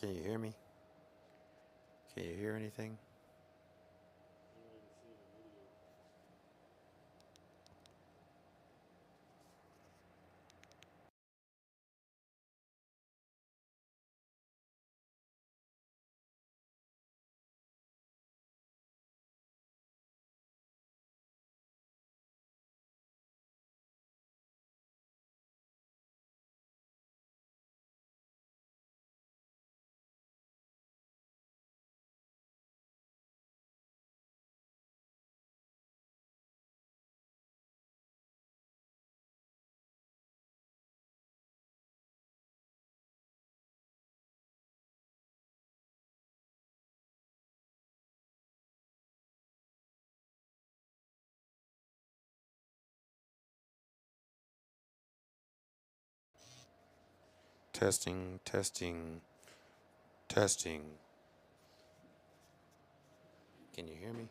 Can you hear me? Can you hear anything? Testing, testing, testing. Can you hear me?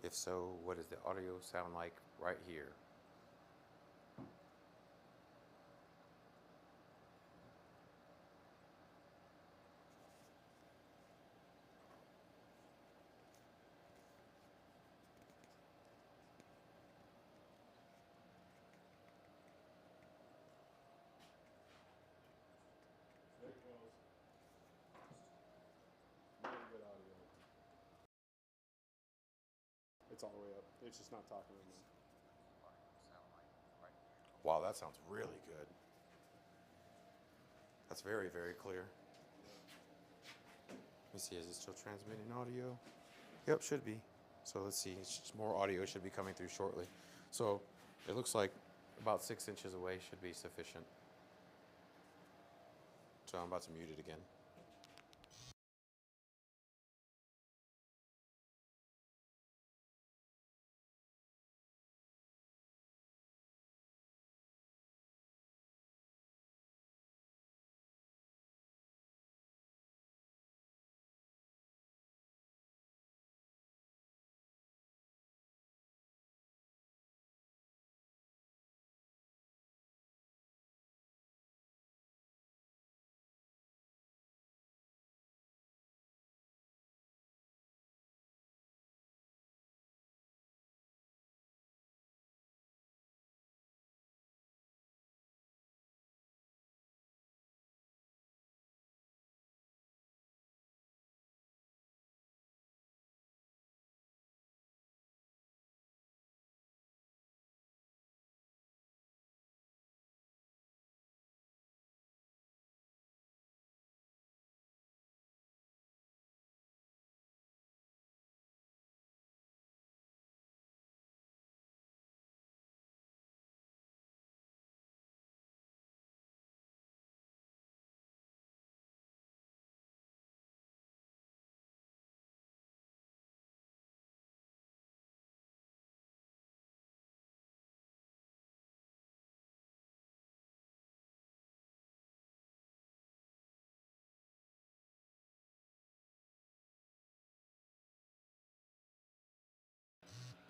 If so, what does the audio sound like right here? There it goes. Really good audio. It's all the way up. It's just not talking right now. Wow, that sounds really good. That's very, very clear. Let me see, is it still transmitting audio? Yep, should be. So let's see, more audio should be coming through shortly. So it looks like about 6 inches away should be sufficient. So I'm about to mute it again.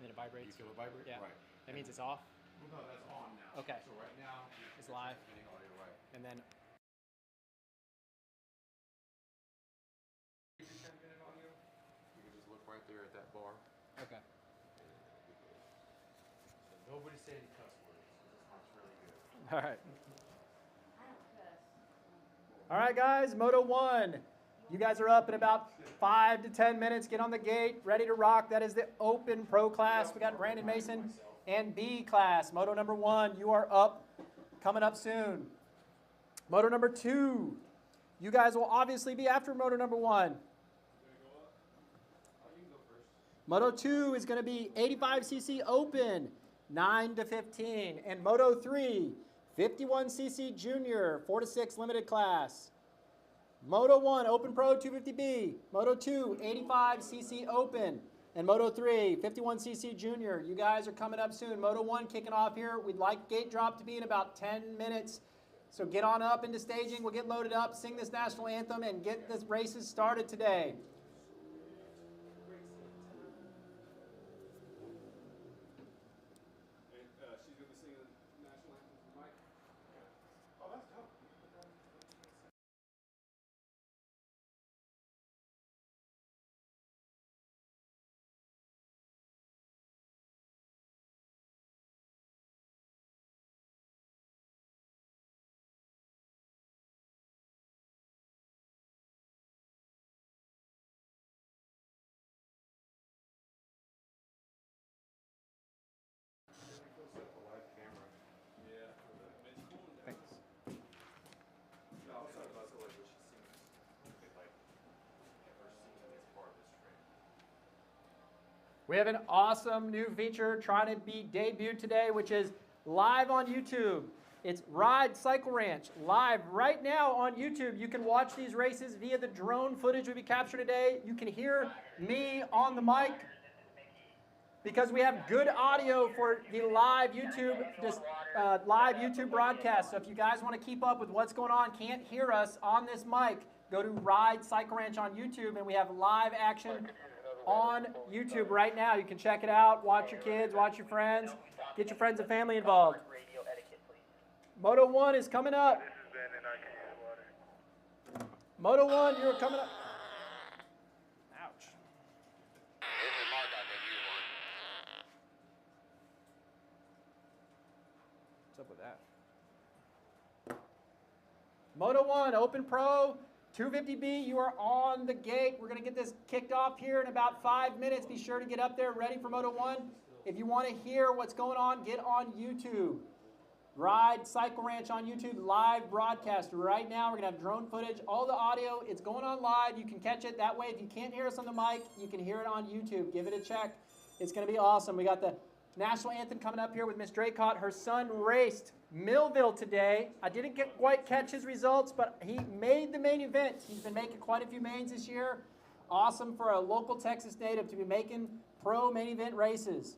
And then it vibrates. You feel it vibrate? Yeah. Right. That means it's off. Well, no, that's on now. Okay. So right now, It's live. transmitting audio, right. And then You can transmit audio. You can just look right there at that bar. okay. So nobody say any cuss words. This sounds really good. All right. All right, guys. Moto 1. You guys are up in about 5 to 10 minutes. Get on the gate, ready to rock. That is the open pro class. We got Brandon Mason and B class. Moto number 1, you are up, coming up soon. Moto number 2, you guys will obviously be after moto number 1. Moto 2 is going to be 85cc open, 9 to 15. And Moto 3, 51cc junior, 4 to 6 limited class. Moto 1, Open Pro 250B. Moto 2, 85cc Open. And Moto 3, 51cc Junior. You guys are coming up soon. Moto 1 kicking off here. We'd like gate drop to be in about 10 minutes. So get on up into staging. We'll get loaded up, sing this national anthem, and get this races started today. We have an awesome new feature trying to be debuted today, which is live on YouTube. It's Ride Cycle Ranch, live right now on YouTube. You can watch these races via the drone footage we captured today. You can hear me on the mic because we have good audio for the live YouTube broadcast. So if you guys want to keep up with what's going on, can't hear us on this mic, go to Ride Cycle Ranch on YouTube, and we have live action on YouTube right now. You can check it out, watch your kids, watch your friends, get your friends and family involved. Moto 1 is coming up. Moto 1, you're coming up. Ouch. What's up with that? Moto 1, Open Pro, 250B, you are on the gate. We're going to get this kicked off here in about 5 minutes. Be sure to get up there ready for Moto 1. If you want to hear what's going on, get on YouTube. Ride Cycle Ranch on YouTube, live broadcast right now. We're going to have drone footage, all the audio. It's going on live. You can catch it that way. If you can't hear us on the mic, you can hear it on YouTube. Give it a check. It's going to be awesome. We got the national anthem coming up here with Miss Draycott. Her son raced Millville today. I didn't quite catch his results, but he made the main event. He's been making quite a few mains this year. Awesome for a local Texas native to be making pro main event races.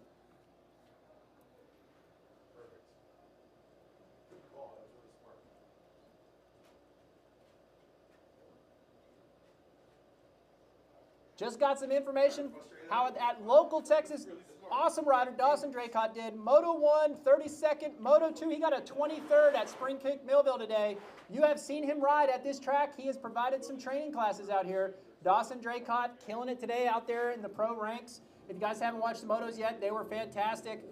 Just got some information how at local Texas, awesome rider Dawson Draycott did. Moto 1, 32nd. Moto 2, he got a 23rd at Spring Creek Millville today. You have seen him ride at this track. He has provided some training classes out here. Dawson Draycott killing it today out there in the pro ranks. If you guys haven't watched the motos yet, they were fantastic.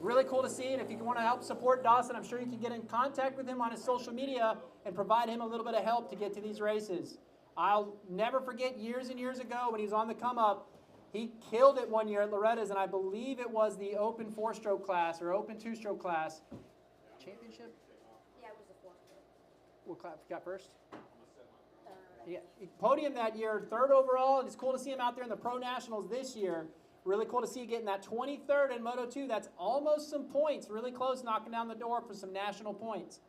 Really cool to see. And if you want to help support Dawson, I'm sure you can get in contact with him on his social media and provide him a little bit of help to get to these races. I'll never forget years and years ago when he was on the come up, he killed it one year at Loretta's, and I believe it was the open 4-stroke class or open 2-stroke class. Championship? Yeah, it was the 4th. What class got first? Yeah, he podiumed that year, 3rd overall, and it's cool to see him out there in the Pro Nationals this year. Really cool to see you getting that 23rd in Moto 2. That's almost some points, really close, knocking down the door for some national points.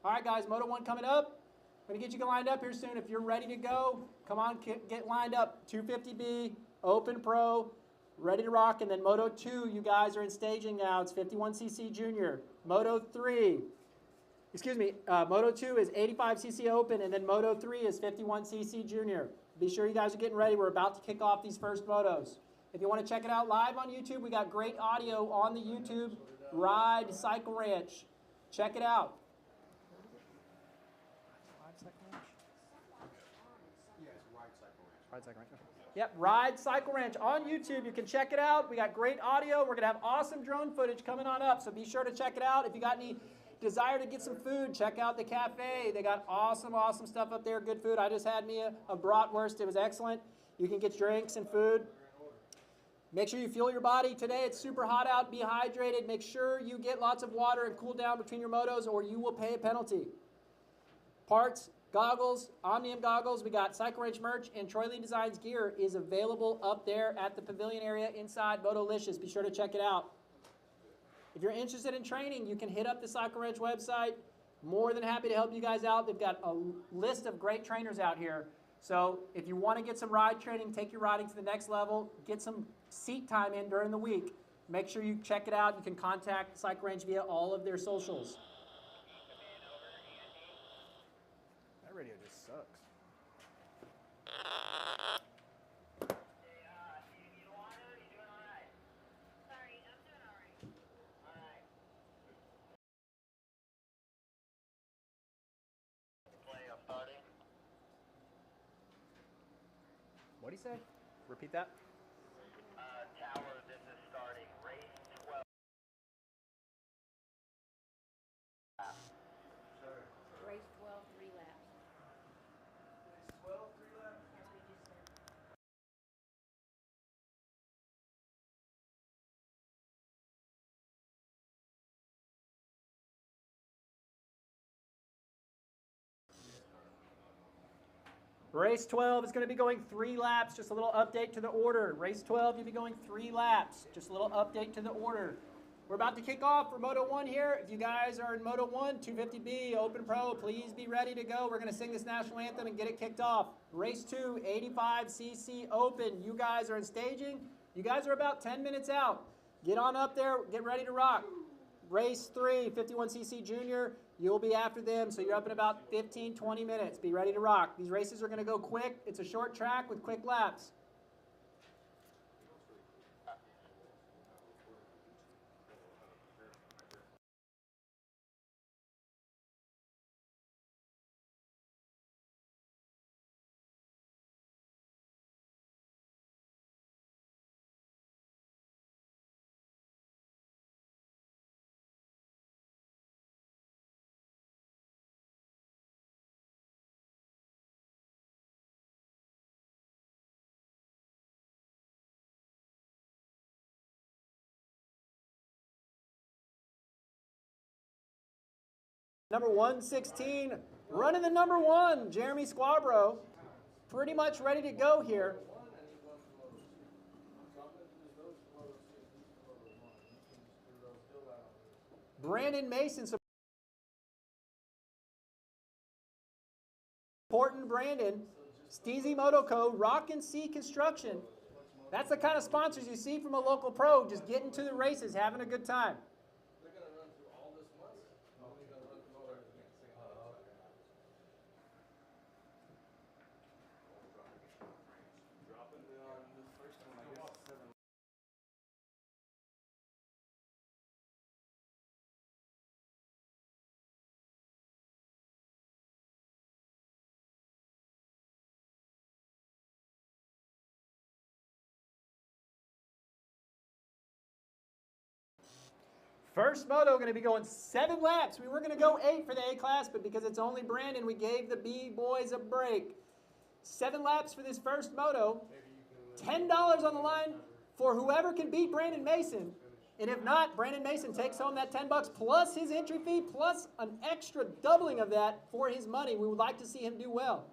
All right, guys, Moto 1 coming up. I'm going to get you lined up here soon. If you're ready to go, come on, get lined up. 250B, Open Pro, ready to rock. And then Moto 2, you guys are in staging now. It's 51cc Junior. Moto 3, Moto 2 is 85cc Open, and then Moto 3 is 51cc Junior. Be sure you guys are getting ready. We're about to kick off these first motos. If you want to check it out live on YouTube, we got great audio on the YouTube Ride Cycle Ranch. Check it out. Ride Cycle Ranch. Yep, Ride Cycle Ranch on YouTube. You can check it out. We got great audio. We're going to have awesome drone footage coming on up, so be sure to check it out. If you got any desire to get some food, check out the cafe. They got awesome stuff up there, good food. I just had me a bratwurst. It was excellent. You can get drinks and food. Make sure you fuel your body. Today it's super hot out. Be hydrated. Make sure you get lots of water and cool down between your motos, or you will pay a penalty. Parts, goggles, Omnium goggles, we got Cycle Ranch merch, and Troy Lee Designs gear is available up there at the pavilion area inside Motolicious. Be sure to check it out. If you're interested in training, you can hit up the Cycle Ranch website. More than happy to help you guys out. They've got a list of great trainers out here. So if you want to get some ride training, take your riding to the next level, get some seat time in during the week, make sure you check it out. You can contact Cycle Ranch via all of their socials. Radio just sucks. What did he say? Repeat that. Tower, this is starting. Race 12. Race 12, 3 laps. Race 12, 3 laps. As we just said. Race 12 is going to be going 3 laps. Just a little update to the order. Race 12, you'll be going 3 laps. Just a little update to the order. We're about to kick off for Moto 1 here. If you guys are in Moto 1, 250B, Open Pro, please be ready to go. We're going to sing this national anthem and get it kicked off. Race 2, 85cc Open. You guys are in staging. You guys are about 10 minutes out. Get on up there. Get ready to rock. Race 3, 51cc Junior. You'll be after them, so you're up in about 15, 20 minutes. Be ready to rock. These races are going to go quick. It's a short track with quick laps. Number 116, running the number 1, Jeremy Squabro. Pretty much ready to go here. Brandon Mason supporting Brandon. Steezy Moto Co, Rock and C Construction. That's the kind of sponsors you see from a local pro, just getting to the races, having a good time. First moto going to be going 7 laps. We were going to go 8 for the A class, but because it's only Brandon, we gave the B boys a break. 7 laps for this first moto. $10 on the line for whoever can beat Brandon Mason. And if not, Brandon Mason takes home that $10 plus his entry fee plus an extra doubling of that for his money. We would like to see him do well.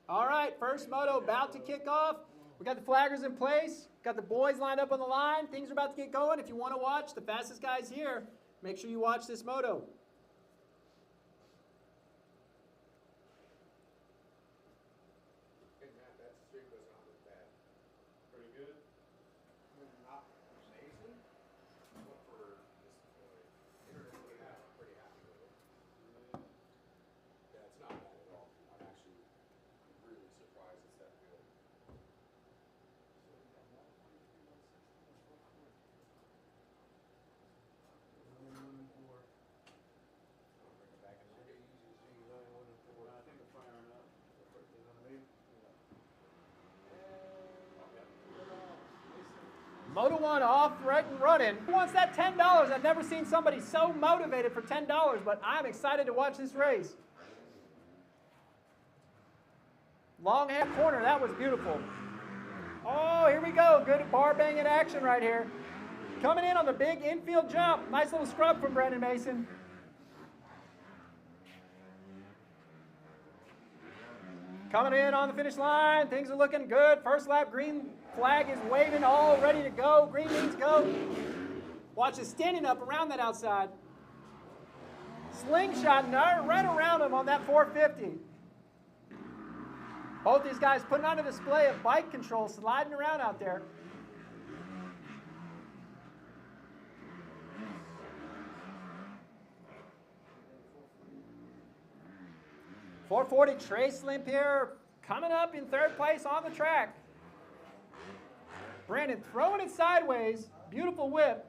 All right, first moto about to kick off. We got the flaggers in place. Got the boys lined up on the line. Things are about to get going. If you want to watch the fastest guys here, make sure you watch this moto. Pretty good. Not amazing, but for this pretty happy with it. Yeah, it's not bad at all. I'm actually really surprised it's that good. Moto 1 off, right and running. Who wants that $10? I've never seen somebody so motivated for $10, but I'm excited to watch this race. Long hand corner, that was beautiful. Oh, here we go. Good bar banging action right here. Coming in on the big infield jump. Nice little scrub from Brandon Mason. Coming in on the finish line. Things are looking good. First lap, green flag is waving, all ready to go. Green means go. Watch it standing up around that outside. Slingshot right around him on that 450. Both these guys putting on a display of bike control, sliding around out there. .440 Trace Limp here, coming up in 3rd place on the track. Brandon throwing it sideways, beautiful whip.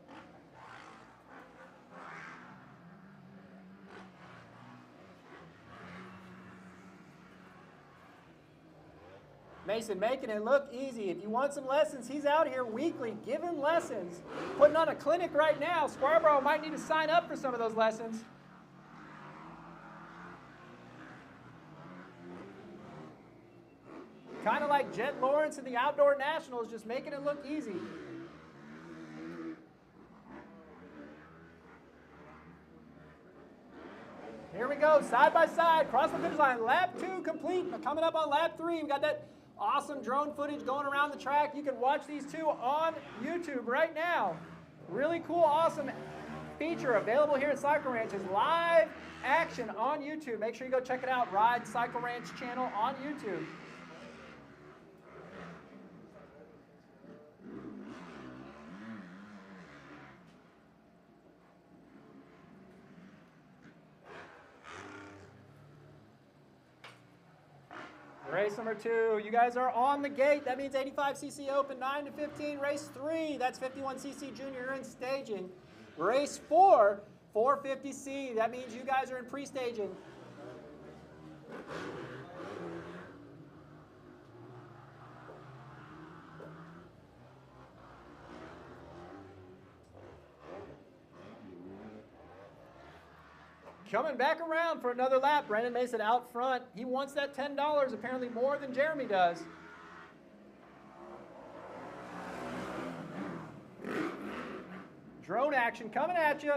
Mason making it look easy. If you want some lessons, he's out here weekly giving lessons. Putting on a clinic right now. Scarborough might need to sign up for some of those lessons. Kind of like Jet Lawrence in the Outdoor Nationals, just making it look easy. go, side by side, cross the finish line. Lap 2 complete. Coming up on lap 3, we got that awesome drone footage going around the track. You can watch these two on YouTube right now. Really cool, awesome feature available here at Cycle Ranch's live action on YouTube. Make sure you go check it out. Ride Cycle Ranch channel on YouTube. Race number 2, you guys are on the gate. That means 85cc open, 9 to 15. Race 3, that's 51cc junior, you're in staging. Race 4, 450C, that means you guys are in pre-staging. Coming back around for another lap, Brandon Mason out front. He wants that $10, apparently more than Jeremy does. Drone action coming at you.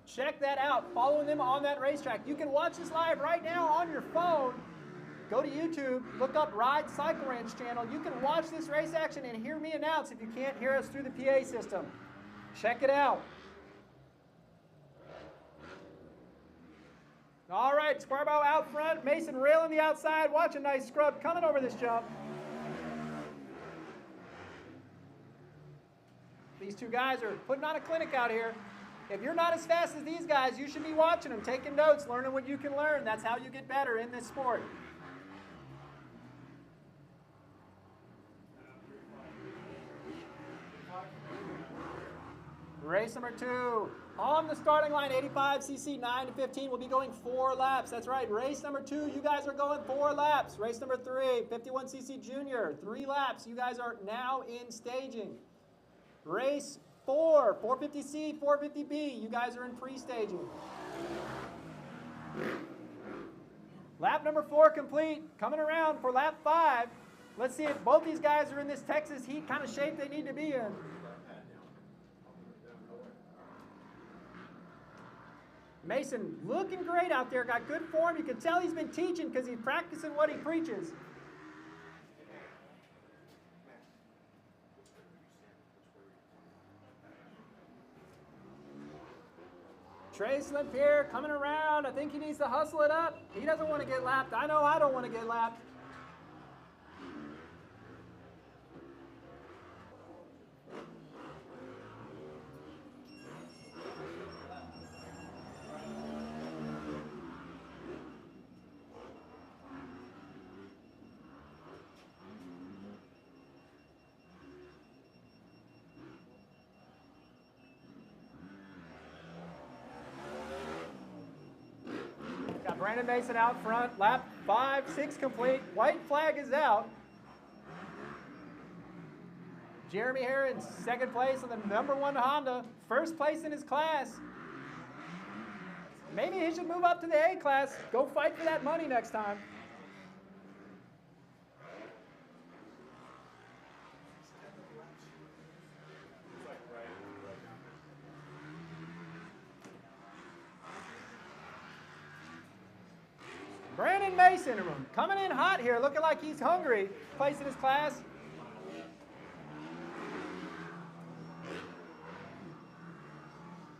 Check that out, following them on that racetrack. You can watch this live right now on your phone. Go to YouTube, look up Ride Cycle Ranch channel. You can watch this race action and hear me announce if you can't hear us through the PA system. Check it out. All right, Squarebow out front, Mason railing the outside. Watch a nice scrub coming over this jump. These two guys are putting on a clinic out here. If you're not as fast as these guys, you should be watching them, taking notes, learning what you can learn. That's how you get better in this sport. Race number 2. On the starting line, 85cc, 9 to 15. We'll be going 4 laps. That's right. Race number 2, you guys are going 4 laps. Race number 3, 51cc junior, 3 laps. You guys are now in staging. Race 4, 450C, 450B. You guys are in pre-staging. Lap number 4 complete. Coming around for lap 5. Let's see if both these guys are in this Texas heat kind of shape they need to be in. Mason looking great out there, got good form. You can tell he's been teaching because he's practicing what he preaches. Trace Lempier coming around. I think he needs to hustle it up. He doesn't want to get lapped. I know I don't want to get lapped. Got Brandon Mason out front, lap 5, 6 complete. White flag is out. Jeremy here in second place on the #1 Honda, first place in his class. Maybe he should move up to the A class. Go fight for that money next time. Brandon Mason coming in hot here, looking like he's hungry. Place in his class.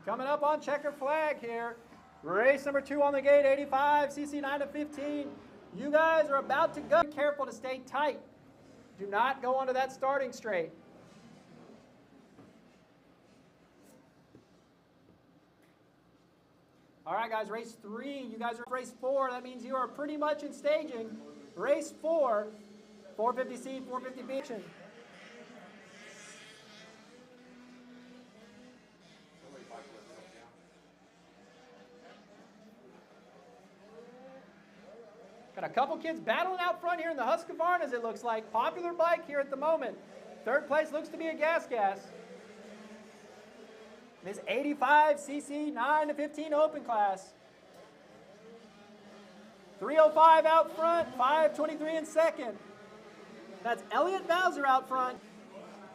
Coming up on checker flag here. Race number 2 on the gate, 85cc, 9 to 15. You guys are about to go. Be careful to stay tight. Do not go onto that starting straight. All right, guys, race 3. You guys are race 4. That means you are pretty much in staging. Race 4, 450C, 450B. Got a couple kids battling out front here in the Husqvarnas, it looks like. Popular bike here at the moment. Third place looks to be a gas. This 85cc 9 to 15 open class. 305 out front, 523 in second. That's Elliott Bowser out front.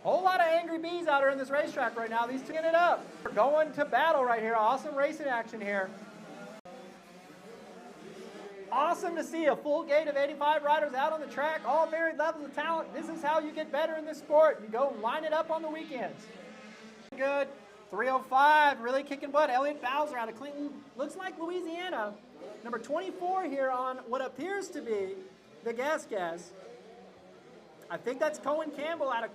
Whole lot of angry bees out here in this racetrack right now. These two getting it up. We're going to battle right here. Awesome racing action here. Awesome to see a full gate of 85 riders out on the track, all varied levels of talent. This is how you get better in this sport. You go line it up on the weekends. Good. 305, really kicking butt. Elliot Bowser out of Clinton. Looks like Louisiana. Number 24 here on what appears to be the Gas. I think that's Cohen Campbell out of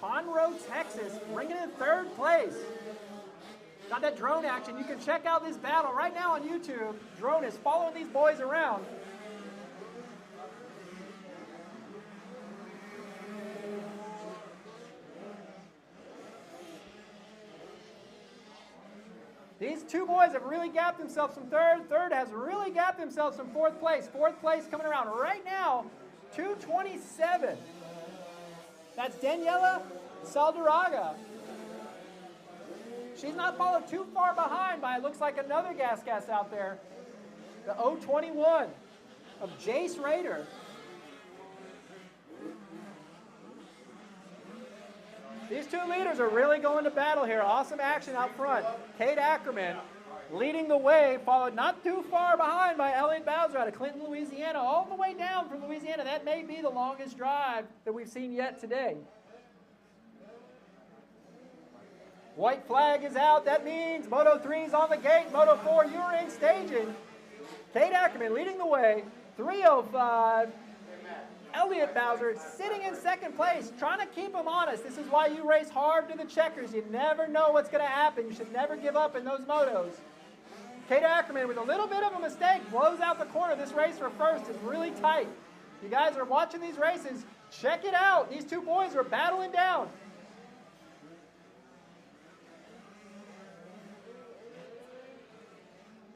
Conroe, Texas, bringing in third place. Got that drone action. You can check out this battle right now on YouTube. Drone is following these boys around. These two boys have really gapped themselves from third. Third has really gapped themselves from fourth place. Fourth place coming around right now, 227. That's Daniela Saldaraga. She's not followed too far behind by, it looks like, another gas out there. The 021 of Jace Rader. These two leaders are really going to battle here. Awesome action out front. Kate Ackerman leading the way, followed not too far behind by Elliot Bowser out of Clinton, Louisiana, all the way down from Louisiana. That may be the longest drive that we've seen yet today. White flag is out. That means Moto 3 is on the gate. Moto 4, you're in staging. Kate Ackerman leading the way. 305. Elliot Bowser sitting in second place, trying to keep him honest. This is why you race hard to the checkers. You never know what's going to happen. You should never give up in those motos. Kate Ackerman, with a little bit of a mistake, blows out the corner. This race for first is really tight. You guys are watching these races. Check it out. These two boys are battling down.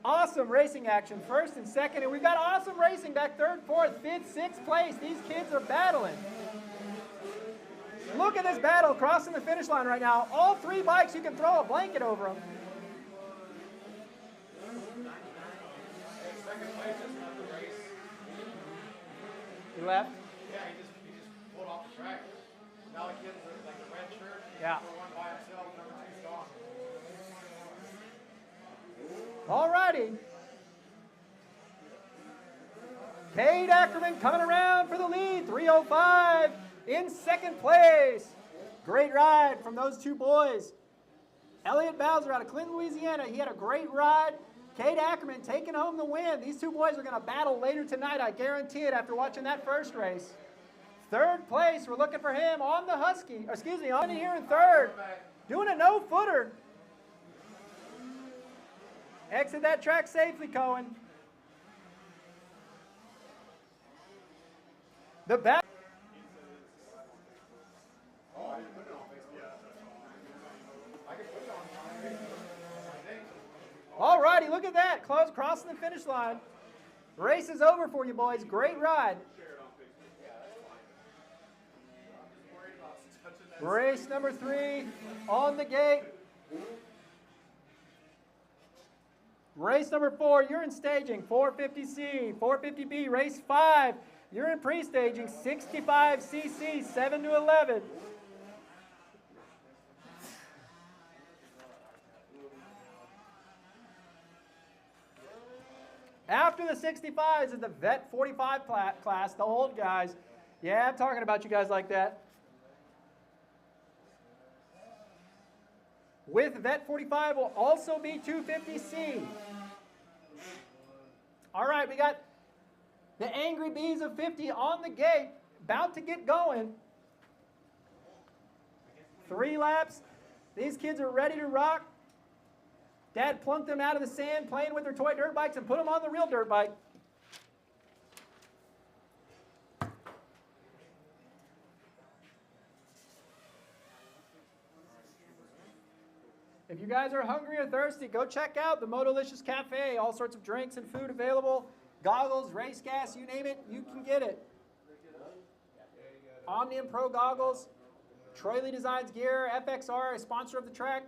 Awesome racing action, first and second. And we've got awesome racing back third, fourth, fifth, sixth place. These kids are battling. Look at this battle crossing the finish line right now. All three bikes, you can throw a blanket over them. He left? Yeah, he just pulled off the track. Now the kid's like the red shirt. Yeah. Number one by himself, number two's gone. All righty. Kate Ackerman coming around for the lead. 305 in second place. Great ride from those two boys. Elliot Bowser out of Clinton, Louisiana. He had a great ride. Kate Ackerman taking home the win. These two boys are going to battle later tonight. I guarantee it after watching that first race. Third place, we're looking for him on the Husky. Excuse me, on here in third. Doing a no-footer. Exit that track safely, Cohen. The back. All righty, look at that. Close, crossing the finish line. Race is over for you, boys. Great ride. Race number 3 on the gate. Race number 4, you're in staging, 450C, 450B. Race 5, you're in pre-staging, 65cc, 7 to 11. After the 65s is the Vet 45 class, the old guys. Yeah, I'm talking about you guys like that. With Vet 45 will also be 250C. All right, we got the Angry Bees of 50 on the gate, about to get going. 3 laps. These kids are ready to rock. Dad plunked them out of the sand playing with their toy dirt bikes and put them on the real dirt bike. If you guys are hungry or thirsty, go check out the Motolicious Cafe. All sorts of drinks and food available. Goggles, race gas, you name it, you can get it. Omnium Pro goggles. Troy Lee Designs gear. FXR, a sponsor of the track.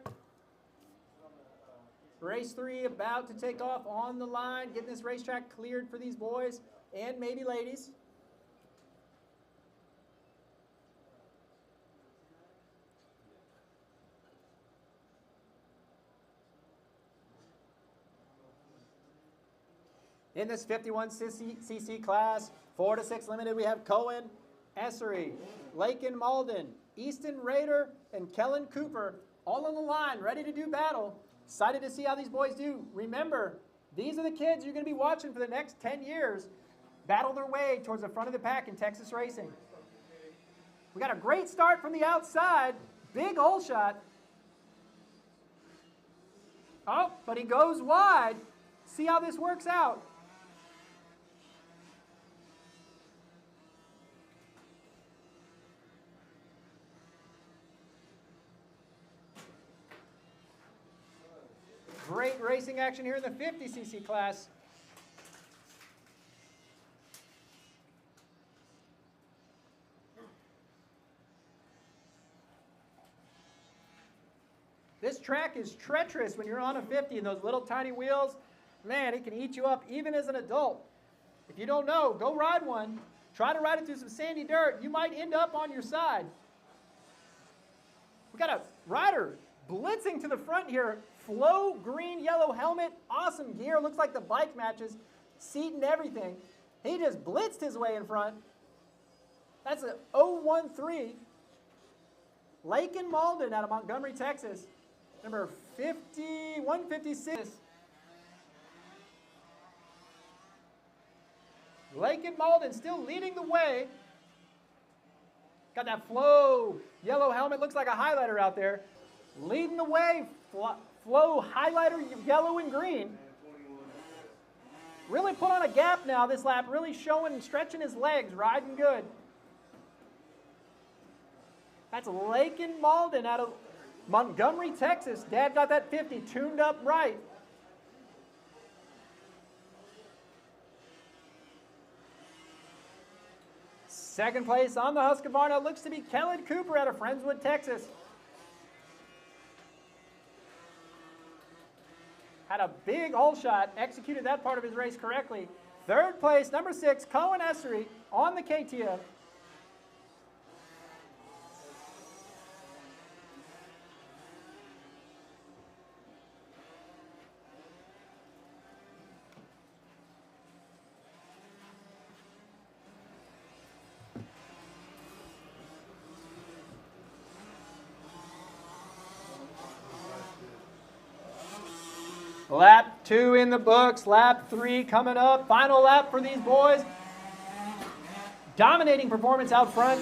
Race 3 about to take off on the line. Getting this racetrack cleared for these boys and maybe ladies. In this 51cc class, 4 to 6 limited, we have Cohen, Essery, Lakin Malden, Easton Rader, and Kellen Cooper all on the line, ready to do battle. Excited to see how these boys do. Remember, these are the kids you're going to be watching for the next 10 years battle their way towards the front of the pack in Texas racing. We got a great start from the outside. Big hole shot. Oh, but he goes wide. See how this works out. Great racing action here in the 50cc class. This track is treacherous when you're on a 50 and those little tiny wheels, man, it can eat you up even as an adult. If you don't know, go ride one. Try to ride it through some sandy dirt. You might end up on your side. We got a rider blitzing to the front here. Flow green, yellow helmet, awesome gear. Looks like the bike matches, seat and everything. He just blitzed his way in front. That's a 013. Lakin Malden out of Montgomery, Texas. Number 156. Lakin Malden still leading the way. Got that flow yellow helmet. Looks like a highlighter out there. Leading the way. Flow highlighter yellow and green. Really put on a gap now this lap. Really showing and stretching his legs. Riding good. That's Lakin Malden out of Montgomery, Texas. Dad got that 50 tuned up right. Second place on the Husqvarna looks to be Kellen Cooper out of Friendswood, Texas. Had a big hole shot, executed that part of his race correctly. Third place, number 6, Cohen Essery on the KTM. Lap 2 in the books, lap 3 coming up. Final lap for these boys. Dominating performance out front.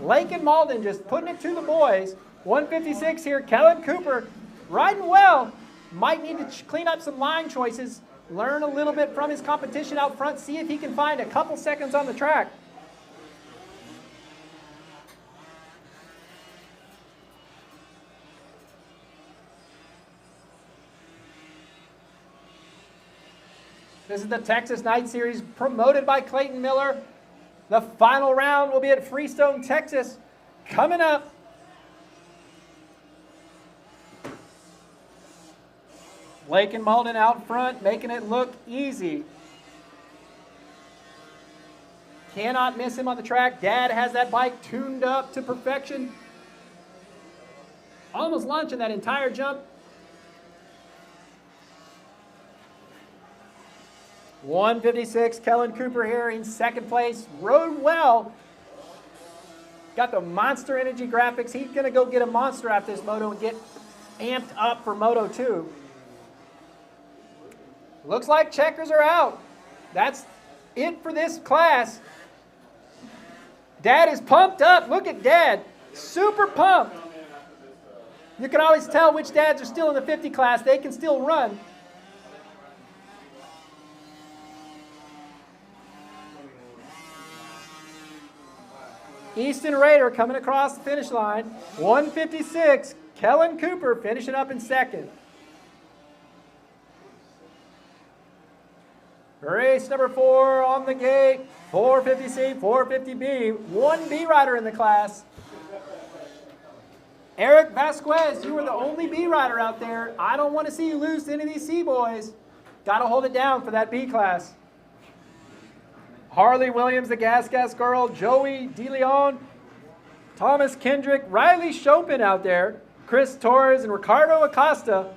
Lakin Malden just putting it to the boys. 156 here, Kellen Cooper riding well. Might need to clean up some line choices. Learn a little bit from his competition out front. See if he can find a couple seconds on the track. This is the Texas Night Series promoted by Clayton Miller. The final round will be at Freestone, Texas. Coming up. Lakin Malden out front, making it look easy. Cannot miss him on the track. Dad has that bike tuned up to perfection. Almost launching that entire jump. 156, Kellen Cooper here in second place. Rode well. Got the Monster Energy graphics. He's going to go get a monster after this moto and get amped up for Moto 2. Looks like checkers are out. That's it for this class. Dad is pumped up. Look at Dad. Super pumped. You can always tell which dads are still in the 50 class. They can still run. Easton Rader coming across the finish line. 156, Kellen Cooper finishing up in second. Race number 4 on the gate. 450C, 450B. 1 B rider in the class. Eric Vasquez, you are the only B rider out there. I don't want to see you lose to any of these C boys. Got to hold it down for that B class. Harley Williams, the Gas Girl, Joey DeLeon, Thomas Kendrick, Riley Chopin out there, Chris Torres, and Ricardo Acosta.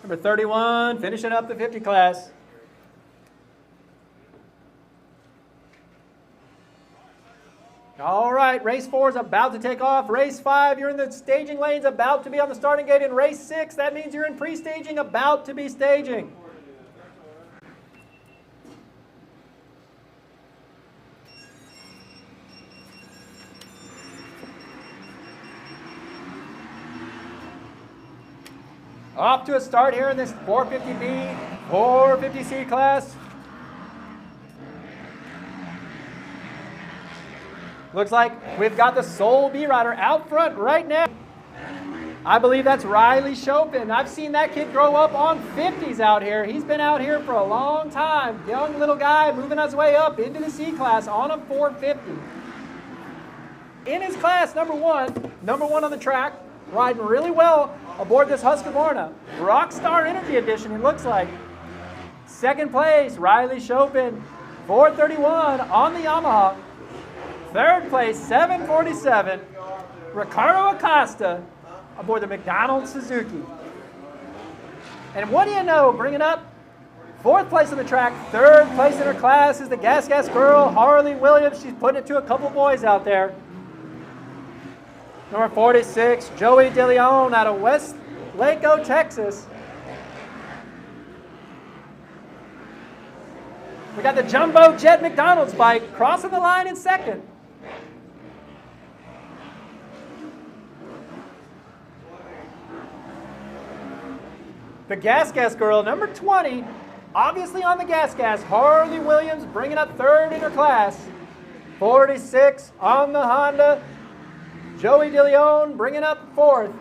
Number 31, finishing up the 50 class. All right, race 4 is about to take off. Race 5, you're in the staging lanes, about to be on the starting gate. In race 6, that means you're in pre-staging, about to be staging. Off to a start here in this 450B, 450C class. Looks like we've got the sole B rider out front right now. I believe that's Riley Chopin. I've seen that kid grow up on 50s out here. He's been out here for a long time. Young little guy moving his way up into the C class on a 450. In his class, number one on the track, riding really well aboard this Husqvarna. Rockstar Energy Edition, it looks like. Second place, Riley Chopin, 431 on the Yamaha. Third place, 747, Ricardo Acosta aboard the McDonald Suzuki. And what do you know, bringing up fourth place on the track, third place in her class is the Gas girl, Harley Williams. She's putting it to a couple boys out there. Number 46, Joey DeLeon out of West Waco, Texas. We got the Jumbo Jet McDonald's bike crossing the line in second. The Gas girl, number 20, obviously on the Gas, Harley Williams bringing up third in her class. 46 on the Honda, Joey DeLeon bringing up fourth.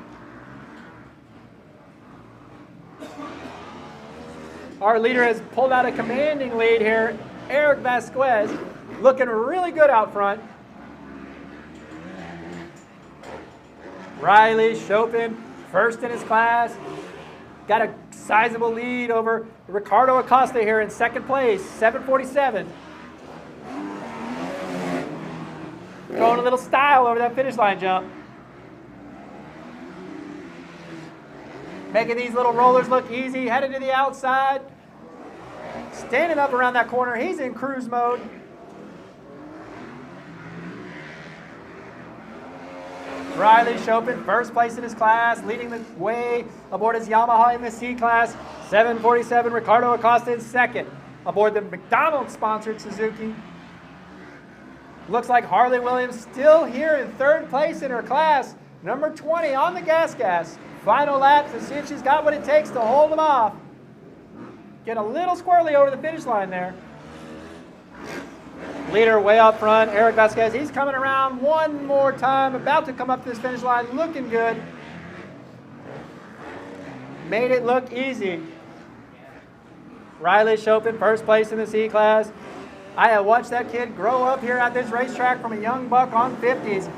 Our leader has pulled out a commanding lead here. Eric Vasquez looking really good out front. Riley Chopin, first in his class. Got a sizable lead over Ricardo Acosta here in second place, 747. Throwing a little style over that finish line jump. Making these little rollers look easy, headed to the outside. Standing up around that corner, he's in cruise mode. Riley Chopin, first place in his class, leading the way aboard his Yamaha in the C class. 747, Ricardo Acosta in second aboard the McDonald's-sponsored Suzuki. Looks like Harley Williams still here in third place in her class. Number 20 on the Gas. Final lap to see if she's got what it takes to hold them off. Get a little squirrely over the finish line there. Leader way up front, Eric Vasquez. He's coming around one more time, about to come up this finish line, looking good. Made it look easy. Riley Chopin, first place in the C class. I have watched that kid grow up here at this racetrack from a young buck on 50s.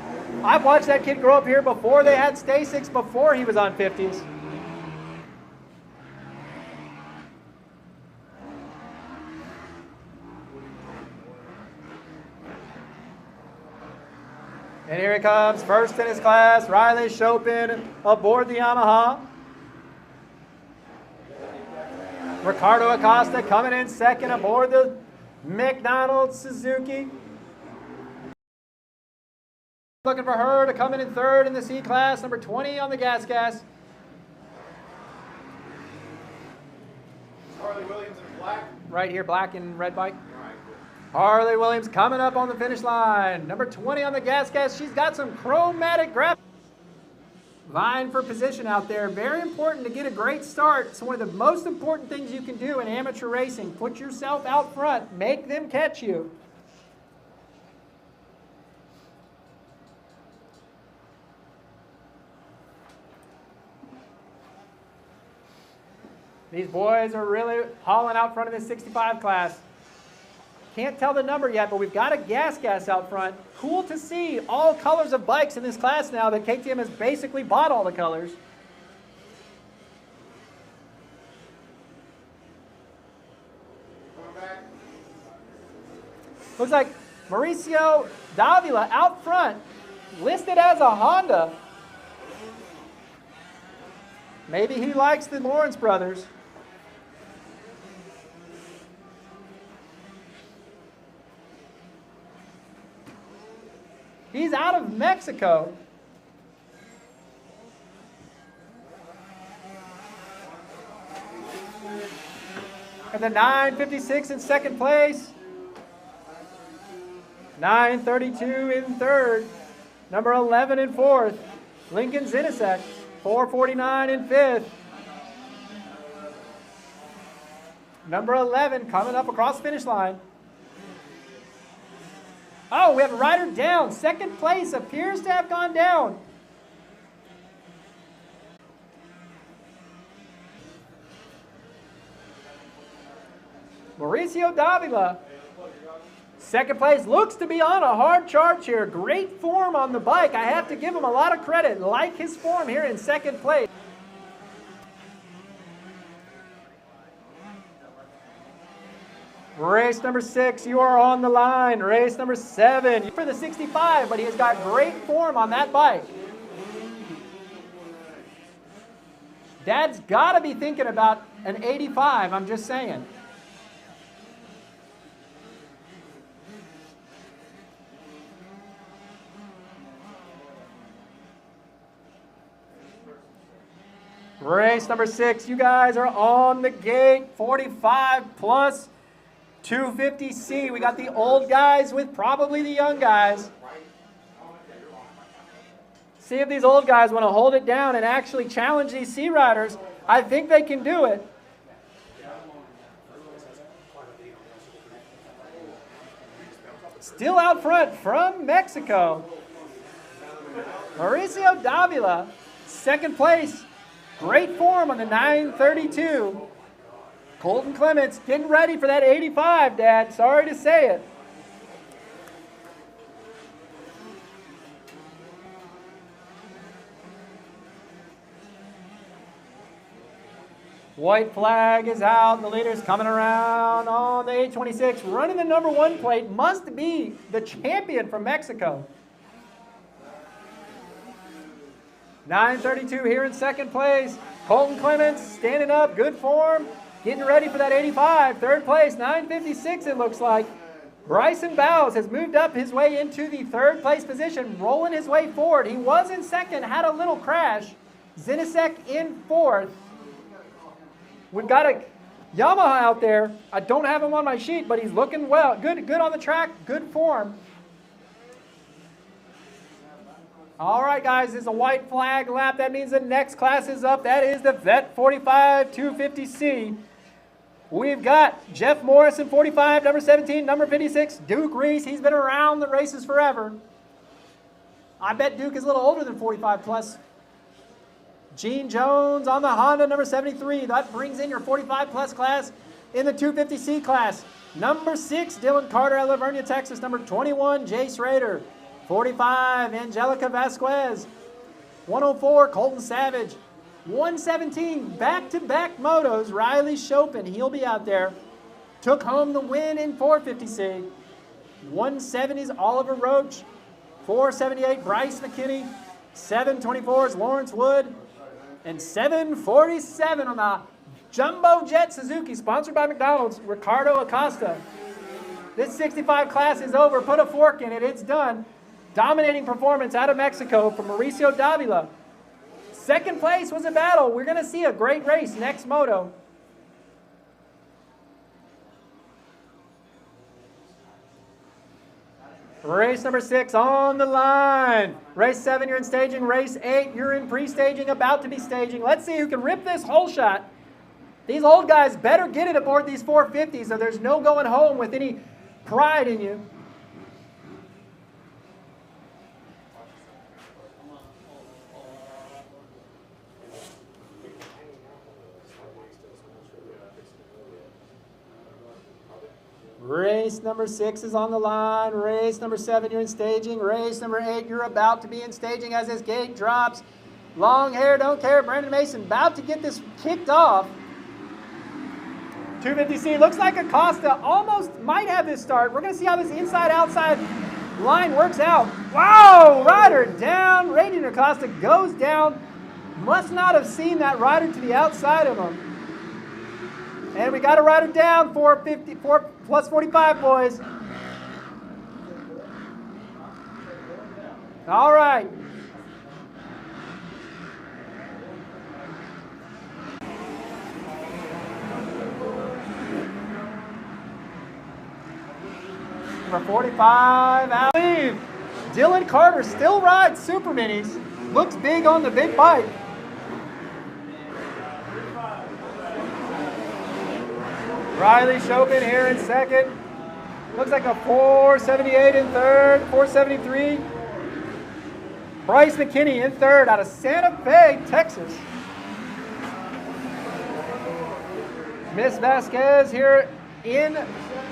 I've watched that kid grow up here before they had Stacyc, before he was on 50s. And here he comes, first in his class, Riley Chopin aboard the Yamaha. Ricardo Acosta coming in second aboard the McDonald's Suzuki. Looking for her to come in third in the C class, number 20 on the Gas. Harley Williams in black. Right here, black and red bike. Harley Williams coming up on the finish line. Number 20 on the Gas. She's got some chromatic graphics. Vying for position out there. Very important to get a great start. It's one of the most important things you can do in amateur racing. Put yourself out front. Make them catch you. These boys are really hauling out front of this 65 class. Can't tell the number yet, but we've got a Gas out front. Cool to see all colors of bikes in this class now that KTM has basically bought all the colors. Looks like Mauricio Davila out front, listed as a Honda. Maybe he likes the Lawrence brothers. He's out of Mexico. And the 9:56 in second place. 9:32 in third. Number 11 in fourth. Lincoln Stacyc. 4:49 in fifth. Number 11 coming up across the finish line. Oh, we have a rider down. Second place appears to have gone down. Mauricio Davila. Second place looks to be on a hard charge here. Great form on the bike. I have to give him a lot of credit. Like his form here in second place. Race number 6, you are on the line. Race number 7 for the 65, but he has got great form on that bike. Dad's got to be thinking about an 85, I'm just saying. Race number 6, you guys are on the gate. 45 plus 250C. We got the old guys with probably the young guys. See if these old guys want to hold it down and actually challenge these C riders. I think they can do it. Still out front from Mexico. Mauricio Davila, second place. Great form on the 9:32. Colton Clements getting ready for that 85, Dad. Sorry to say it. White flag is out. The leader's coming around on the 826. Running the number 1 plate must be the champion from Mexico. 9:32 here in second place. Colton Clements standing up, good form, getting ready for that 85. Third place, 9:56 it looks like. Bryson Bowes has moved up his way into the third place position, rolling his way forward. He was in second, had a little crash. Stacyc in fourth. We've got a Yamaha out there. I don't have him on my sheet, but he's looking well. Good on the track, good form. All right, guys, it's a white flag lap. That means the next class is up. That is the Vet 45 250C. We've got Jeff Morrison, 45, number 17, number 56, Duke Reese. He's been around the races forever. I bet Duke is a little older than 45 plus. Gene Jones on the Honda, number 73. That brings in your 45 plus class in the 250C class. Number 6, Dylan Carter out of Lavernia, Texas. Number 21, Jace Rader. 45, Angelica Vasquez. 104, Colton Savage. 117, back-to-back motos, Riley Chopin. He'll be out there. Took home the win in 450C. 170's Oliver Roach. 478, Bryce McKinney. 724's Lawrence Wood. And 747 on the Jumbo Jet Suzuki, sponsored by McDonald's, Ricardo Acosta. This 65 class is over. Put a fork in it. It's done. Dominating performance out of Mexico from Mauricio Davila. Second place was a battle. We're going to see a great race next moto. Race number 6 on the line. Race 7, you're in staging. Race 8, you're in pre-staging, about to be staging. Let's see who can rip this hole shot. These old guys better get it aboard these 450s, so there's no going home with any pride in you. Race number 6 is on the line. Race number 7, you're in staging. Race number 8, you're about to be in staging as this gate drops. Long hair, don't care. Brandon Mason about to get this kicked off. 250C, looks like Acosta almost might have this start. We're going to see how this inside-outside line works out. Wow, rider down. Radiant Acosta goes down. Must not have seen that rider to the outside of him. And we got a rider down, 454 plus 45, boys. All right. Number 45, out. Dylan Carter still rides Super Minis. Looks big on the big bike. Riley Chopin here in second. Looks like a 478 in third, 473. Bryce McKinney in third out of Santa Fe, Texas. Miss Vasquez here in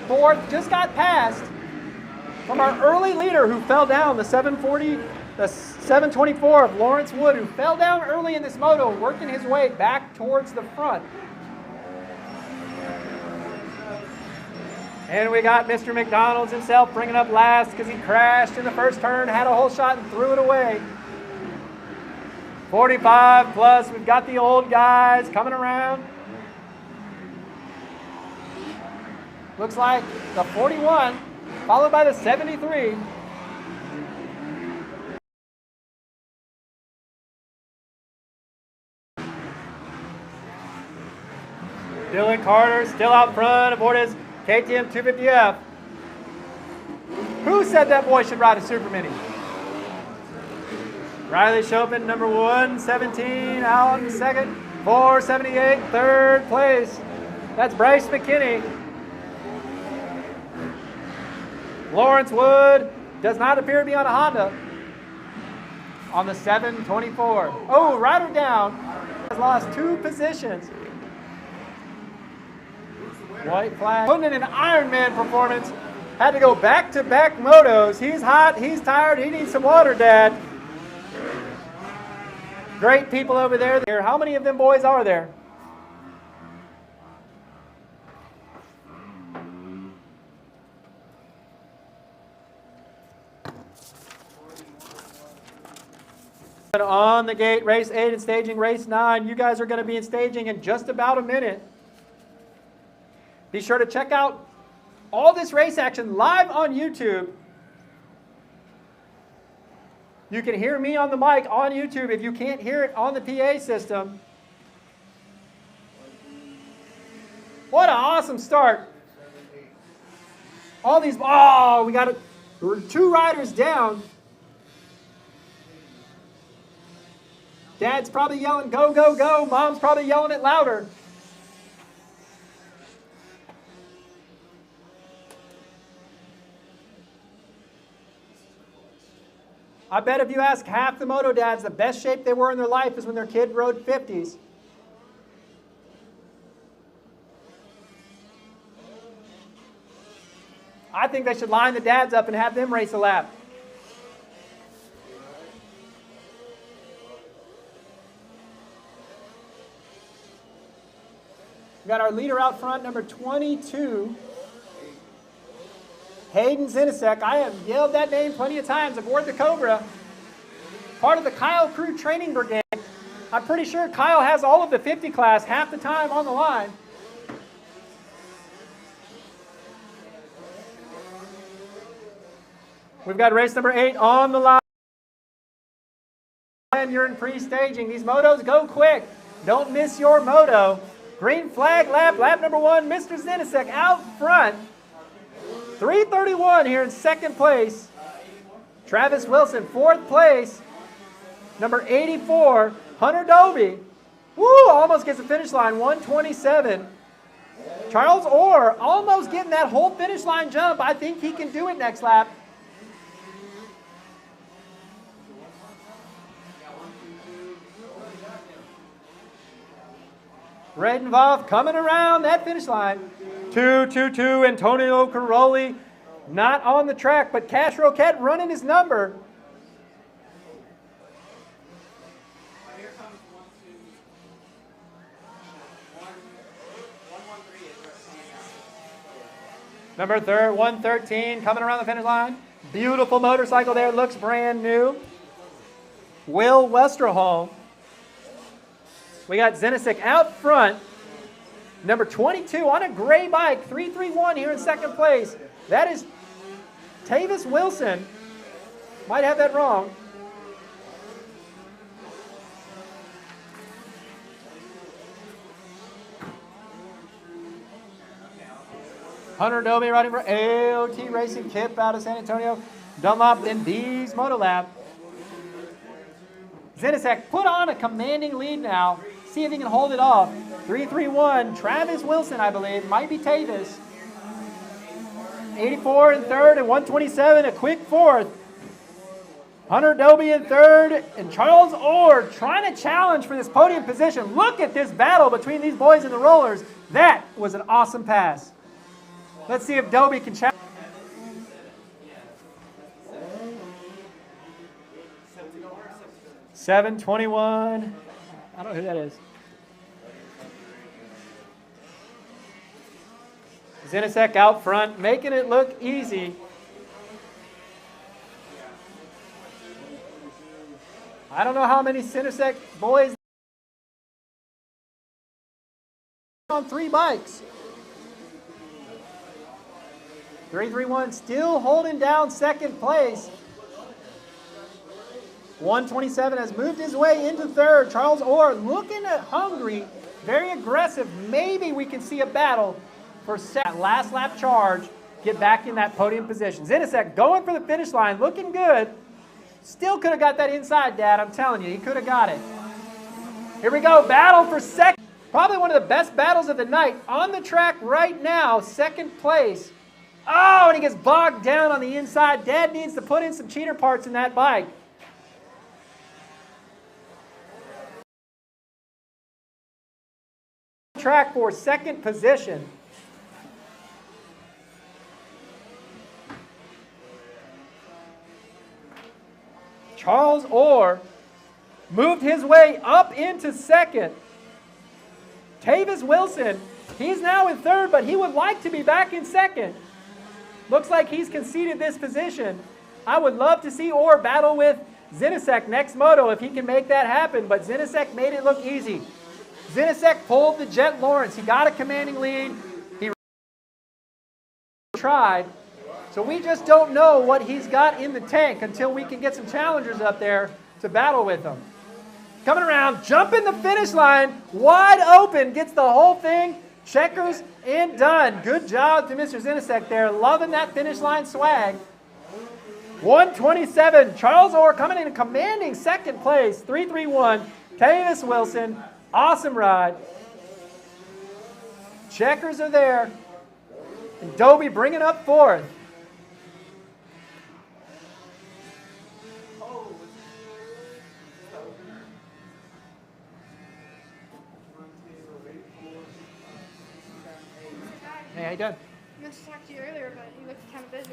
fourth. Just got passed from our early leader who fell down, the 724 of Lawrence Wood, who fell down early in this moto, working his way back towards the front. And we got Mr. McDonald's himself bringing up last because he crashed in the first turn, had a whole shot and threw it away. 45 plus, we've got the old guys coming around. Looks like the 41, followed by the 73. Dylan Carter still out front aboard his KTM 250F. Who said that boy should ride a Super Mini? Riley Chopin, number 117, out in second. 478, third place. That's Bryce McKinney. Lawrence Wood does not appear to be on a Honda on the 724. Oh, rider down. Has lost 2 positions. White flag. Putting in an Ironman performance. Had to go back-to-back motos. He's hot. He's tired. He needs some water, Dad. Great people over there. How many of them boys are there? On the gate, race 8 and staging race 9. You guys are going to be in staging in just about a minute. Be sure to check out all this race action live on YouTube. You can hear me on the mic on YouTube if you can't hear it on the PA system. What an awesome start. All these, oh, we got 2 riders down. Dad's probably yelling, go, go, go. Mom's probably yelling it louder. I bet if you ask half the moto dads, the best shape they were in their life is when their kid rode 50s. I think they should line the dads up and have them race a lap. We got our leader out front, number 22. Hayden Zinasek. I have yelled that name plenty of times aboard the Cobra. Part of the Kyle Crew Training Brigade. I'm pretty sure Kyle has all of the 50 class half the time on the line. We've got race number 8 on the line. You're in pre-staging. These motos go quick. Don't miss your moto. Green flag lap, lap number 1, Mr. Zinasek out front. 331 here in second place. Travis Wilson, 4th place. Number 84, Hunter Dobie. Woo, almost gets the finish line, 127. Charles Orr almost getting that whole finish line jump. I think he can do it next lap. Redenvoff coming around that finish line. 222, Antonio Caroli not on the track, but Cash Roquette running his number. Number 113 coming around the finish line. Beautiful motorcycle there, looks brand new. Will Westerholm. We got Stacyc out front. Number 22 on a gray bike, 331 here in second place. That is Tavis Wilson. Might have that wrong. Hunter Adobe riding for AOT Racing, Kip out of San Antonio. Dunlop in B's Moto Lab. Stacyc put on a commanding lead now. See if he can hold it off. 331, Travis Wilson, I believe. Might be Tavis. 84 in third and 127, a quick fourth. Hunter Adobe in third, and Charles Orr trying to challenge for this podium position. Look at this battle between these boys and the rollers. That was an awesome pass. Let's see if Adobe can challenge. $7.21. I don't know who that is. Stacyc out front, making it look easy. I don't know how many Stacyc boys on 3 bikes. 331 still holding down second place. 127 has moved his way into third. Charles Orr looking hungry, very aggressive. Maybe we can see a battle for that last lap charge, get back in that podium position. Stacyc going for the finish line, looking good. Still could have got that inside, Dad. I'm telling you, he could have got it. Here we go, battle for second. Probably one of the best battles of the night. On the track right now, second place. Oh, and he gets bogged down on the inside. Dad needs to put in some cheater parts in that bike. Track for second position. Charles Orr moved his way up into second. Tavis Wilson, he's now in third, but he would like to be back in second. Looks like he's conceded this position. I would love to see Orr battle with Stacyc next moto if he can make that happen, but Stacyc made it look easy. Stacyc pulled the Jet Lawrence. He got a commanding lead. He tried. So we just don't know what he's got in the tank until we can get some challengers up there to battle with him. Coming around, jumping the finish line, wide open, gets the whole thing, checkers, and done. Good job to Mr. Stacyc there, loving that finish line swag. 127, Charles Orr coming in commanding second place, 331, Tavis Wilson, awesome ride. Checkers are there, and Dobie bringing up fourth. Hey, how you doing? I meant to talk to you earlier, but you looked kind of busy.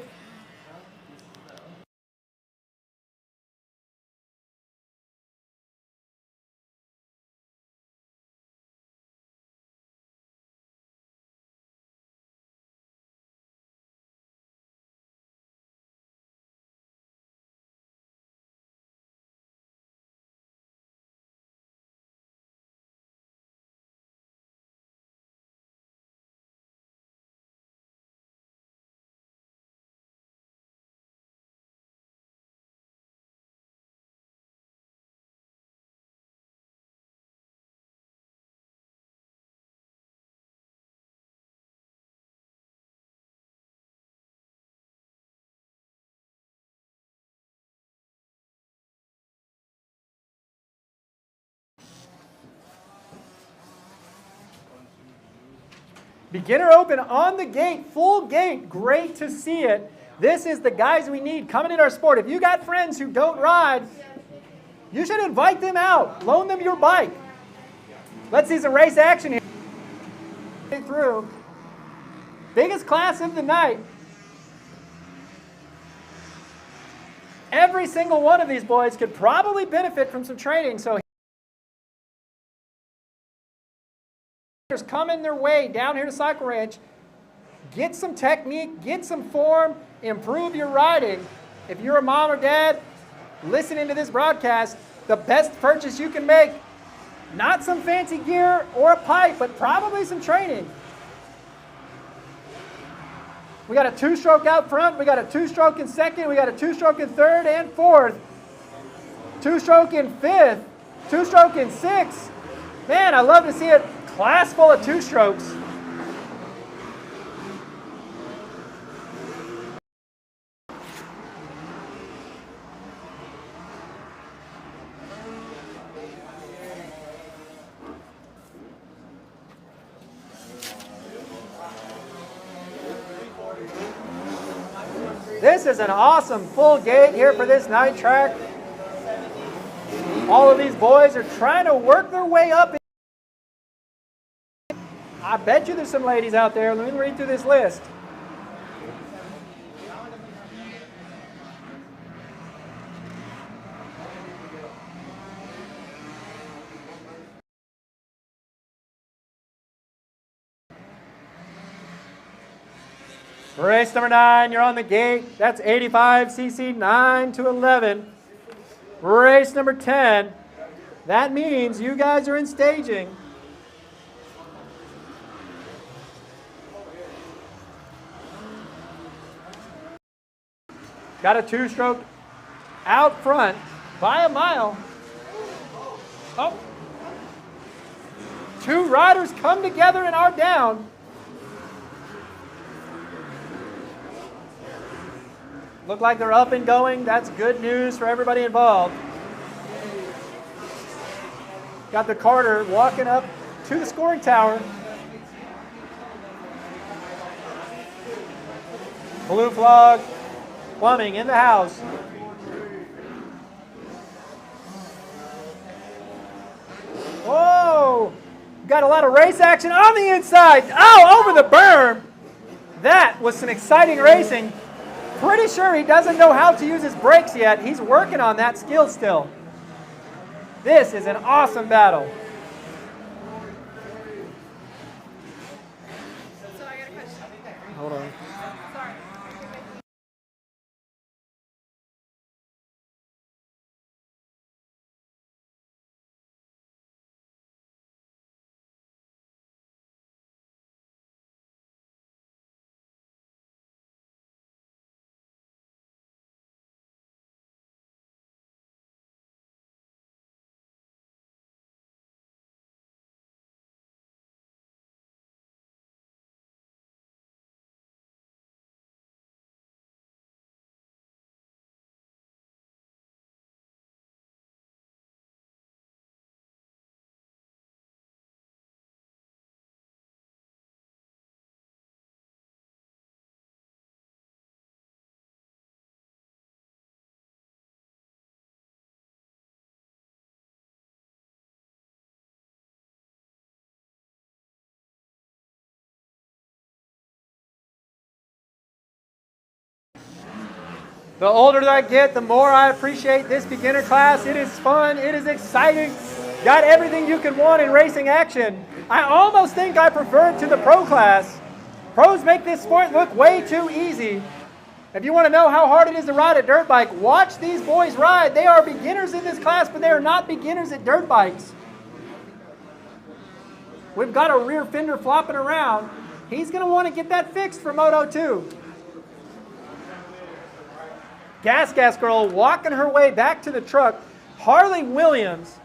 Beginner Open on the gate, full gate, great to see it. This is the guys we need coming in our sport. If you got friends who don't ride, you should invite them out, loan them your bike. Let's see some race action here. Through. Biggest class of the night. Every single one of these boys could probably benefit from some training, so coming their way down here to Cycle Ranch, get some technique, get some form, improve your riding. If you're a mom or dad listening to this broadcast, the best purchase you can make, Not some fancy gear or a pipe, but probably some training. We got a 2-stroke out front. We got a 2-stroke in second. We got a 2-stroke in third and fourth. 2-stroke in fifth. 2-stroke in sixth. Man, I love to see a class full of 2-strokes. This is an awesome full gate here for this night track. All of these boys are trying to work their way up. I bet you there's some ladies out there. Let me read through this list. Race number 9, you're on the gate. That's 85cc 9 to 11. Race number 10, that means you guys are in staging. Got a 2-stroke out front by a mile. Oh. 2 riders come together and are down. Look like they're up and going. That's good news for everybody involved. Got the Carter walking up to the scoring tower. Blue Flag Plumbing in the house. Whoa! Got a lot of race action on the inside. Oh, over the berm. That was some exciting racing. Pretty sure he doesn't know how to use his brakes yet. He's working on that skill still. This is an awesome battle. So I got a question. Hold on. Sorry. The older that I get, the more I appreciate this beginner class. It is fun. It is exciting. Got everything you could want in racing action. I almost think I prefer it to the pro class. Pros make this sport look way too easy. If you want to know how hard it is to ride a dirt bike, watch these boys ride. They are beginners in this class, but they are not beginners at dirt bikes. We've got a rear fender flopping around. He's going to want to get that fixed for Moto 2. Gas Girl walking her way back to the truck. Harley Williams,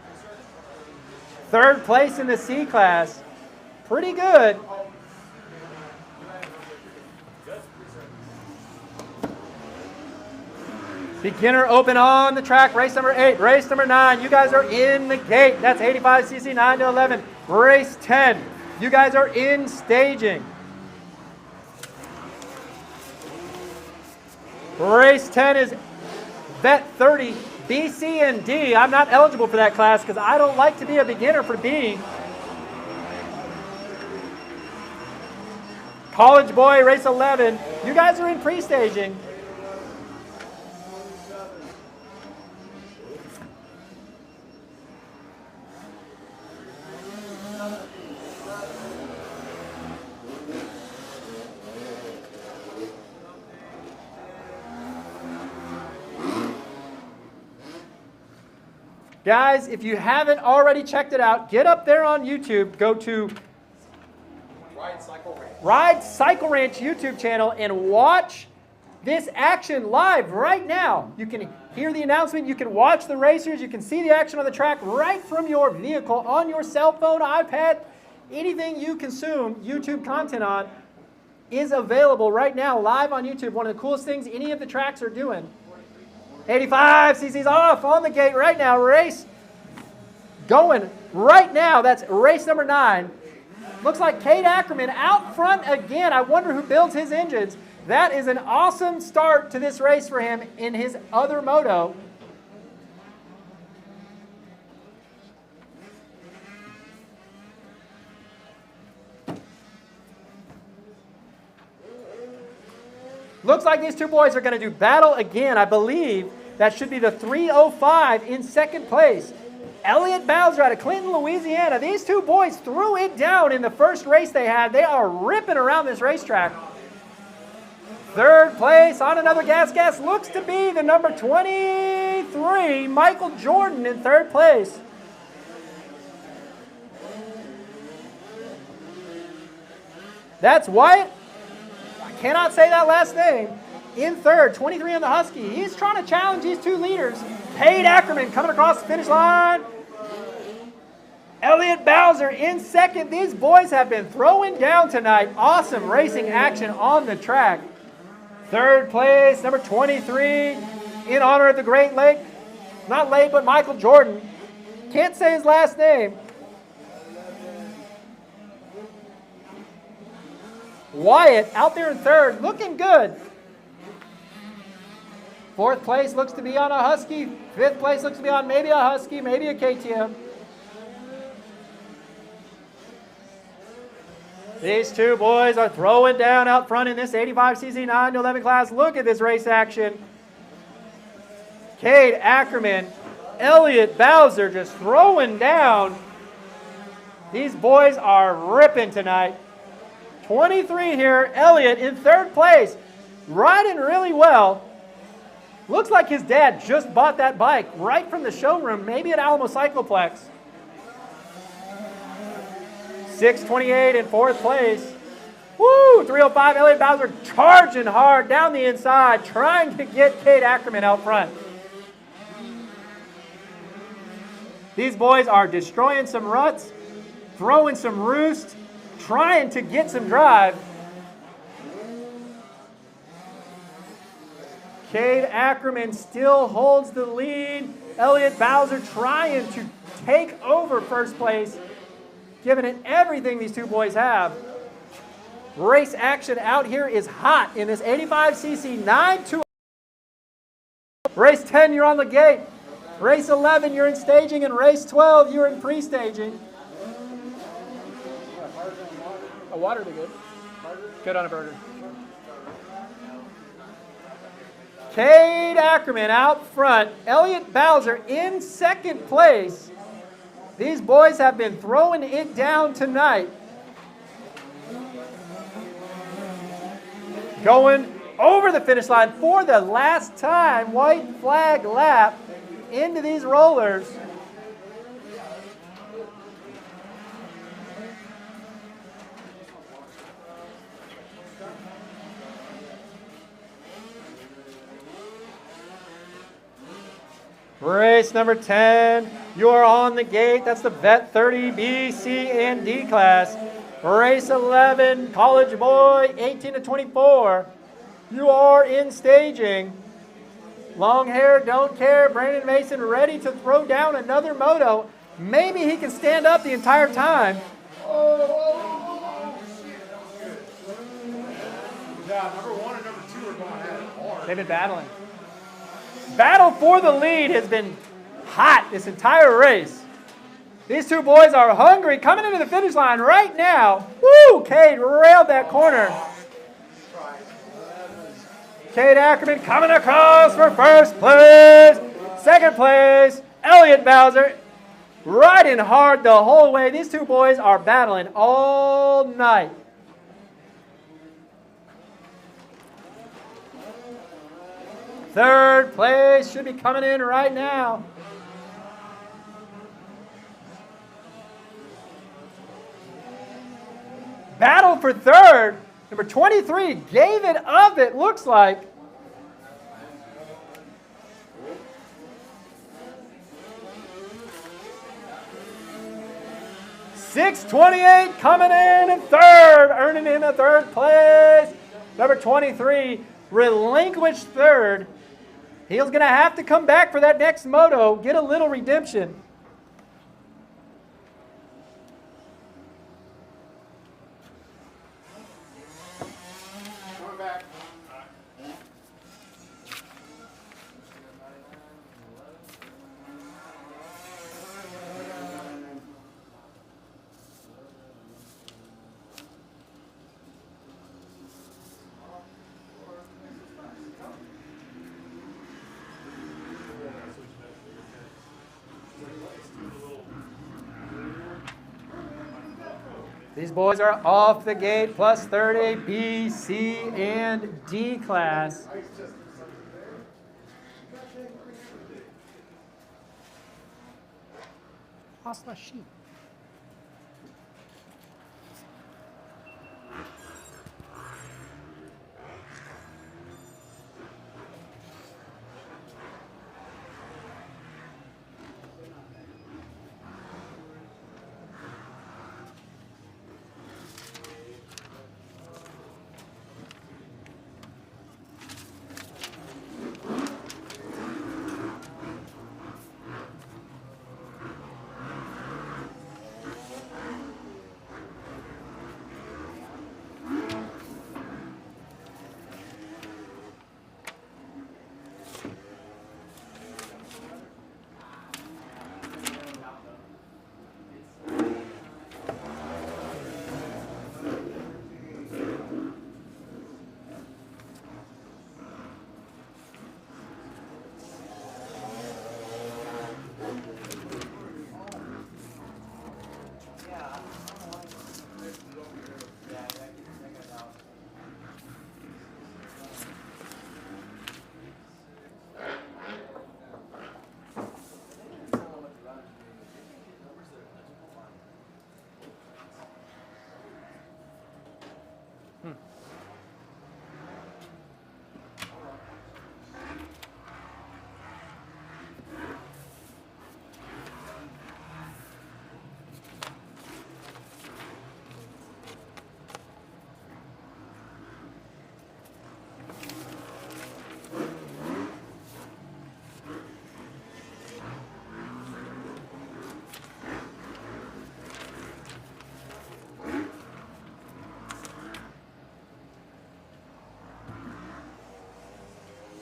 3rd place in the C class. Pretty good. Beginner open on the track. Race number 8. Race number 9. You guys are in the gate. That's 85cc 9 to 11. Race 10. You guys are in staging. Race 10 is Vet 30, B, C, and D. I'm not eligible for that class because I don't like to be a beginner for B. College Boy, race 11. You guys are in pre-staging. Guys, if you haven't already checked it out, get up there on YouTube. Go to Ride Cycle Ranch YouTube channel and watch this action live right now. You can hear the announcement. You can watch the racers. You can see the action on the track right from your vehicle, on your cell phone, iPad. Anything you consume YouTube content on is available right now live on YouTube. One of the coolest things any of the tracks are doing. 85 cc's off on the gate right now. Race going right now. That's race number 9. Looks like Cade Ackerman out front again. I wonder who builds his engines. That is an awesome start to this race for him in his other moto. Looks like these two boys are going to do battle again. I believe that should be the 305 in second place. Elliott Bowser out of Clinton, Louisiana. These two boys threw it down in the first race they had. They are ripping around this racetrack. Third place on another gas looks to be the number 23, Michael Jordan in third place. That's Wyatt. I cannot say that last name. In third, 23 on the Husky. He's trying to challenge these two leaders. Cade Ackerman coming across the finish line. Elliott Bowser in second. These boys have been throwing down tonight. Awesome racing action on the track. Third place, number 23, in honor of the great late, not late, but Michael Jordan. Can't say his last name. Wyatt out there in third, looking good. Fourth place looks to be on a Husky. Fifth place looks to be on maybe a Husky, maybe a KTM. These two boys are throwing down out front in this 85cc 9 to 11 class. Look at this race action. Cade Ackerman, Elliott Bowser just throwing down. These boys are ripping tonight. 23 here, Elliott in third place, riding really well. Looks like his dad just bought that bike right from the showroom, maybe at Alamo Cycloplex. 628 in fourth place. Woo! 305, Elliott Bowser charging hard down the inside, trying to get Cade Ackerman out front. These boys are destroying some ruts, throwing some roost, trying to get some drive. Cade Ackerman still holds the lead. Elliott Bowser trying to take over first place, giving it everything these two boys have. Race action out here is hot in this 85cc 9-2. Race 10, you're on the gate. Race 11, you're in staging, and race 12, you're in pre-staging. A water would be good. Good on a burger. Cade Ackerman out front. Elliott Bowser in second place. These boys have been throwing it down tonight. Going over the finish line for the last time. White flag lap into these rollers. Race number 10, you are on the gate. That's the Vet 30 B, C, and D class. Race 11, College Boy, 18 to 24. You are in staging. Long hair, don't care. Brandon Mason ready to throw down another moto. Maybe he can stand up the entire time. Yeah, number 1 and number 2 are going at it hard. They've been battling. Battle for the lead has been hot this entire race. These two boys are hungry, coming into the finish line right now. Woo! Cade railed that corner. Cade Ackerman coming across for first place. Second place, Elliott Bowser riding hard the whole way. These two boys are battling all night. Third place should be coming in right now. battle for third. Number 23 gave it up, it looks like. .628 coming in third, earning him a third place. Number 23 relinquished third. He's going to have to come back for that next moto, get a little redemption. Coming back. These boys are off the gate, plus 30, B, C, and D class. Hostile sheep.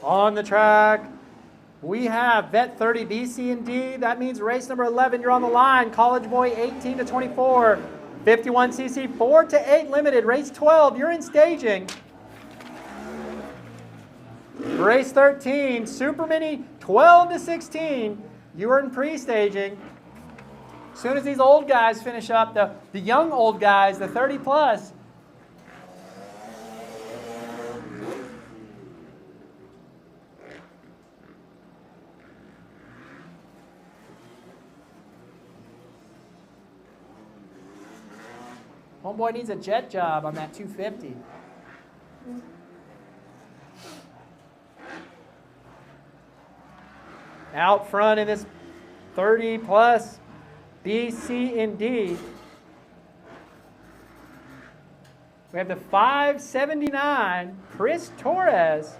On the track, we have Vet 30, B, C, and D. That means race number 11, you're on the line. College Boy 18 to 24, 51cc 4 to 8 limited. Race 12, you're in staging. Race 13, Super Mini 12 to 16, you are in pre-staging. As soon as these old guys finish up, the young old guys, the 30 plus, homeboy needs a jet job on that 250. Out front in this 30 plus B, C, and D. We have the 579, Chris Torres.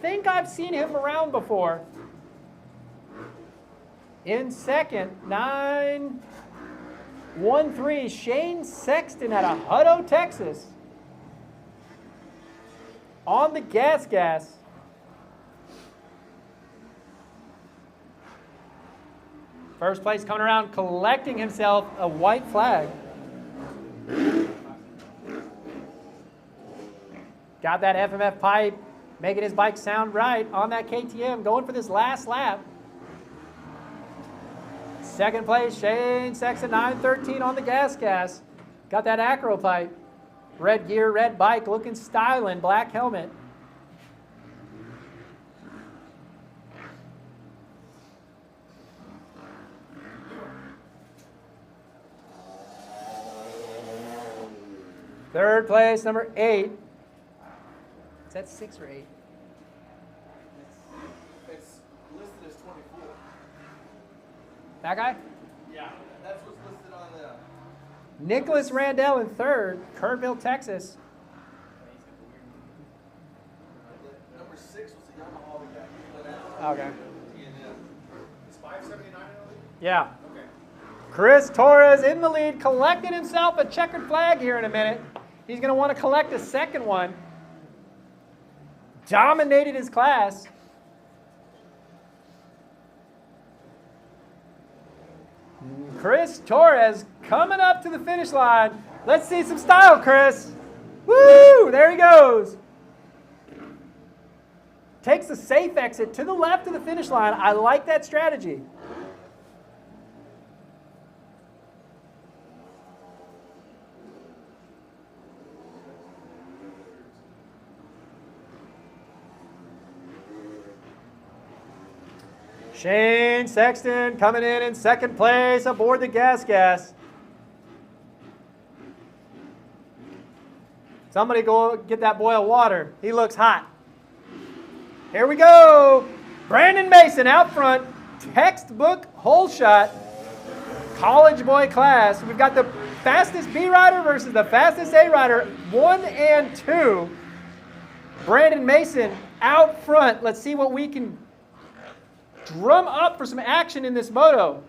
Think I've seen him around before. In second, 913, Shane Sexton out of Hutto, Texas. On the gas. First place coming around, collecting himself a white flag. Got that FMF pipe, making his bike sound right on that KTM, going for this last lap. Second place, Shane Sexton, 913 on the gas. Got that acro pipe. Red gear, red bike, looking styling, black helmet. Third place, number 8. Is that 6 or 8? It's listed as 24. That guy? Yeah, that's what's listed on the. Nicholas Randall in third, Kerrville, Texas. Number 6 was the Yamaha guy. Okay. Is 579 in the lead? Yeah. Okay. Chris Torres in the lead, collected himself a checkered flag here in a minute. He's going to want to collect a second one. Dominated his class. Chris Torres coming up to the finish line. Let's see some style, Chris. Woo! There he goes. Takes the safe exit to the left of the finish line. I like that strategy. Shane Sexton coming in second place aboard the Gas. Somebody go get that boil of water. He looks hot. Here we go. Brandon Mason out front. Textbook hole shot. College boy class. We've got the fastest B rider versus the fastest A rider. 1 and 2. Brandon Mason out front. Let's see what we can drum up for some action in this moto.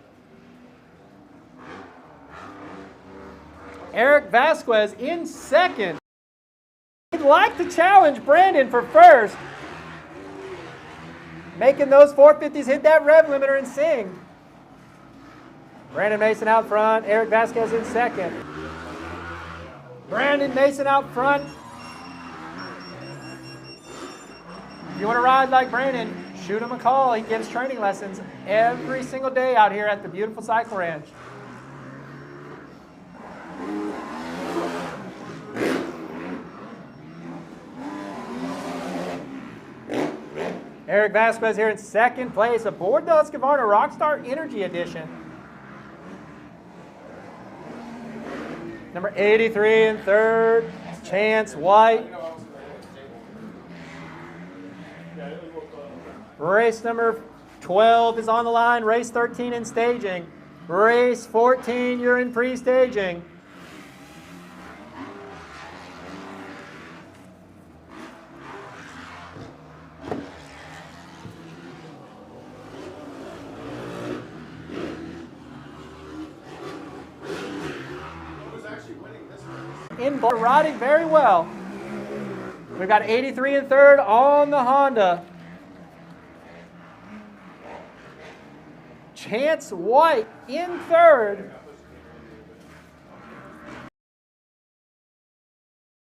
Eric Vasquez in second. He'd like to challenge Brandon for first. Making those 450s hit that rev limiter and sing. Brandon Mason out front. Eric Vasquez in second. Brandon Mason out front. If you want to ride like Brandon, shoot him a call. He gives training lessons every single day out here at the beautiful cycle ranch. Eric Vasquez here in second place aboard the Husqvarna Rockstar Energy Edition. Number 83 in third, Chance White. Race number 12 is on the line. Race 13 in staging. Race 14, you're in pre-staging. Who's actually winning this race? In riding very well. We've got 83 in third on the Honda. Chance White in third.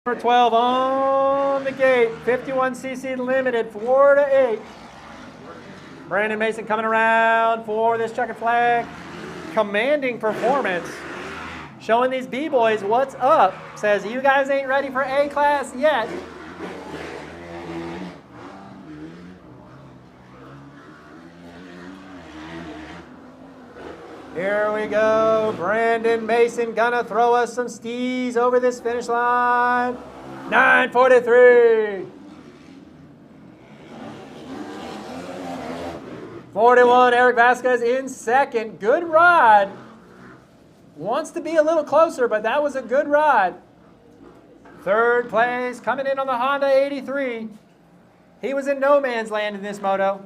Number 12 on the gate. 51cc limited, 4 to 8. Brandon Mason coming around for this checkered flag. Commanding performance. Showing these B-boys what's up. Says, you guys ain't ready for A class yet. Here we go. Brandon Mason gonna throw us some stees over this finish line. 9:43. 41, Eric Vasquez in second. Good ride. Wants to be a little closer, but that was a good ride. Third place, coming in on the Honda 83. He was in no man's land in this moto.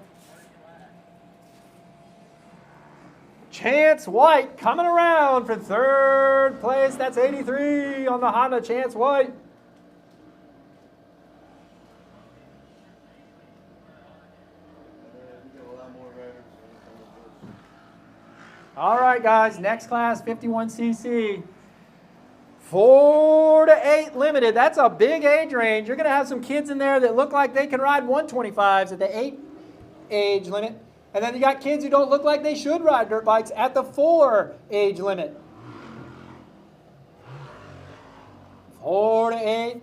Chance White coming around for third place. That's 83 on the Honda Chance White. All right, guys, next class, 51cc. 4 to 8 limited. That's a big age range. You're going to have some kids in there that look like they can ride 125s at the 8 age limit. And then you got kids who don't look like they should ride dirt bikes at the 4 age limit. 4 to 8.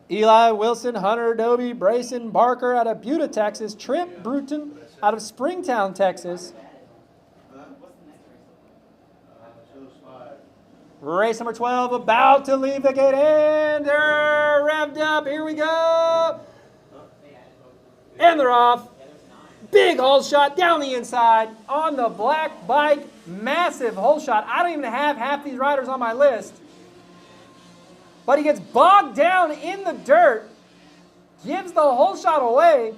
Eli Wilson, Hunter Adobe, Brayson Barker out of Buda, Texas. Trip Bruton out of Springtown, Texas. Race number 12 about to leave the gate, and they're revved up. Here we go. And they're off. Big hole shot down the inside on the black bike. Massive hole shot. I don't even have half these riders on my list. But he gets bogged down in the dirt. Gives the hole shot away.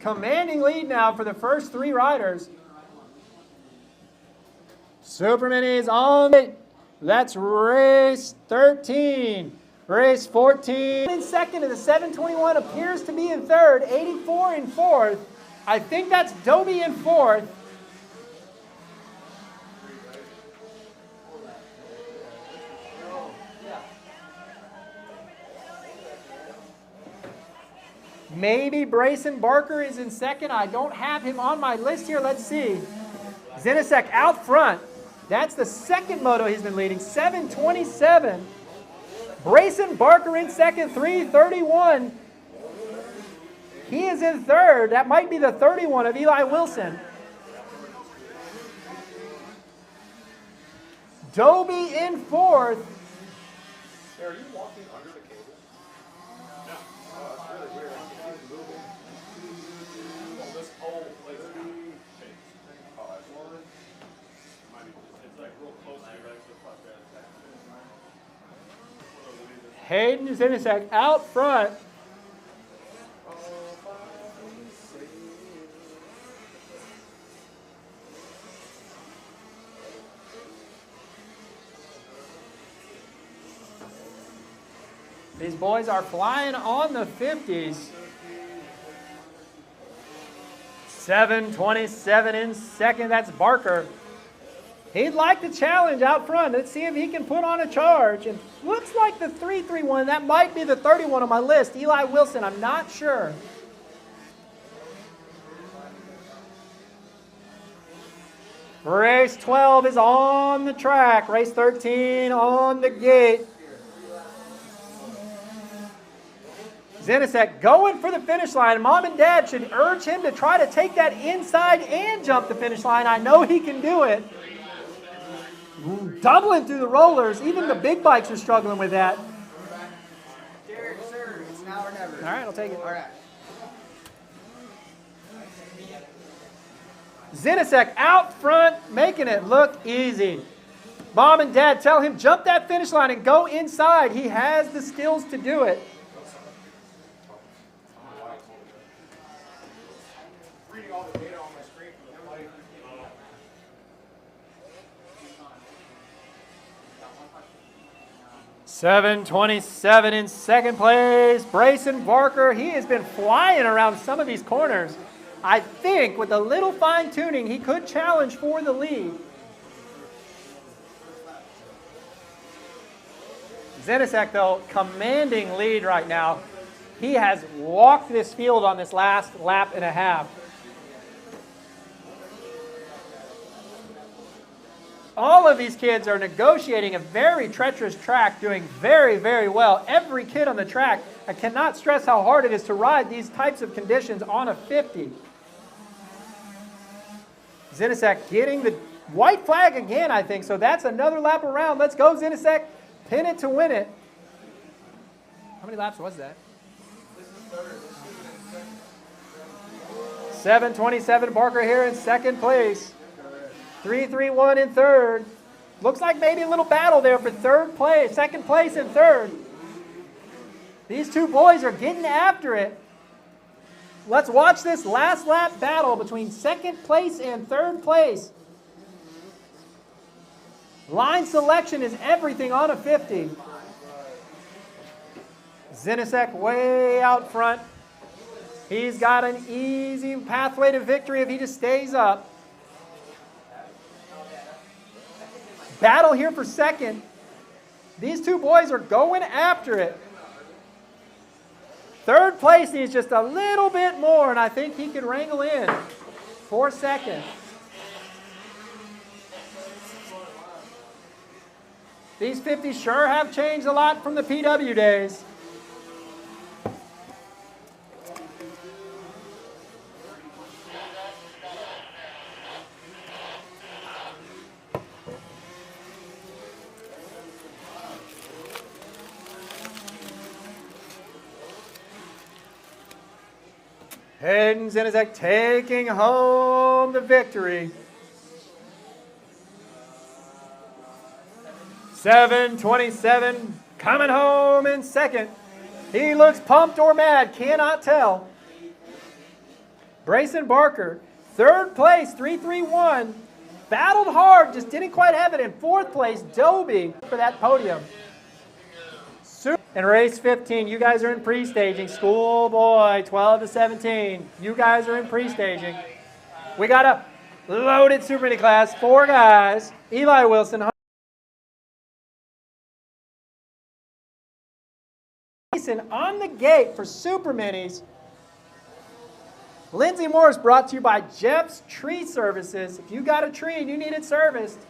Commanding lead now for the first three riders. Superman is on it. That's race 13. Race 14 in second, and the 721 appears to be in third. 84 in fourth. I think that's Dobie in fourth. Maybe Brayson Barker is in second. I don't have him on my list here. Let's see. Stacyc out front. That's the second moto he's been leading. 727. Brayson Barker in second, 331. He is in third. That might be the 31 of Eli Wilson. Dobie in fourth. Hey, are you walking under the cable? No. Oh, it's really weird. I can keep moving. Oh, this whole place is not. Oh, that's one. Might be. It's like real close to your exit. Hayden Stacyc out front. These boys are flying on the 50s. 727 in second. That's Barker. He'd like to challenge out front. Let's see if he can put on a charge. And looks like the 331. That might be the 31 on my list. Eli Wilson, I'm not sure. Race 12 is on the track. Race 13 on the gate. Stacyc going for the finish line. Mom and Dad should urge him to try to take that inside and jump the finish line. I know he can do it. Doubling through the rollers. Even the big bikes are struggling with that. Derek, sir, it's now or never. All right, I'll take it. All right. Stacyc out front, making it look easy. Mom and Dad tell him, jump that finish line and go inside. He has the skills to do it. Reading all the data on my screen from the flight. 727 in second place. Brayson Barker, he has been flying around some of these corners. I think with a little fine tuning, he could challenge for the lead. Stacyc, though, commanding lead right now. He has walked this field on this last lap and a half. All of these kids are negotiating a very treacherous track, doing very, very well. Every kid on the track, I cannot stress how hard it is to ride these types of conditions on a 50. Stacyc getting the white flag again, I think. So that's another lap around. Let's go, Stacyc. Pin it to win it. How many laps was that? 727 Barker here in second place. 331 in third. Looks like maybe a little battle there for third place, second place and third. These two boys are getting after it. Let's watch this last lap battle between second place and third place. Line selection is everything on a 50. Stacyc way out front. He's got an easy pathway to victory if he just stays up. Battle here for second. These two boys are going after it. Third place needs just a little bit more, and I think he could wrangle in for second. These 50s sure have changed a lot from the PW days. Hayden Zinizek taking home the victory. 7:27 coming home in second. He looks pumped or mad, cannot tell. Brayson Barker, third place, 3:31. Battled hard, just didn't quite have it. In fourth place, Dobie for that podium. In race 15, you guys are in pre-staging. Schoolboy, 12-17. You guys are in pre-staging. We got a loaded super mini class, 4 guys. Eli Wilson on the gate for super minis. Lindsey Morris brought to you by Jeff's Tree Services. If you got a tree and you need it serviced,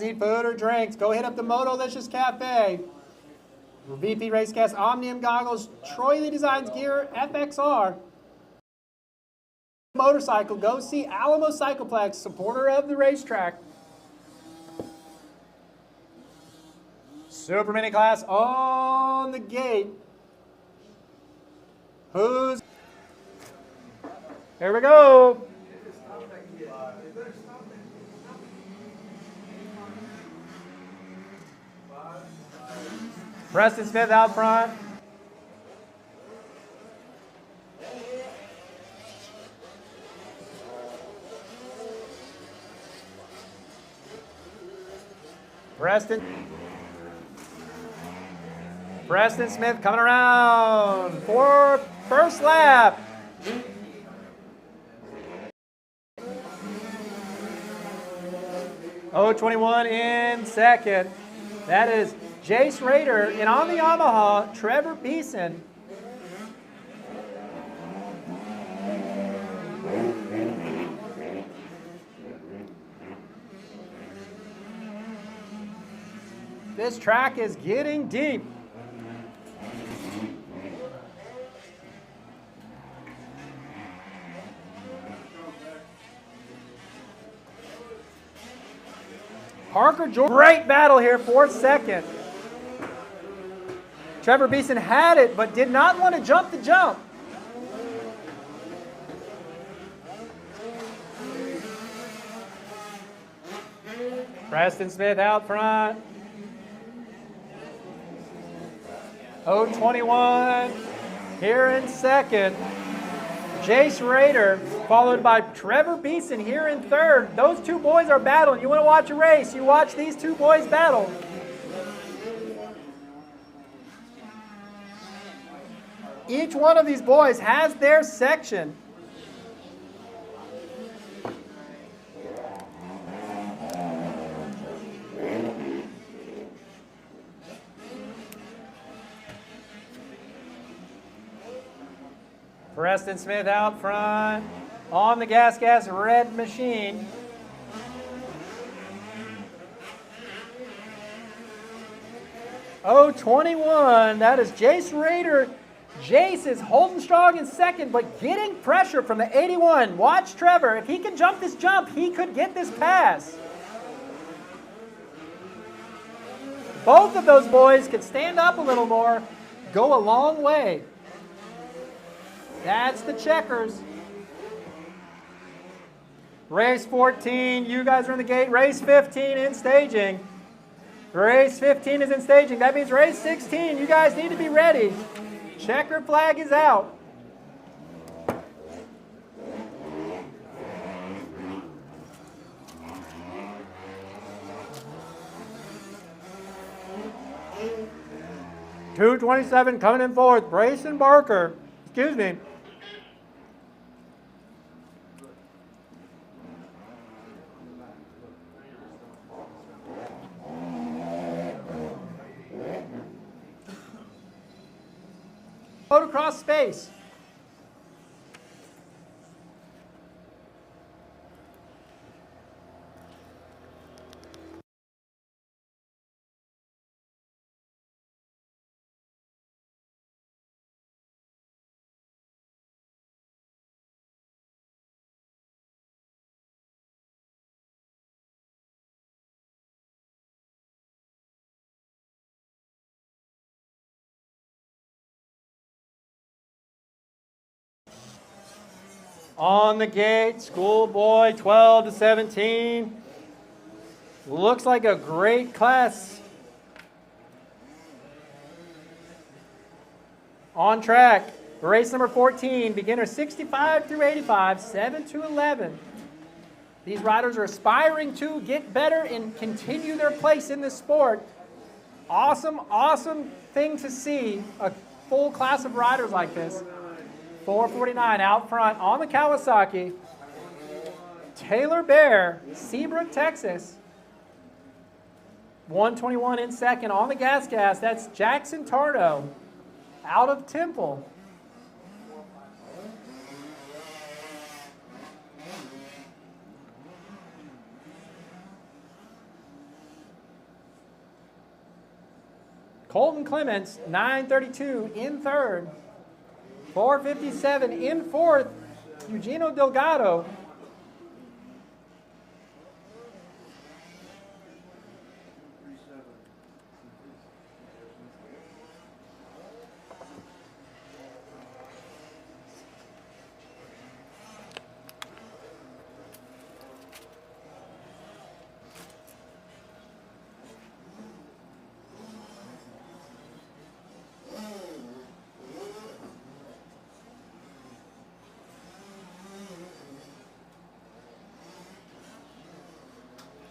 need food or drinks, go hit up the Motolicious Cafe. VP Racecast Omnium Goggles, Troy Lee Designs Gear, FXR. Motorcycle, go see Alamo Cycleplex, supporter of the racetrack. Super mini class on the gate. Who's? Here we go. Preston Smith out front. Preston Smith coming around for first lap. .021 in second. That is Jace Rader, and on the Yamaha, Trevor Beeson. This track is getting deep. Parker George, great battle here for second. Trevor Beeson had it, but did not want to jump the jump. Preston Smith out front. .021 here in second. Jace Rader, followed by Trevor Beeson here in third. Those two boys are battling. You want to watch a race, you watch these two boys battle. Each one of these boys has their section. Preston Smith out front on the gas red machine. .021, that is Jace Rader. Jace is holding strong in second, but getting pressure from the 81. Watch Trevor. If he can jump this jump, he could get this pass. Both of those boys could stand up a little more, go a long way. That's the checkers. Race 14, you guys are in the gate. Race 15 in staging. Race 15 is in staging. That means race 16, you guys need to be ready. Checker flag is out. .227 coming in fourth. Brayson Barker. Excuse me. Motocross space. On the gate, Schoolboy 12 to 17. Looks like a great class. On track, race number 14, beginner 65 through 85, 7 to 11. These riders are aspiring to get better and continue their place in this sport. Awesome, awesome thing to see, a full class of riders like this. 449 out front on the Kawasaki. Taylor Bear, Seabrook, Texas. 121 in second on the gas. That's Jackson Tardo out of Temple. Colton Clements, 932 in third. 457 in fourth, Eugenio Delgado.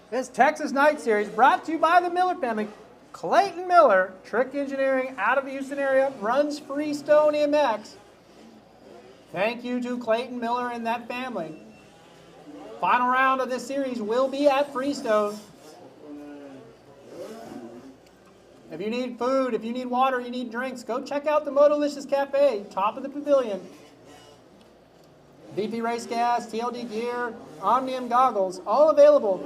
This Texas Night Series brought to you by the Miller family. Clayton Miller, Trick Engineering out of the Houston area, runs Freestone MX. Thank you to Clayton Miller and that family. Final round of this series will be at Freestone. If you need food, if you need water, you need drinks, go check out the Motolicious Cafe, top of the pavilion. VP Race Gas, TLD gear, Omnium goggles, all available.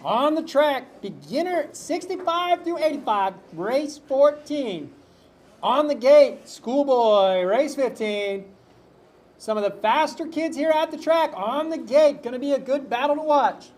On the track, beginner 65 through 85, race 14. On the gate, Schoolboy, race 15. Some of the faster kids here at the track on the gate. Going to be a good battle to watch.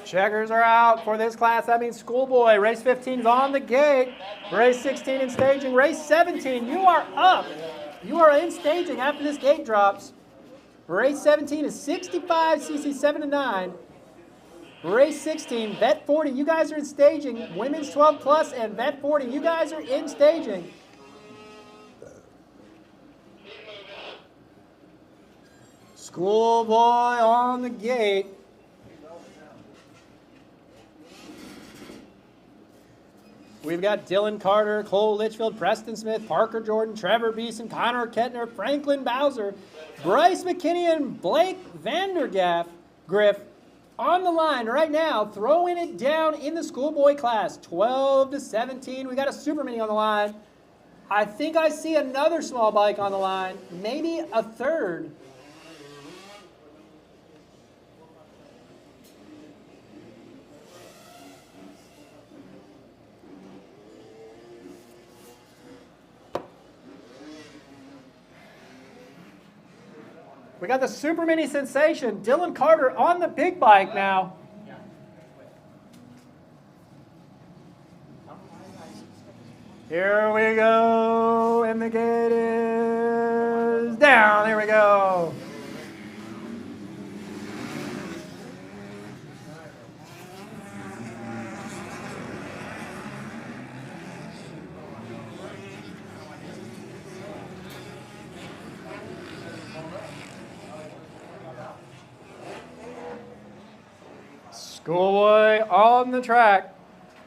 Checkers are out for this class. That means Schoolboy. Race 15 is on the gate. Race 16 in staging. Race 17, you are up. You are in staging after this gate drops. Race 17 is 65cc 7 to 9. Race 16, Vet 40, you guys are in staging. Women's 12 plus and Vet 40, you guys are in staging. Schoolboy on the gate. We've got Dylan Carter, Cole Litchfield, Preston Smith, Parker Jordan, Trevor Beeson, Connor Kettner, Franklin Bowser, Bryce McKinney, and Blake Griff on the line right now, throwing it down in the schoolboy class, 12-17. We got a super mini on the line. I think I see another small bike on the line, maybe a third. We got the super mini sensation, Dylan Carter on the big bike now. Here we go, and the gate is down. There we go. Schoolboy on the track.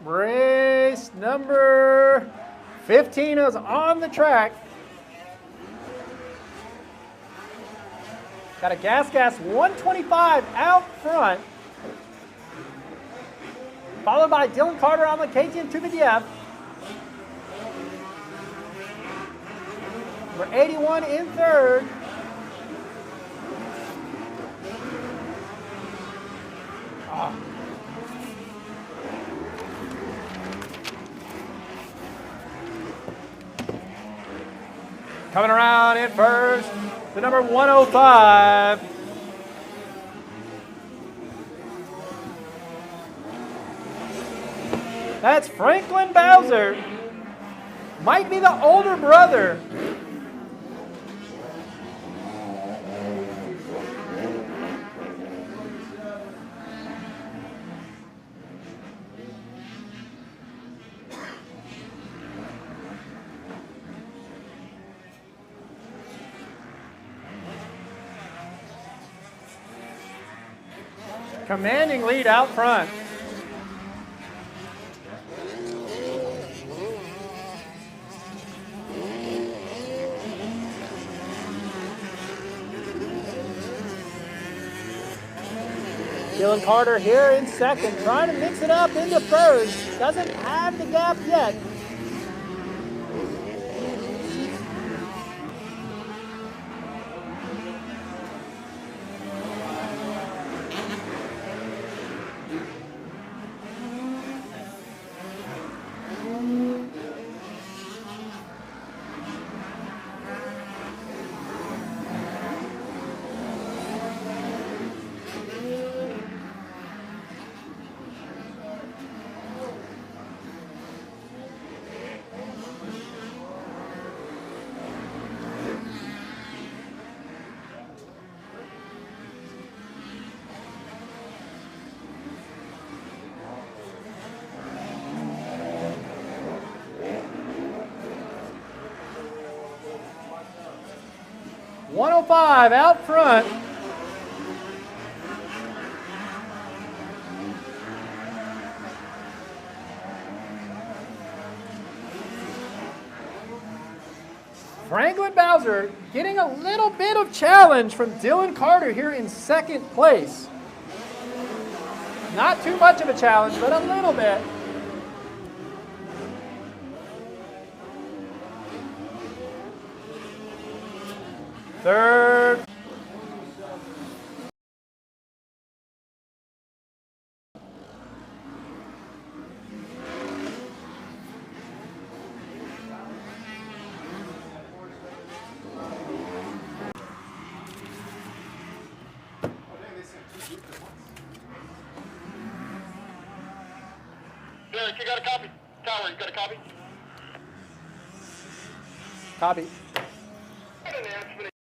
Race number 15 is on the track. Got a gas 125 out front. Followed by Dylan Carter on the KTM 250F. Number 81 in third. Coming around in first, the number 105. That's Franklin Bowser. Might be the older brother. Commanding lead out front. Dylan Carter here in second, trying to mix it up into third. Doesn't have the gap yet. .105 out front. Franklin Bowser getting a little bit of challenge from Dylan Carter here in second place. Not too much of a challenge, but a little bit. Third. Derek, you got a copy? Tower, you got a copy? Copy. An announcement.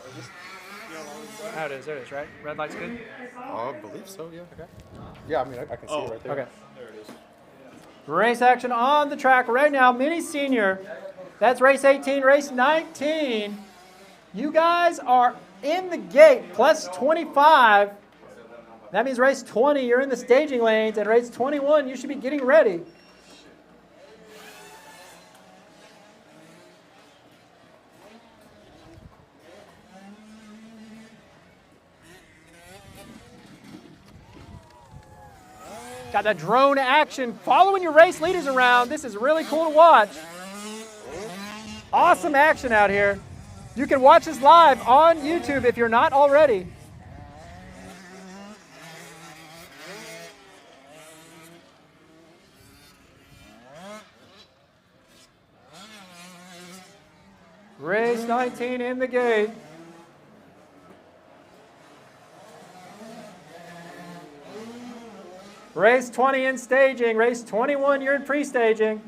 Oh, it is. There it is, right? Red light's good? I believe so, yeah. Okay. Yeah, I mean, I can see it right there. Okay. There it is. Race action on the track right now. Mini senior. That's race 18, race 19. You guys are in the gate, plus 25. That means race 20, you're in the staging lanes, and race 21, you should be getting ready. Got that drone action following your race leaders around. This is really cool to watch. Awesome action out here. You can watch this live on YouTube if you're not already. Race 19 in the gate. Race 20 in staging. Race 21, you're in pre-staging.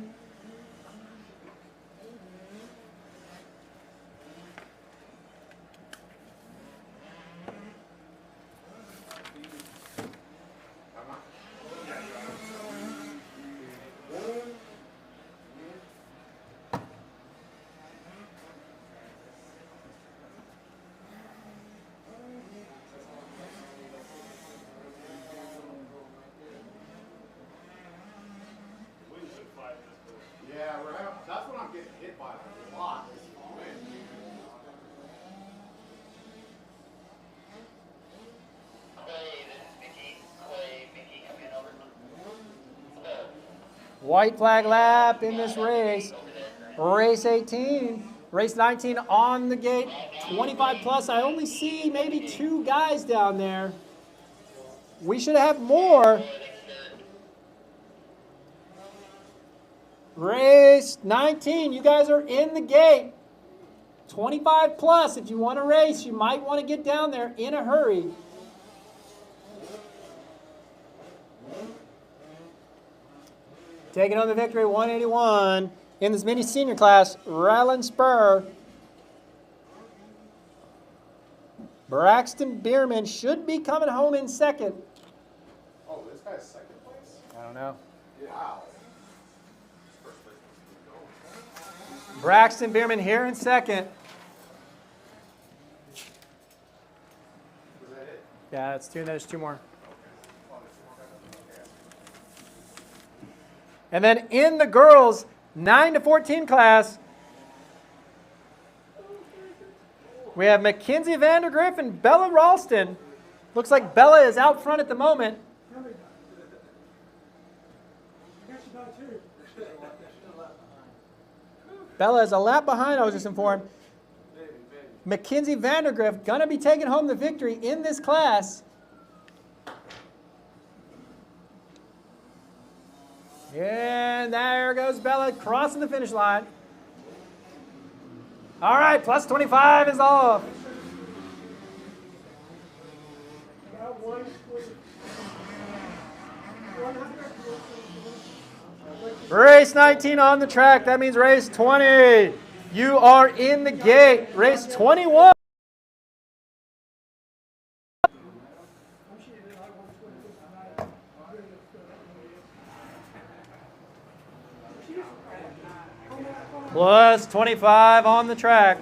Yeah, that's what I'm getting hit by a lot. Hey, this is Mickey. Clay, Mickey, come in over. White flag lap in this race. Race 18. Race 19 on the gate. 25 plus. I only see maybe 2 guys down there. We should have more. Race 19. You guys are in the gate. 25 plus. If you want to race, you might want to get down there in a hurry. Taking on the victory, 181 in this mini senior class, Rylan Spur. Braxton Bierman should be coming home in second. Oh, this guy's second place? I don't know. Wow. Braxton Bierman here in second. Was that it? Yeah, that's 2. There's 2 more. And then in the girls 9 to 14 class, we have Mackenzie Vandergriff and Bella Ralston. Looks like Bella is out front at the moment. Bella is a lap behind, I was just informed. Mackenzie Vandergriff going to be taking home the victory in this class. And there goes Bella crossing the finish line. All right, plus 25 is off. Race 19 on the track. That means race 20. You are in the gate. Race 21. Plus 25 on the track.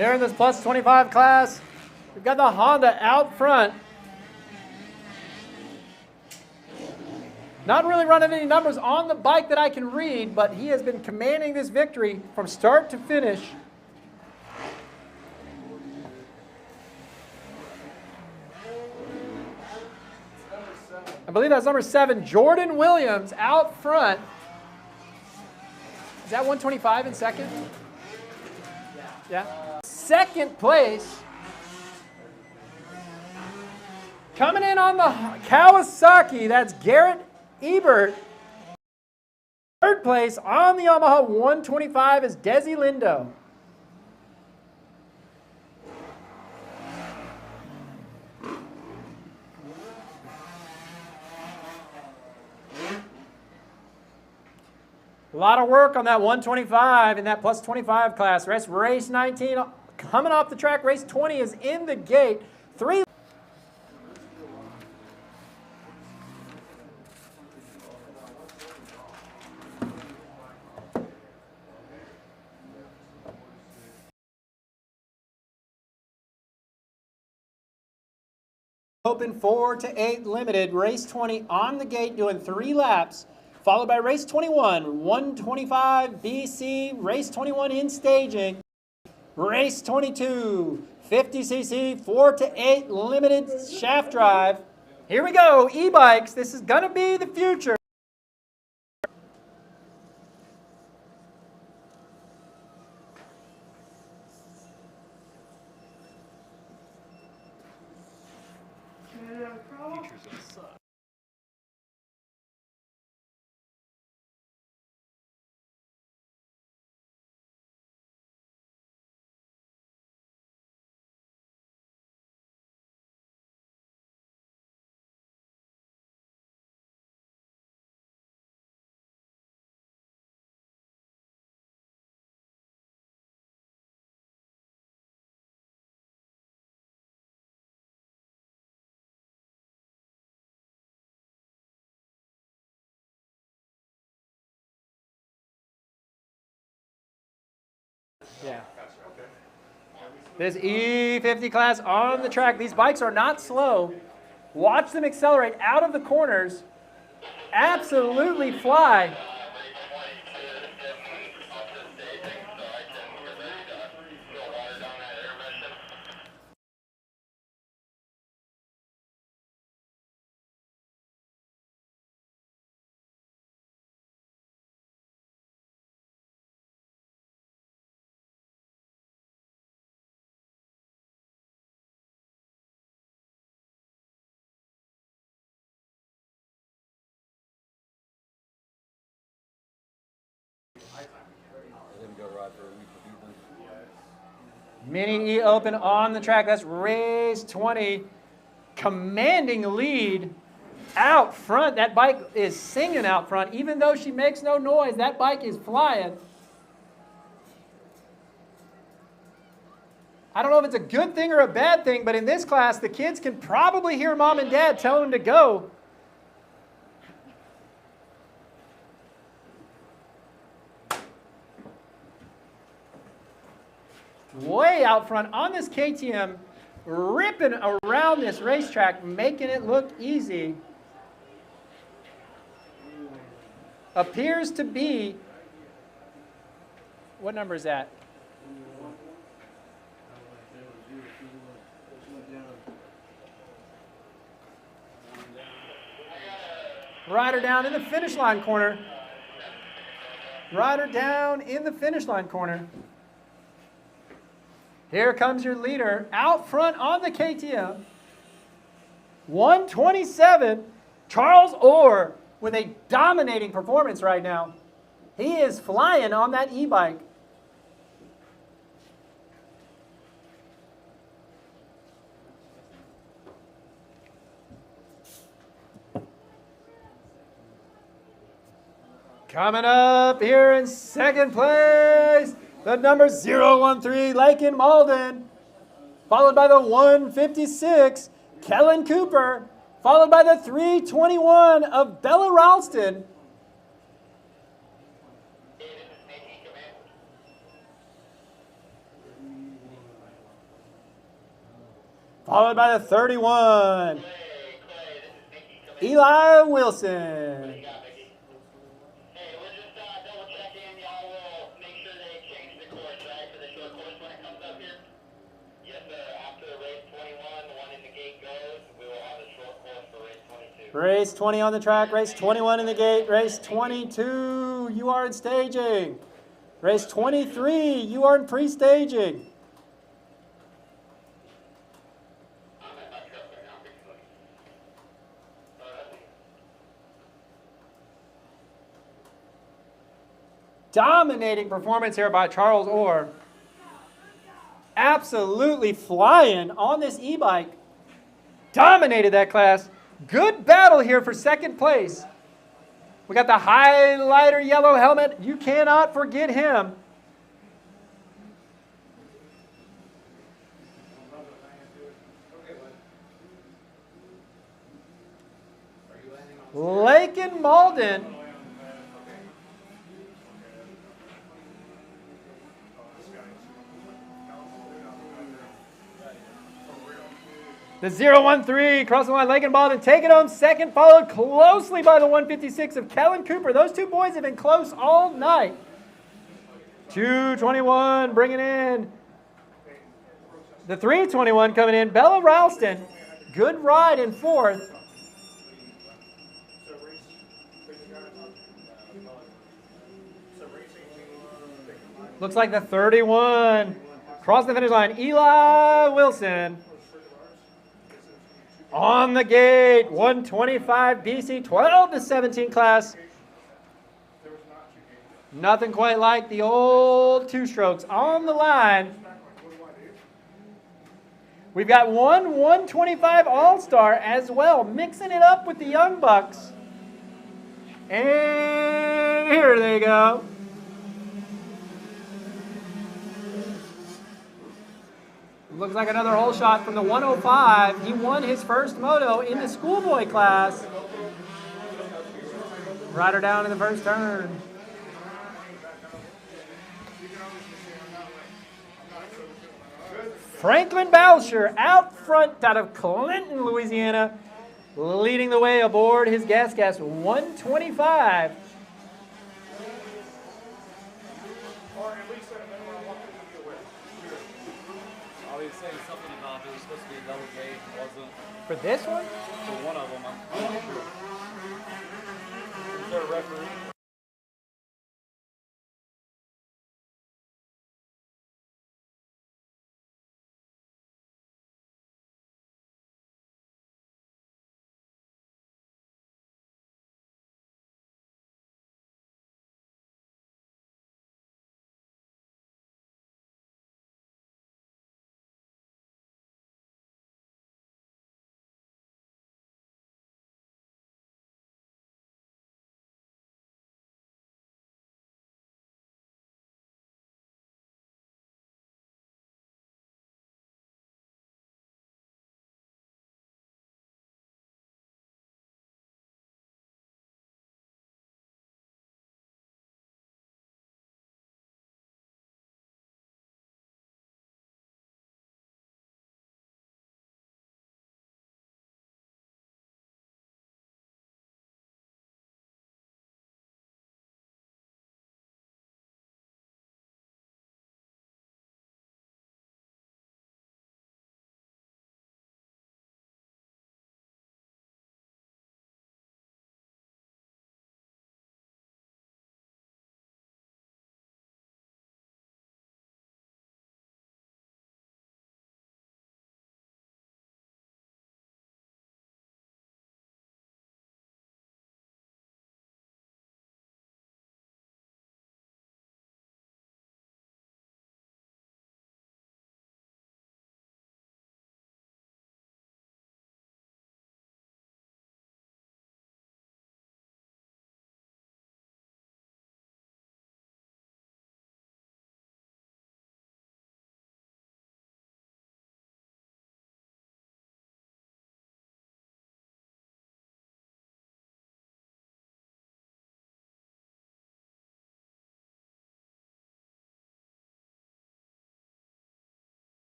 Here in this plus 25 class, we've got the Honda out front. Not really running any numbers on the bike that I can read, but he has been commanding this victory from start to finish. I believe that's number 7, Jordan Williams out front. Is that 125 in second? Yeah. Second place. Coming in on the Kawasaki, that's Garrett Ebert. Third place on the Yamaha 125 is Desi Lindo. A lot of work on that 125 in that plus 25 class. Race 19 coming off the track. Race 20 is in the gate. 3. Open 4 to 8 limited. Race 20 on the gate doing 3 laps. Followed by race 21, 125 BC, race 21 in staging. Race 22, 50cc, 4 to 8 limited shaft drive. Here we go, e-bikes. This is going to be the future. Yeah. This E50 class on the track. These bikes are not slow. Watch them accelerate out of the corners. Absolutely fly. Mini E Open on the track. That's race 20. Commanding lead out front. That bike is singing out front. Even though she makes no noise, that bike is flying. I don't know if it's a good thing or a bad thing, but in this class, the kids can probably hear mom and dad telling them to go. Way out front on this KTM, ripping around this racetrack, making it look easy. Appears to be, what number is that? Rider down in the finish line corner. Rider down in the finish line corner. Here comes your leader out front on the KTM. 127, Charles Orr with a dominating performance right now. He is flying on that e-bike. Coming up here in second place, the number 013, Lakin Malden, followed by the 156, Kellen Cooper, followed by the 321 of Bella Ralston. Followed by the 31. Eli Wilson. Hey, we're just double checking. Y'all will make sure they change the course, right, for the short course when it comes up here? Yes, sir. After race 21, the one in the gate goes, we will have a short course for race 22. Race 20 on the track. Race 21 in the gate. Race 22, you are in staging. Race 23, you are in pre-staging. Dominating performance here by Charles Orr. Absolutely flying on this e-bike. Dominated that class. Good battle here for second place. We got the highlighter yellow helmet. You cannot forget him. Lakin Malden. The 013 crossing the line, Lakin Malden taking home second, followed closely by the 156 of Kellen Cooper. Those two boys have been close all night. 221 bringing in. The 321 coming in, Bella Ralston. Good ride in fourth. Looks like the 31 crossing the finish line, Eli Wilson. On the gate, 125 BC, 12 to 17 class. Nothing quite like the old two strokes on the line. We've got one 125 All-Star as well, mixing it up with the Young Bucks. And here they go. Looks like another hole shot from the 105. He won his first moto in the Schoolboy class. Rider down in the first turn. Franklin Boucher out front out of Clinton, Louisiana, leading the way aboard his gas 125. Saying something about it was supposed to be a double gate, it wasn't. For this one? For one of them, I'm not sure. Is there a referee?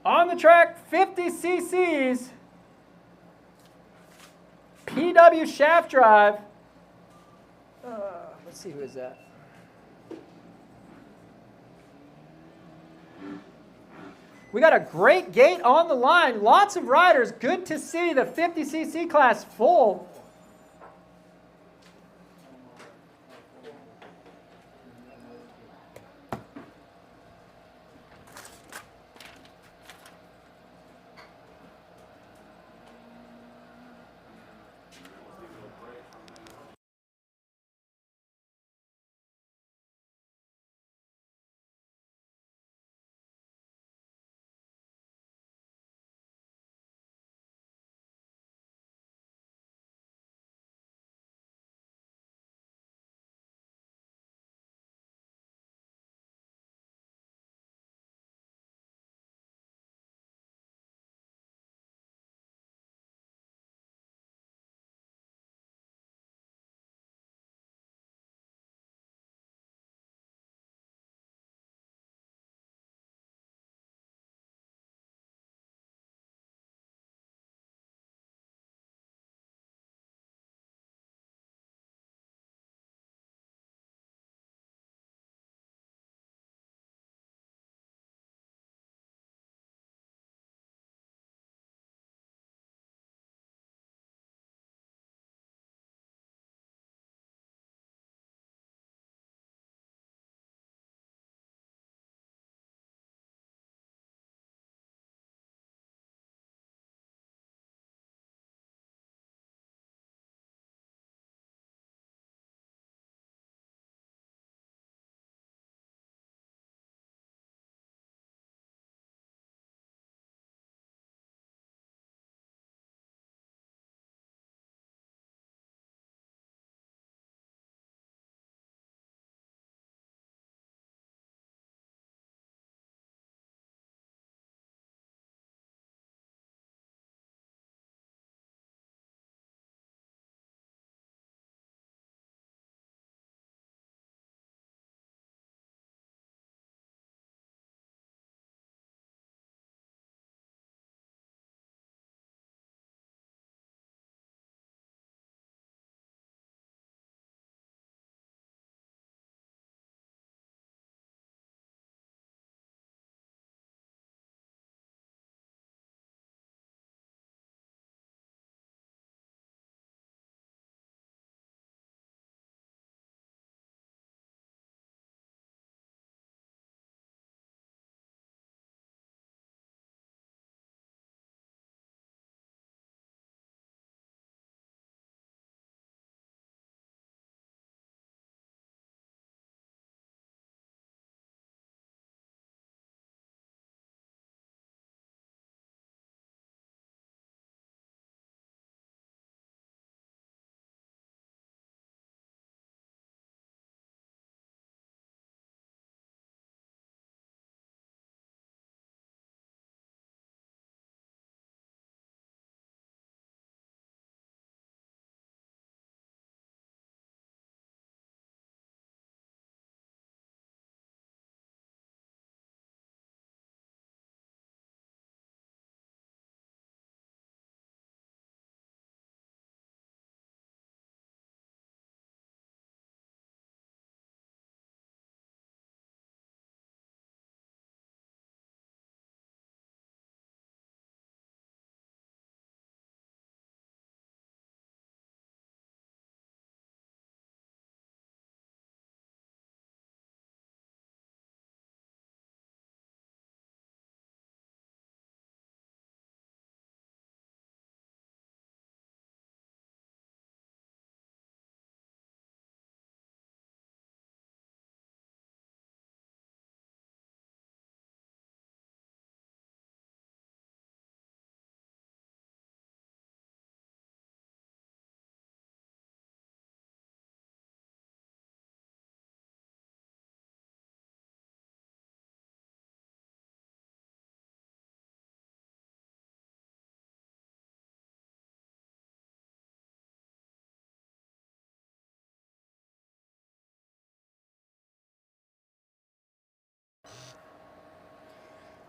On the track, 50 cc's. PW shaft drive. Let's see who is that. We got a great gate on the line. Lots of riders. Good to see the 50cc class full.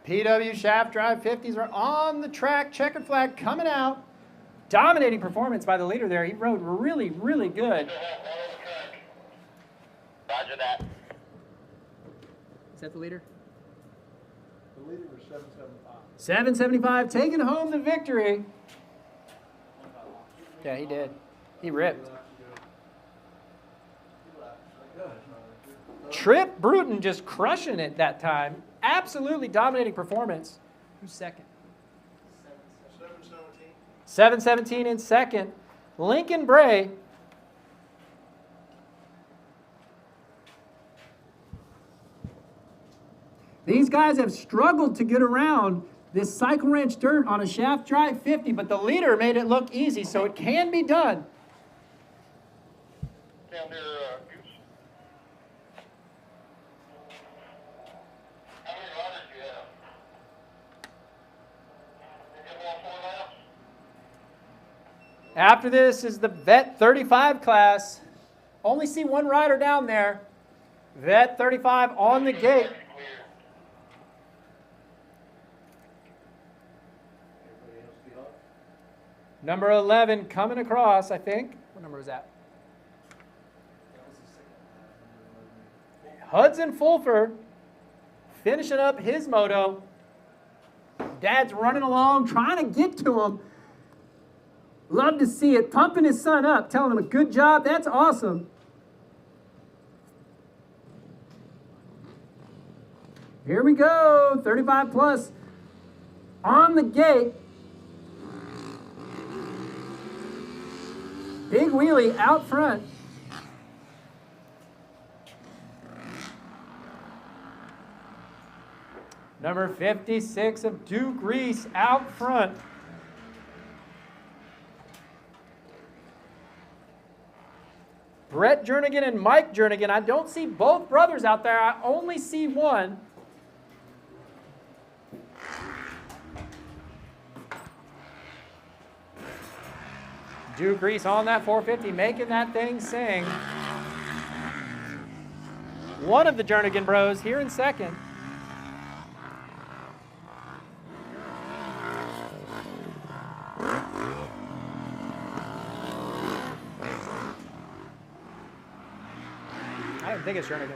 PW shaft drive 50s are on the track. Checkered flag coming out. Dominating performance by the leader there. He rode really, really good. Roger that. Is that the leader? The leader was 775. 775 taking home the victory. Yeah, he did. He ripped. Trip Bruton just crushing it that time. Absolutely dominating performance. Who's second? 717. 717 in second. Lincoln Bray. These guys have struggled to get around this cycle wrench dirt on a shaft drive 50, but the leader made it look easy, so it can be done. Down there, Goose. How many riders do you have? You get more 4 laps? After this is the Vet 35 class. Only see one rider down there. Vet 35 on the gate. Number 11 coming across, I think. What number was that? Hudson Fulfer finishing up his moto. Dad's running along, trying to get to him. Love to see it. Pumping his son up, telling him a good job. That's awesome. Here we go. 35 plus on the gate. Big wheelie out front. Number 56 of Duke Reese out front. Brett Jernigan and Mike Jernigan. I don't see both brothers out there. I only see one. Duke Reese on that 450, making that thing sing. One of the Jernigan bros here in second. I don't think it's Jernigan.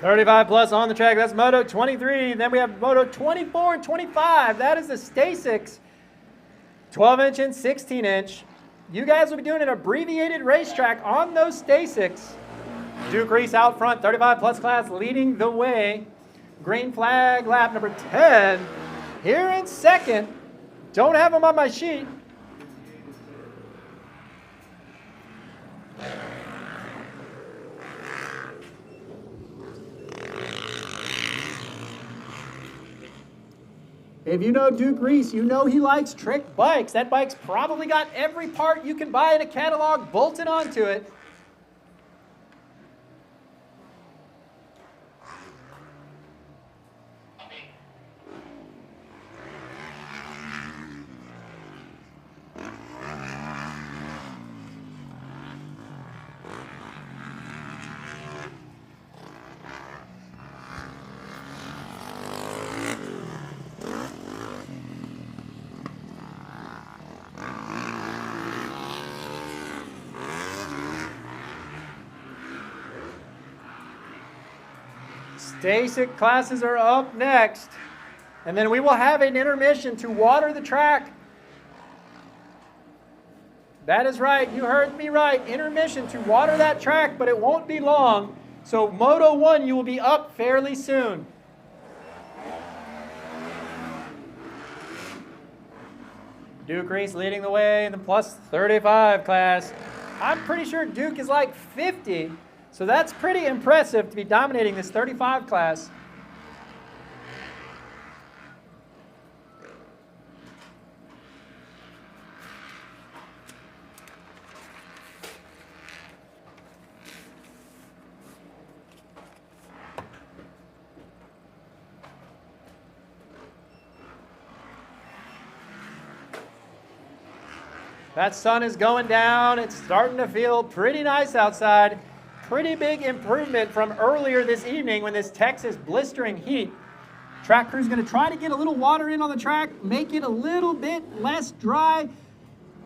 35 plus on the track. That's Moto 23. Then we have Moto 24 and 25. That is the Stacyc 12-inch and 16-inch. You guys will be doing an abbreviated racetrack on those Stacycs. Duke Reese out front, 35 plus class leading the way. Green flag lap number 10. Here in second. Don't have him on my sheet. If you know Duke Reese, you know he likes trick bikes. That bike's probably got every part you can buy in a catalog bolted onto it. Stacyc classes are up next. And then we will have an intermission to water the track. That is right. You heard me right. Intermission to water that track, but it won't be long. So Moto 1, you will be up fairly soon. Duke Reese leading the way in the plus 35 class. I'm pretty sure Duke is like 50. So that's pretty impressive to be dominating this 35 class. That sun is going down. It's starting to feel pretty nice outside. Pretty big improvement from earlier this evening when this Texas blistering heat Track crew's going to try to get a little water in on the track, make it a little bit less dry.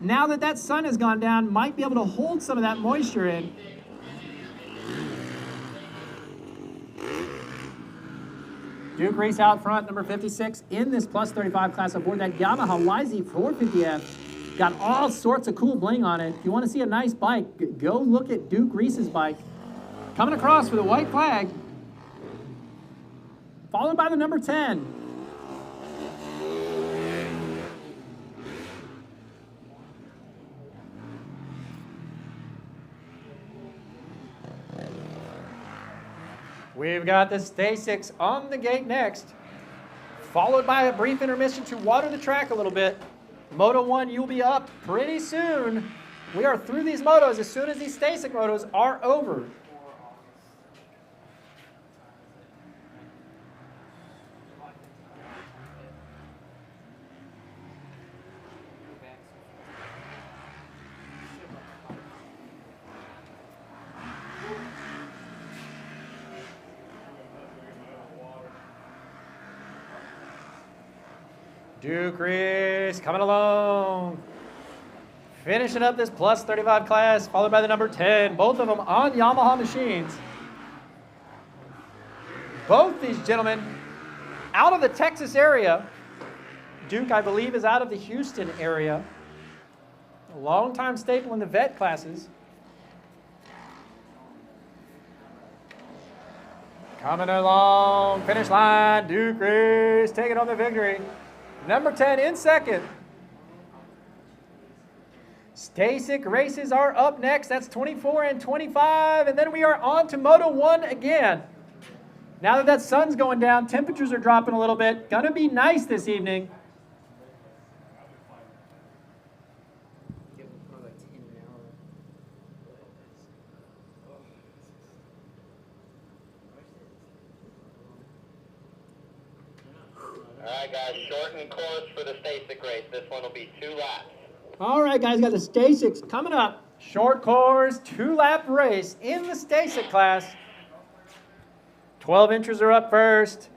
Now that that sun has gone down, might be able to hold some of that moisture in. Duke Reese out front, number 56, in this plus 35 class aboard that Yamaha YZ450F. Got all sorts of cool bling on it. If you want to see a nice bike, go look at Duke Reese's bike. Coming across with a white flag, followed by the number 10. We've got the Stacyc on the gate next, followed by a brief intermission to water the track a little bit. Moto 1, you'll be up pretty soon. We are through these motos as soon as these Stacyc motos are over. Duke Reese coming along. Finishing up this plus 35 class, followed by the number 10. Both of them on Yamaha machines. Both these gentlemen out of the Texas area. Duke, I believe, is out of the Houston area. A long-time staple in the vet classes. Coming along, finish line, Duke Reese taking home the victory. Number 10 in second. Stacyc races are up next. That's 24 and 25. And then we are on to Moto 1 again. Now that that sun's going down, temperatures are dropping a little bit. Gonna be nice this evening. All right, guys, shorten course for the Stacyc race. This one will be 2 laps. All right, guys, got the Stacyc coming up. Short course, 2-lap race in the Stacyc class. 12 inches are up first.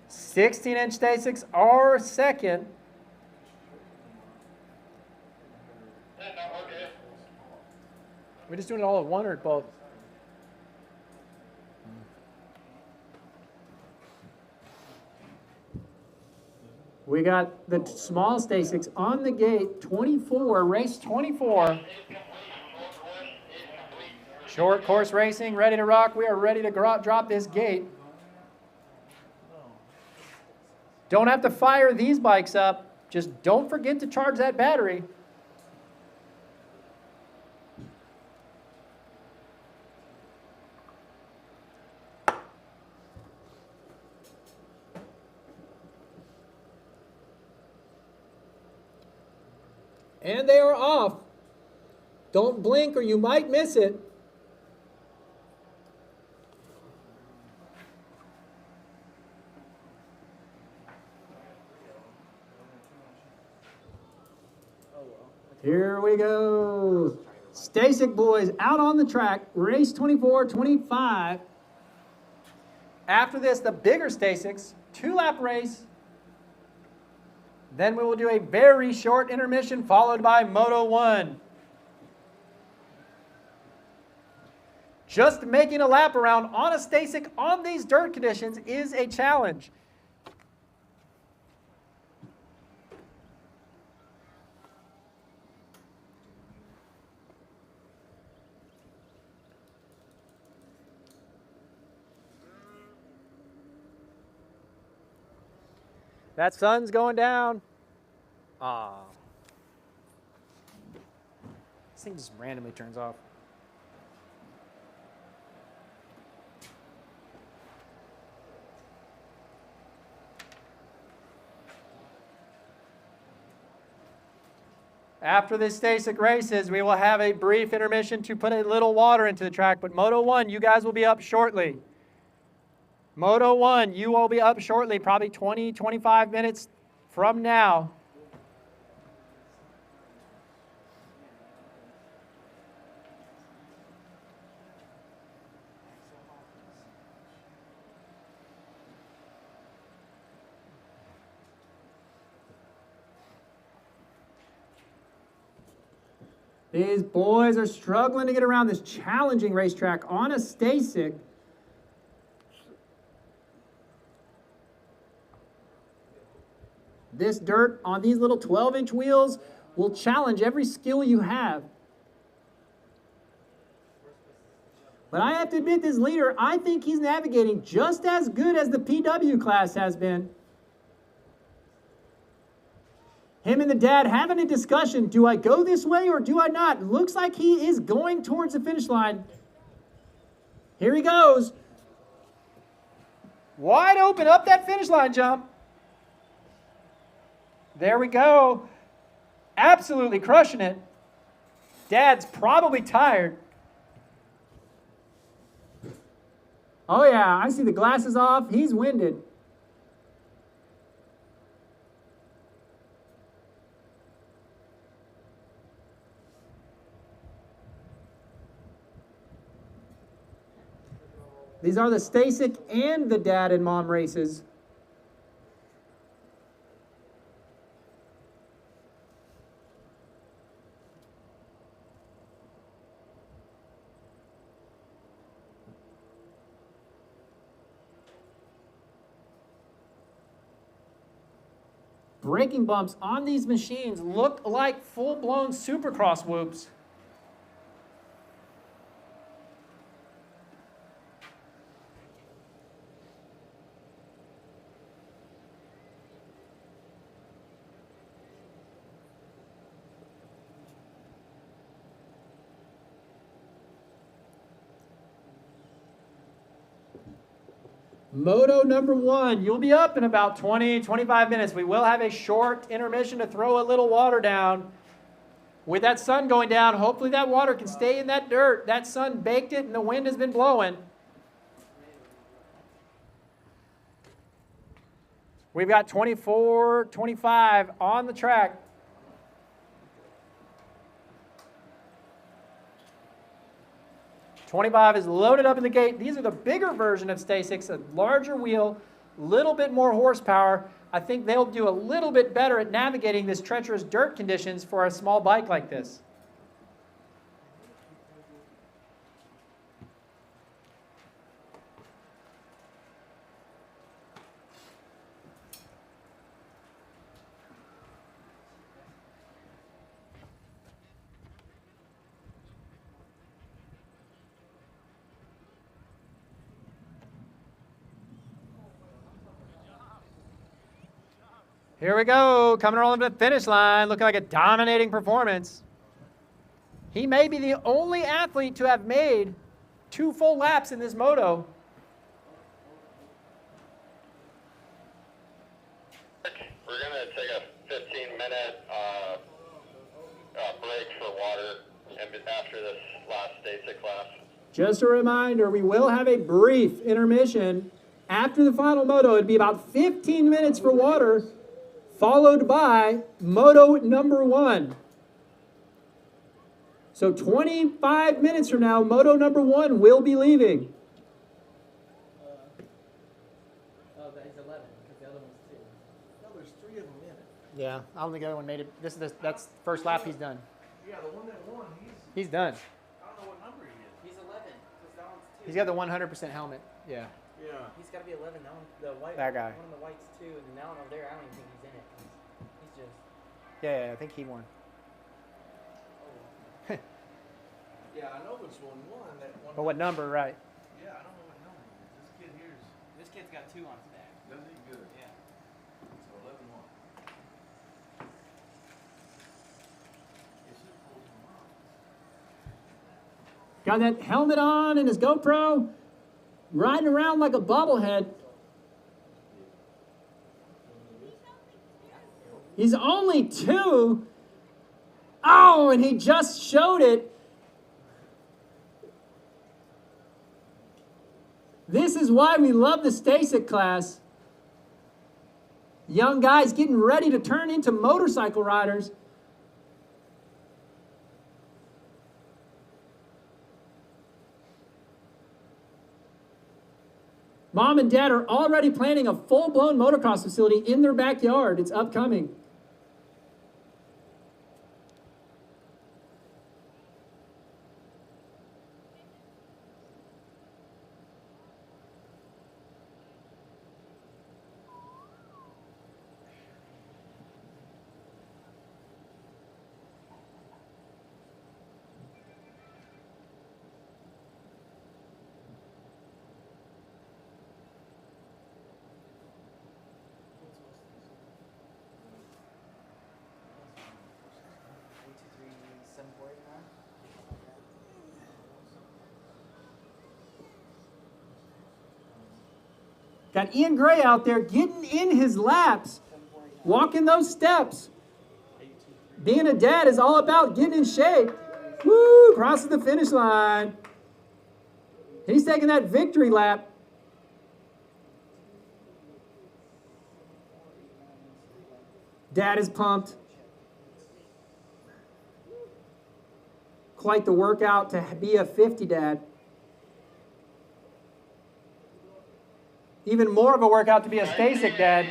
16-inch Stacycs are second. We're just doing it all at one or at both? We got the small Stacycs on the gate, 24, race 24. Short course racing, ready to rock. We are ready to drop this gate. Don't have to fire these bikes up. Just don't forget to charge that battery. And they are off. Don't blink or you might miss it. Here we go. Stacyc boys out on the track. Race 24-25. After this, the bigger Stacycs, 2-lap race. Then we will do a very short intermission followed by Moto 1. Just making a lap around on a Stacyc on these dirt conditions is a challenge. That sun's going down. Ah. This thing just randomly turns off. After the Stacyc races, we will have a brief intermission to put a little water into the track, but Moto 1, you guys will be up shortly. Moto 1, you will be up shortly, probably 20, 25 minutes from now. These boys are struggling to get around this challenging racetrack on a Stacyc. This dirt on these little 12-inch wheels will challenge every skill you have. But I have to admit, this leader, I think he's navigating just as good as the PW class has been. Him and the dad having a discussion, do I go this way or do I not? Looks like he is going towards the finish line. Here he goes. Wide open, up that finish line jump. There we go. Absolutely crushing it. Dad's probably tired. Oh yeah, I see the glasses off. He's winded. These are the Stacyc and the dad and mom races. Braking bumps on these machines look like full-blown supercross whoops. Moto number 1, you'll be up in about 20, 25 minutes. We will have a short intermission to throw a little water down. With that sun going down, hopefully that water can stay in that dirt. That sun baked it and the wind has been blowing. We've got 24, 25 on the track. '25 is loaded up in the gate. These are the bigger version of Stacyc, a larger wheel, little bit more horsepower. I think they'll do a little bit better at navigating this treacherous dirt conditions for a small bike like this. Here we go, coming around to the finish line, looking like a dominating performance. He may be the only athlete to have made 2 full laps in this moto. We're going to take a 15-minute break for water after this last Stacyc class. Just a reminder, we will have a brief intermission after the final moto. It'd be about 15 minutes for water, followed by moto number 1. So 25 minutes from now, moto number 1 will be leaving. Oh, that is 11, because the other one's 2. No, there's 3 of them in it. Yeah, I don't think the other one made it. That's the first lap he's done. Yeah, the one that won, He's done. I don't know what number he is. He's 11, because that one's 2. He's got the 100% helmet. Yeah. Yeah. He's got to be 11. That one, the white That guy. one of the white's 2, and then that one over there, I don't even think he's in it. He's just... Yeah, I think he won. Yeah, I know which one won. That one. But what number, right? Yeah, I don't know what number he is. This kid here's. This kid's got 2 on his back. Does he? Good. Yeah. So 11-1. It should pull him out. Got that helmet on and his GoPro, riding around like a bobblehead. He's only 2. Oh, and he just showed it. This is why we love the Stacyc class. Young guys getting ready to turn into motorcycle riders. Mom and dad are already planning a full-blown motocross facility in their backyard. It's upcoming. We're gonna take a 15-minute break for water. And after this last Stacyc class, we're gonna take a 15-minute break for water. Moto number 2 is going to be 85 cc open, 9 to 15. And Moto number 1 will be leaving. Got Ian Gray out there getting in his laps, walking those steps. Being a dad is all about getting in shape. Woo! Crosses the finish line. He's taking that victory lap. Dad is pumped. Quite the workout to be a 50 dad. Even more of a workout to be a Stacyc dad.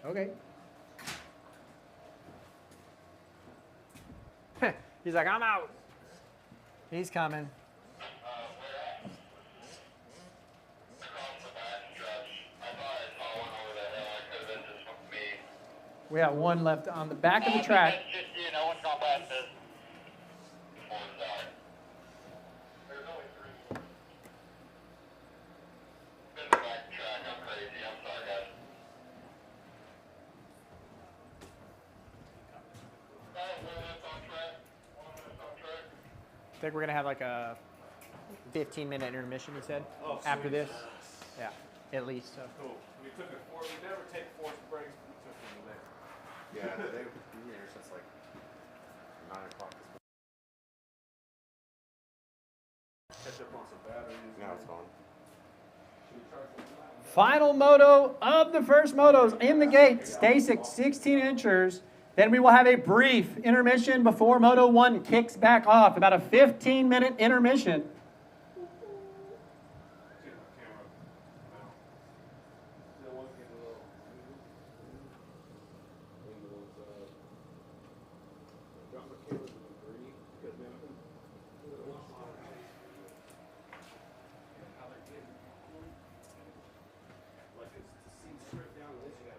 Okay. He's like, I'm out. He's coming. We have one left on the back of the track. I think we're going to have like a 15-minute intermission, you said, after this? Yeah, at least. So. Cool. We never take forced breaks, but we took them today. Yeah, they've been here since like 9 o'clock this morning. Catch up on some batteries. Now it's gone. Final moto of the first motos in the gate, Stacyc 16-inchers. Then we will have a brief intermission before Moto 1 kicks back off, about a 15-minute intermission.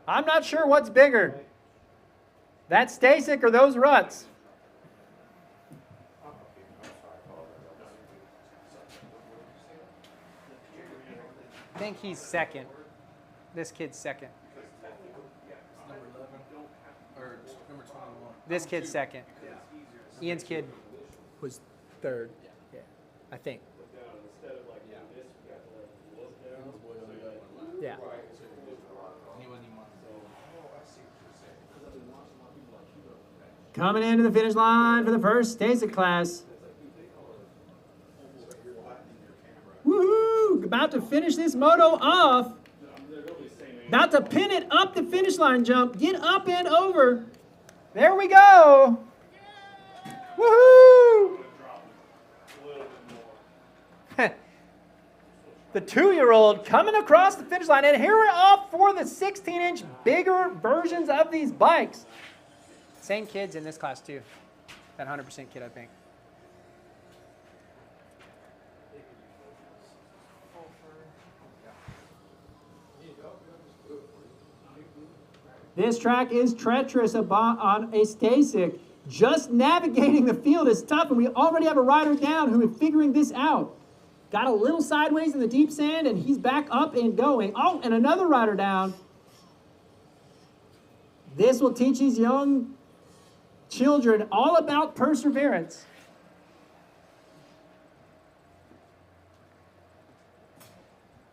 I'm not sure what's bigger. That Stacyc or those ruts? I think he's second. This kid's second. Number 11 or number 21. This kid's second. Ian's kid was third. Yeah, I think. Yeah. Coming into the finish line for the first Stacyc class. Woohoo! About to finish this moto off. About to pin it up the finish line jump. Get up and over. There we go. Woohoo! The 2-year-old coming across the finish line. And here we're off for the 16-inch bigger versions of these bikes. Same kids in this class too. That 100% kid, I think. This track is treacherous on a Stacyc. Just navigating the field is tough, and we already have a rider down who is figuring this out. Got a little sideways in the deep sand, and he's back up and going. Oh, and another rider down. This will teach these young children all about perseverance.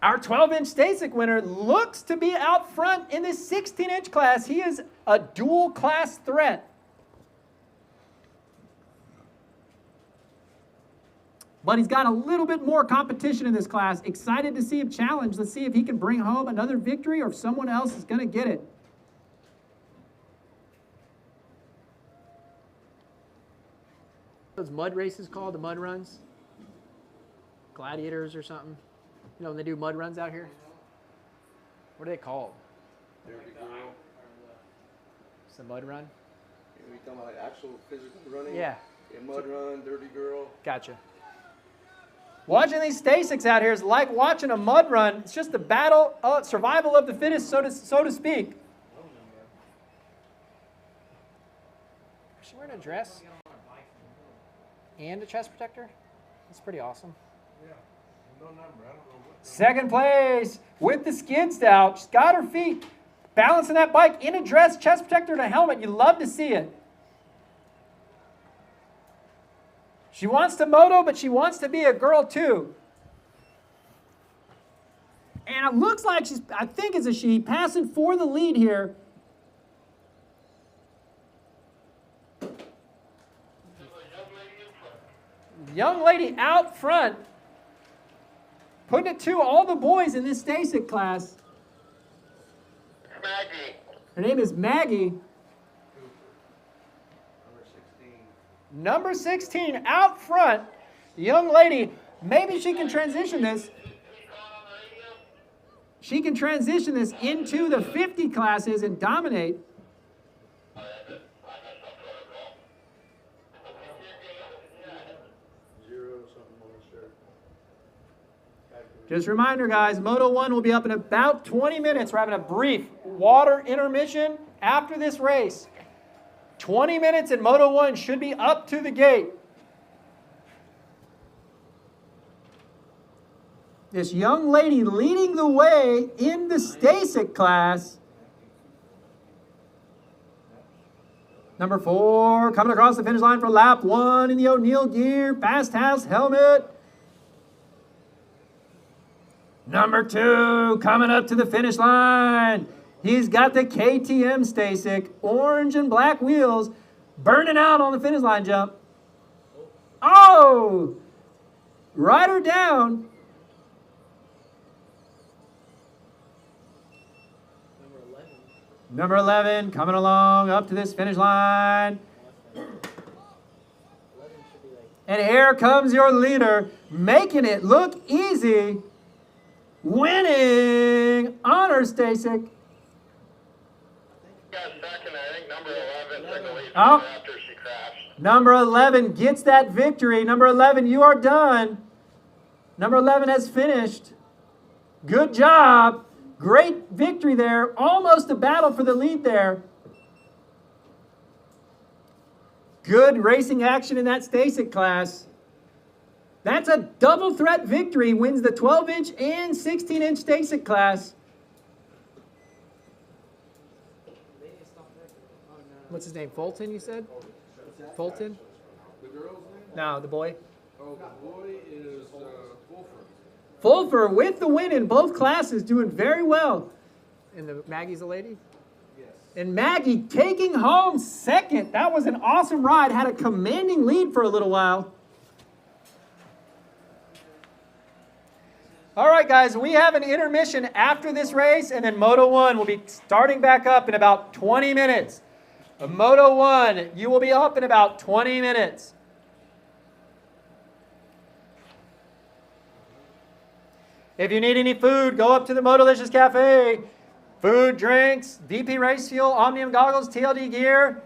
Our 12-inch Stacyc winner looks to be out front in this 16-inch class. He is a dual-class threat. But he's got a little bit more competition in this class. Excited to see him challenge. Let's see if he can bring home another victory or if someone else is going to get it. Those mud races called, the mud runs? Gladiators or something? You know, when they do mud runs out here? What are they called? Derby girl. It's a mud run? Are you talking about like actual physical running? Yeah. Mud run, dirty girl. Gotcha. Watching these Stacycs out here is like watching a mud run. It's just the battle, survival of the fittest, so to speak. Is she wearing a dress? And a chest protector? That's pretty awesome. Yeah. No number. I don't know what. Second place with the skid stout. She's got her feet balancing that bike in a dress, chest protector, and a helmet. You love to see it. She wants to moto, but she wants to be a girl too. And it looks like I think it's a she, passing for the lead here. Young lady out front, putting it to all the boys in this Stacyc class. Maggie. Her name is Maggie. Number 16 out front. The young lady, maybe she can transition this. She can transition this into the 50 classes and dominate. Just a reminder, guys, Moto 1 will be up in about 20 minutes. We're having a brief water intermission after this race. 20 minutes and Moto 1 should be up to the gate. This young lady leading the way in the Stacyc class. Number 4 coming across the finish line for lap 1 in the O'Neill gear. Fast house helmet. Number 2 coming up to the finish line. He's got the KTM Stacyc, orange and black wheels, burning out on the finish line jump. Oh! Ride her down. Number 11 coming along up to this finish line. And here comes your leader, making it look easy. Winning honor, Stacyc. Got second, I think number 11 took the lead Oh. after she crashed. Number 11 gets that victory. Number 11, you are done. Number 11 has finished. Good job. Great victory there. Almost a battle for the lead there. Good racing action in that Stacyc class. That's a double threat victory. Wins the 12-inch and 16-inch Stacyc class. What's his name? Fulton, you said? Fulton? The girl's name? No, the boy. Oh, the boy is Wolfer. Fulfer with the win in both classes, doing very well. And Maggie's a lady? Yes. And Maggie taking home second. That was an awesome ride. Had a commanding lead for a little while. All right, guys, we have an intermission after this race, and then Moto 1 will be starting back up in about 20 minutes. Moto 1, you will be up in about 20 minutes. If you need any food, go up to the Motolicious Cafe. Food, drinks, VP Race Fuel, Omnium Goggles, TLD gear.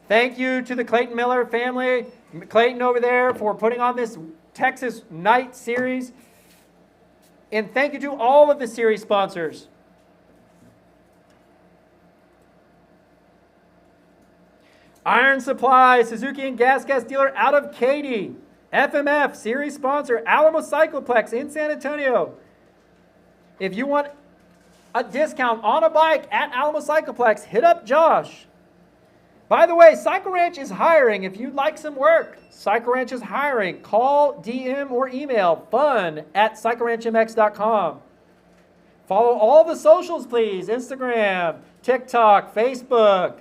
Thank you to the Clayton Miller family, Clayton over there, for putting on this Texas Night Series. And thank you to all of the series sponsors. Iron Supply, Suzuki and Gas dealer out of Katy. FMF, series sponsor, Alamo Cycloplex in San Antonio. If you want a discount on a bike at Alamo Cycloplex, hit up Josh. By the way, Cycle Ranch is hiring. If you'd like some work, Cycle Ranch is hiring. Call, DM, or email fun@cycleranchmx.com. Follow all the socials, please. Instagram, TikTok, Facebook.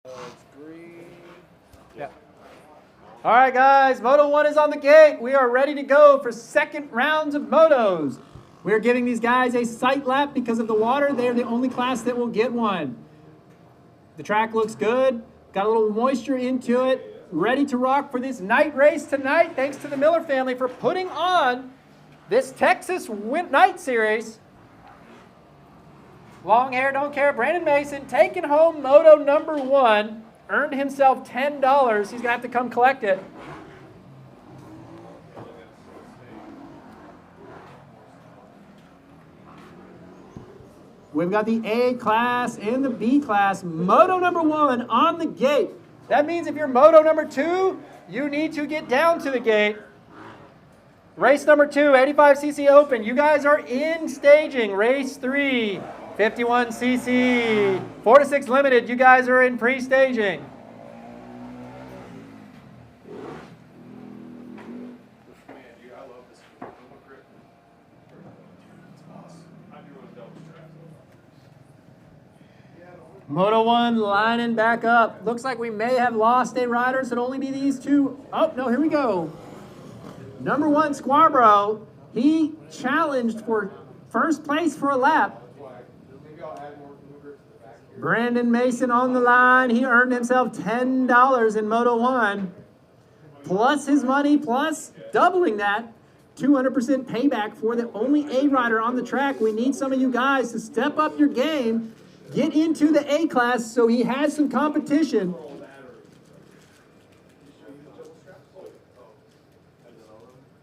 It's green. Yeah. All right, guys. Moto 1 is on the gate. We are ready to go for second rounds of motos. We're giving these guys a sight lap because of the water. They're the only class that will get one. The track looks good. Got a little moisture into it. Ready to rock for this night race tonight. Thanks to the Miller family for putting on this Texas Night Series. Long hair, don't care. Brandon Mason taking home moto number 1. Earned himself $10. He's going to have to come collect it. We've got the A class and the B class. Moto number 1 on the gate. That means if you're moto number 2, you need to get down to the gate. Race number 2, 85cc open. You guys are in staging. Race 3, 51cc. 4 to 6 limited. You guys are in pre-staging. Moto 1 lining back up. Looks like we may have lost a rider, so it'll only be these two. Oh, no, here we go. Number 1, Squarbro. He challenged for first place for a lap. Brandon Mason on the line. He earned himself $10 in Moto 1. Plus his money, plus doubling that. 200% payback for the only A rider on the track. We need some of you guys to step up your game. Get into the A class so he has some competition.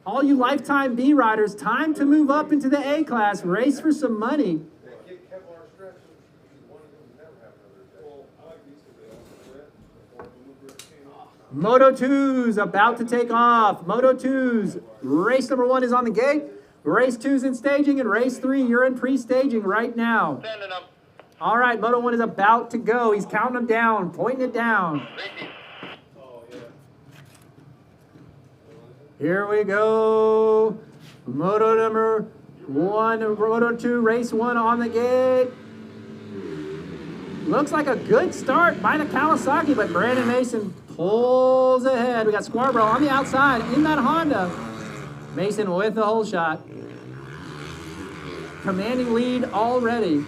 All you lifetime B riders, time to move up into the A class. Race for some money. Moto 2's about to take off. Moto 2's race number 1 is on the gate. Race 2's in staging, and race 3, you're in pre-staging right now. All right, Moto 1 is about to go. He's counting them down, pointing it down. Here we go. Moto number 1, Moto 2, race 1 on the gate. Looks like a good start by the Kawasaki, but Brandon Mason pulls ahead. We got Squarbro on the outside in that Honda. Mason with the whole shot. Commanding lead already.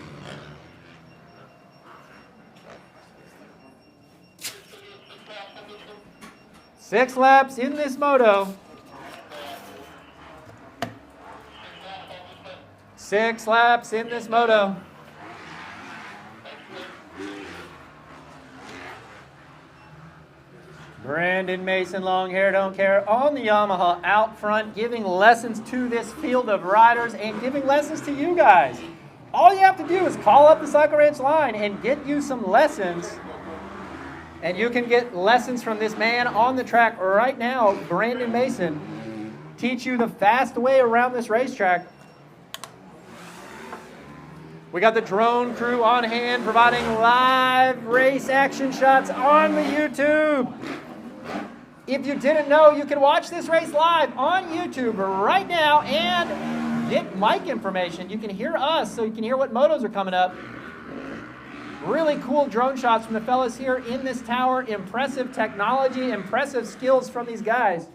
Six laps in this moto. 6 laps in this moto. Brandon Mason, long hair, don't care, on the Yamaha out front, giving lessons to this field of riders and giving lessons to you guys. All you have to do is call up the Cycle Ranch line and get you some lessons. And you can get lessons from this man on the track right now, Brandon Mason. Teach you the fast way around this racetrack. We got the drone crew on hand providing live race action shots on the YouTube. If you didn't know, you can watch this race live on YouTube right now and get mic information. You can hear us, so you can hear what motos are coming up. Really cool drone shots from the fellas here in this tower. Impressive technology, impressive skills from these guys.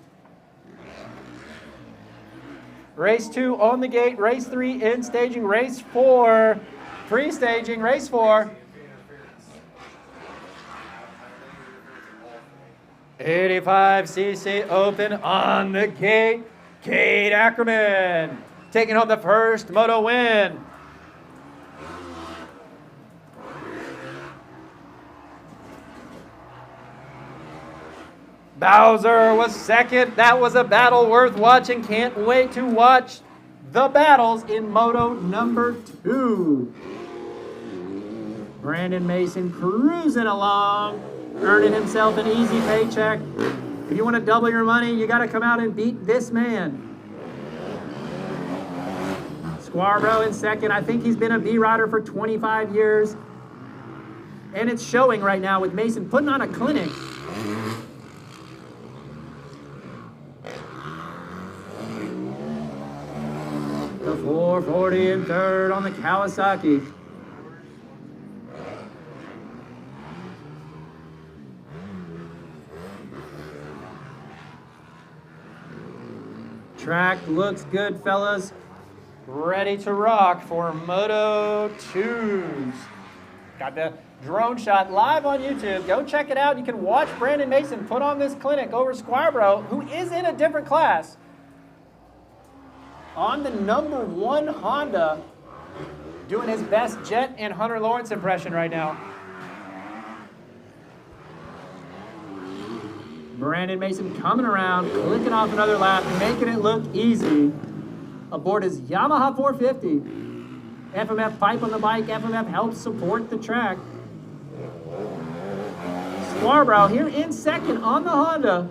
Race 2 on the gate, race 3 in staging, race 4 pre-staging, race 4. 85cc open on the gate. Cade Ackerman taking home the first moto win. Bowser was second. That was a battle worth watching. Can't wait to watch the battles in moto number 2. Brandon Mason cruising along, earning himself an easy paycheck. If you want to double your money, you got to come out and beat this man. Squarbro in second. I think he's been a B rider for 25 years. And it's showing right now with Mason putting on a clinic. The 440 in third on the Kawasaki. Track looks good, fellas. Ready to rock for Moto 2s. Got the drone shot live on YouTube. Go check it out. You can watch Brandon Mason put on this clinic over Squarborough, who is in a different class, on the number 1 Honda, doing his best Jet and Hunter Lawrence impression right now. Brandon Mason coming around, clicking off another lap, making it look easy. Aboard his Yamaha 450. FMF pipe on the bike. FMF helps support the track. Scarborough here in second on the Honda.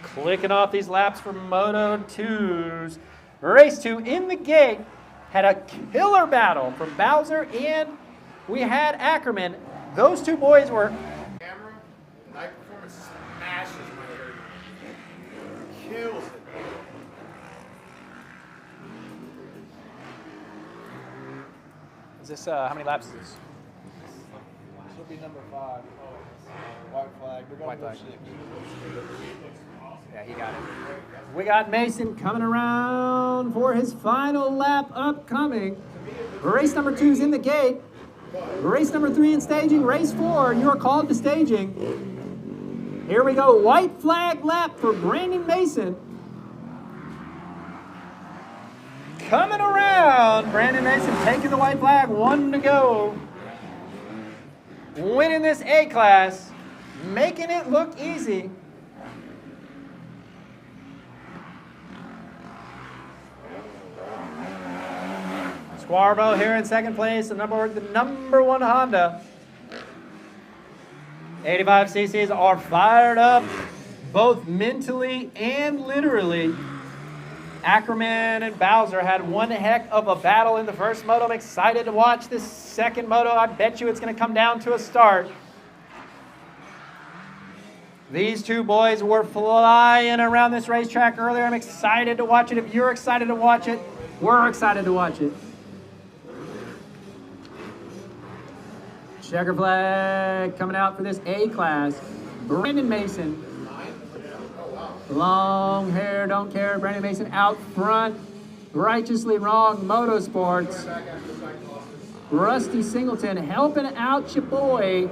Clicking off these laps for Moto 2s. Race 2 in the gate had a killer battle from Bowser and we had Ackerman. Those two boys were... Camera, night performance smashes my area. Kills it. Is this, how many laps is this? This will be number 5. White flag. We're going White to go flag. 6. Yeah, he got it. We got Mason coming around for his final lap upcoming. Race number 2 is in the gate. Race number 3 in staging. Race 4, you are called to staging. Here we go. White flag lap for Brandon Mason. Coming around. Brandon Mason taking the white flag. 1 to go. Winning this A class. Making it look easy. Squarbo here in second place, the number 1 Honda. 85 cc's are fired up, both mentally and literally. Ackerman and Bowser had one heck of a battle in the first moto. I'm excited to watch this second moto. I bet you it's going to come down to a start. These two boys were flying around this racetrack earlier. I'm excited to watch it. If you're excited to watch it, we're excited to watch it. Checker flag coming out for this A class. Brandon Mason. Long hair, don't care. Brandon Mason out front. Righteously Wrong Motorsports. Rusty Singleton helping out your boy.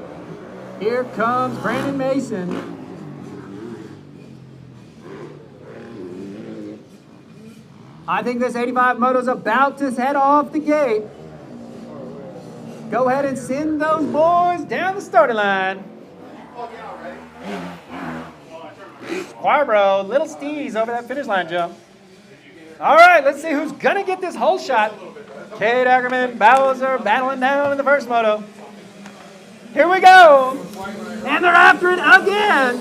Here comes Brandon Mason. I think this 85 moto's about to head off the gate. Go ahead and send those boys down the starting line. Squarborough, little Steez over that finish line jump. All right, let's see who's going to get this hole shot. Cade Ackerman, Bowser battling down in the first moto. Here we go. And they're after it again.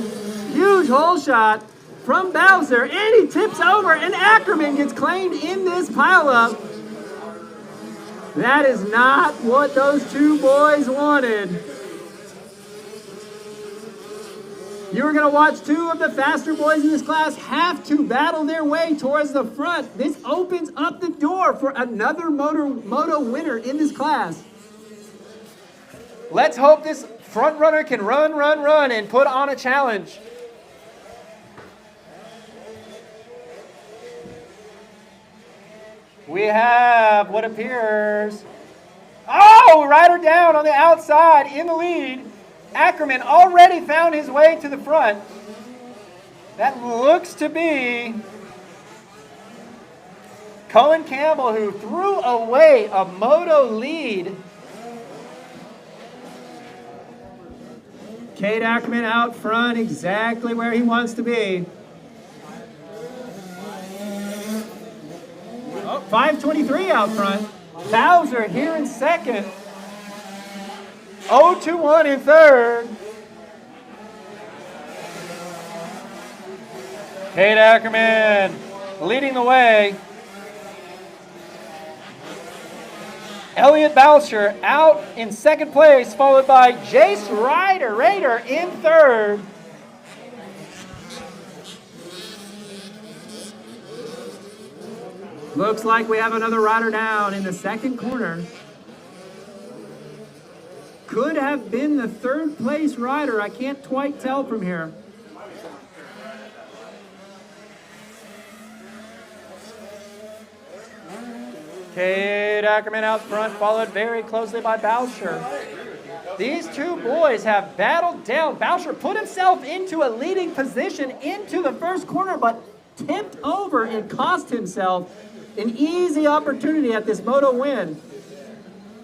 Huge hole shot from Bowser. And he tips over, and Ackerman gets claimed in this pileup. That is not what those two boys wanted. You are going to watch two of the faster boys in this class have to battle their way towards the front. This opens up the door for another moto winner in this class. Let's hope this front runner can run, and put on a challenge. We have what appears... Oh, rider down on the outside in the lead. Ackerman already found his way to the front. That looks to be Cohen Campbell, who threw away a moto lead. Cade Ackerman out front, exactly where he wants to be. Oh, 523 out front. Bowser here in second. 0-1 in third. Cade Ackerman leading the way. Elliot Boucher out in second place, followed by Jace Rader in third. Looks like we have another rider down in the second corner. Could have been the third place rider. I can't quite tell from here. Cade Ackerman out front, followed very closely by Boucher. These two boys have battled down. Boucher put himself into a leading position into the first corner, but tipped over and cost himself an easy opportunity at this moto win.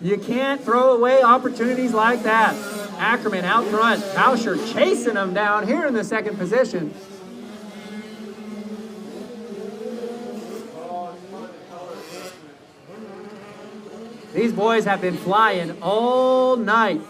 You can't throw away opportunities like that. Ackerman out front, Boucher chasing him down here in the second position. These boys have been flying all night.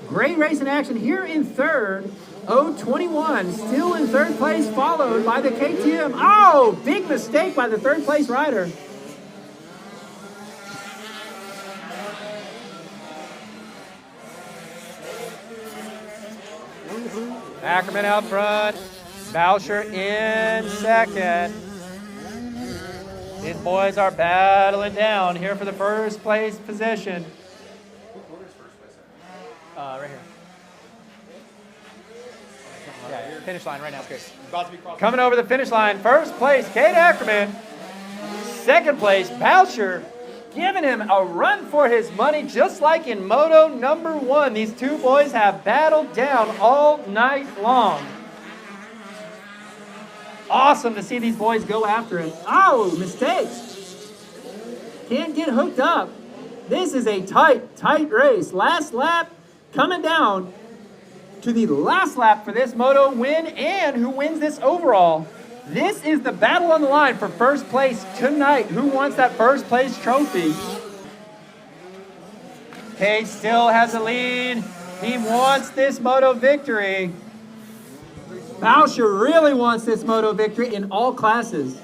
Great race in action here in third. 021 still in third place, followed by the KTM. Oh, big mistake by the third place rider. Ackerman out front, Boucher in second. These boys are battling down here for the first place position. Right here. Yeah, finish line right now. Okay. About to be crossed. Coming over the finish line, first place, Cade Ackerman. Second place, Boucher, giving him a run for his money, just like in Moto number 1. These two boys have battled down all night long. Awesome to see these boys go after it. Oh, mistakes. Can't get hooked up. This is a tight race. Last lap, coming down to the last lap for this moto win and who wins this overall. This is the battle on the line for first place tonight. Who wants that first place trophy? Cade still has a lead. He wants this moto victory. Boucher really wants this moto victory in all classes.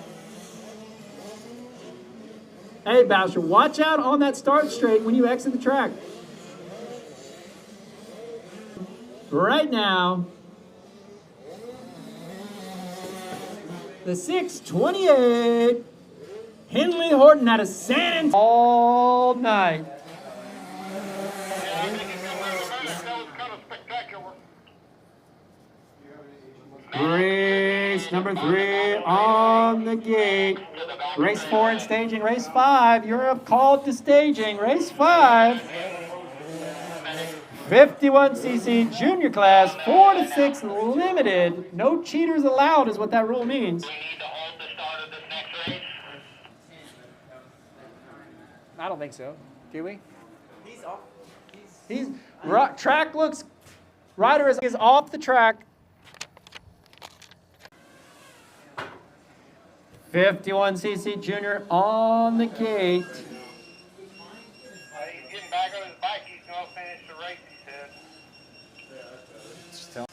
Hey, Boucher, watch out on that start straight when you exit the track. Right now, the 628, Henley Horton out of San Antonio all night. Race number 3 on the gate. Race 4 in staging. Race 5, Europe called to staging. Race 5, 51cc junior class, 4 to 6 limited. No cheaters allowed is what that rule means. We need to hold the start of this next race. I don't think so. Do we? He's off. Track looks, rider is off the track. 51cc junior on the gate. He's getting back on his bike. He's going to finish the race, he said.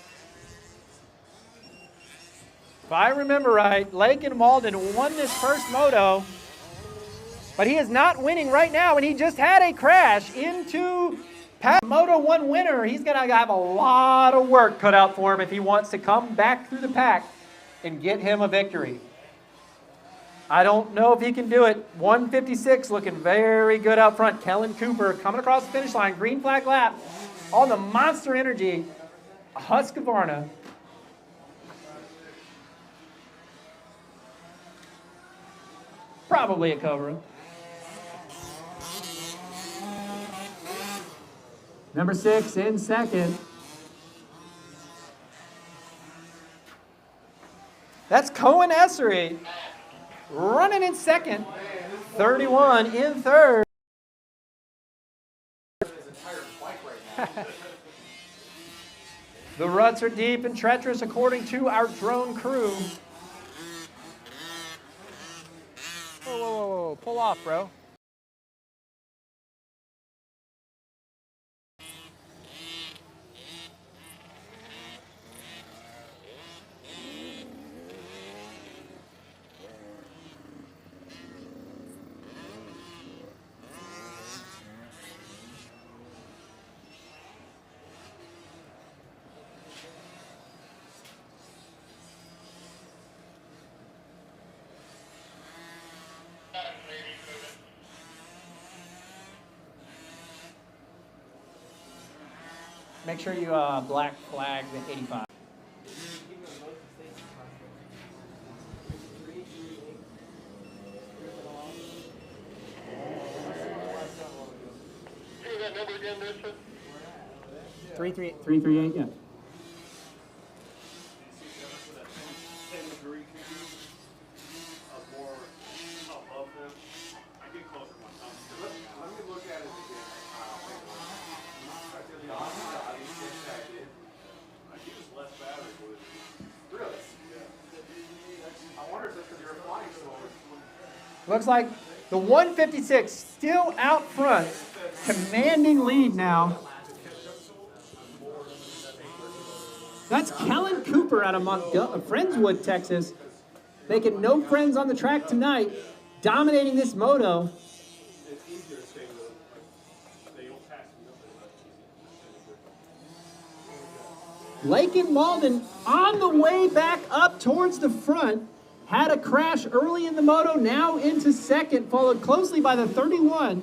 If I remember right, Lakin Walden won this first moto, but he is not winning right now, and he just had a crash into Moto 1 winner. He's going to have a lot of work cut out for him if he wants to come back through the pack and get him a victory. I don't know if he can do it. 156 looking very good out front. Kellen Cooper coming across the finish line. Green flag lap on the Monster Energy Husqvarna. Probably a Cobra. Number 6 in second. That's Cohen Essery. Running in second, 31 in third. The ruts are deep and treacherous according to our drone crew. Whoa, pull off, bro. make sure you black flag the 85. Say that number again, mister? 338, yeah. Let me look at it again. He was less battery with it. Really? Yeah. I wonder if it's because you're flying slower. Looks like the 156 still out front, commanding lead now. That's Kellen Cooper out of Friendswood, Texas. Making no friends on the track tonight, dominating this moto. It's easier to stay with they don't pass me up. Lake and Malden on the way back up towards the front. Had a crash early in the moto, now into second, followed closely by the 31.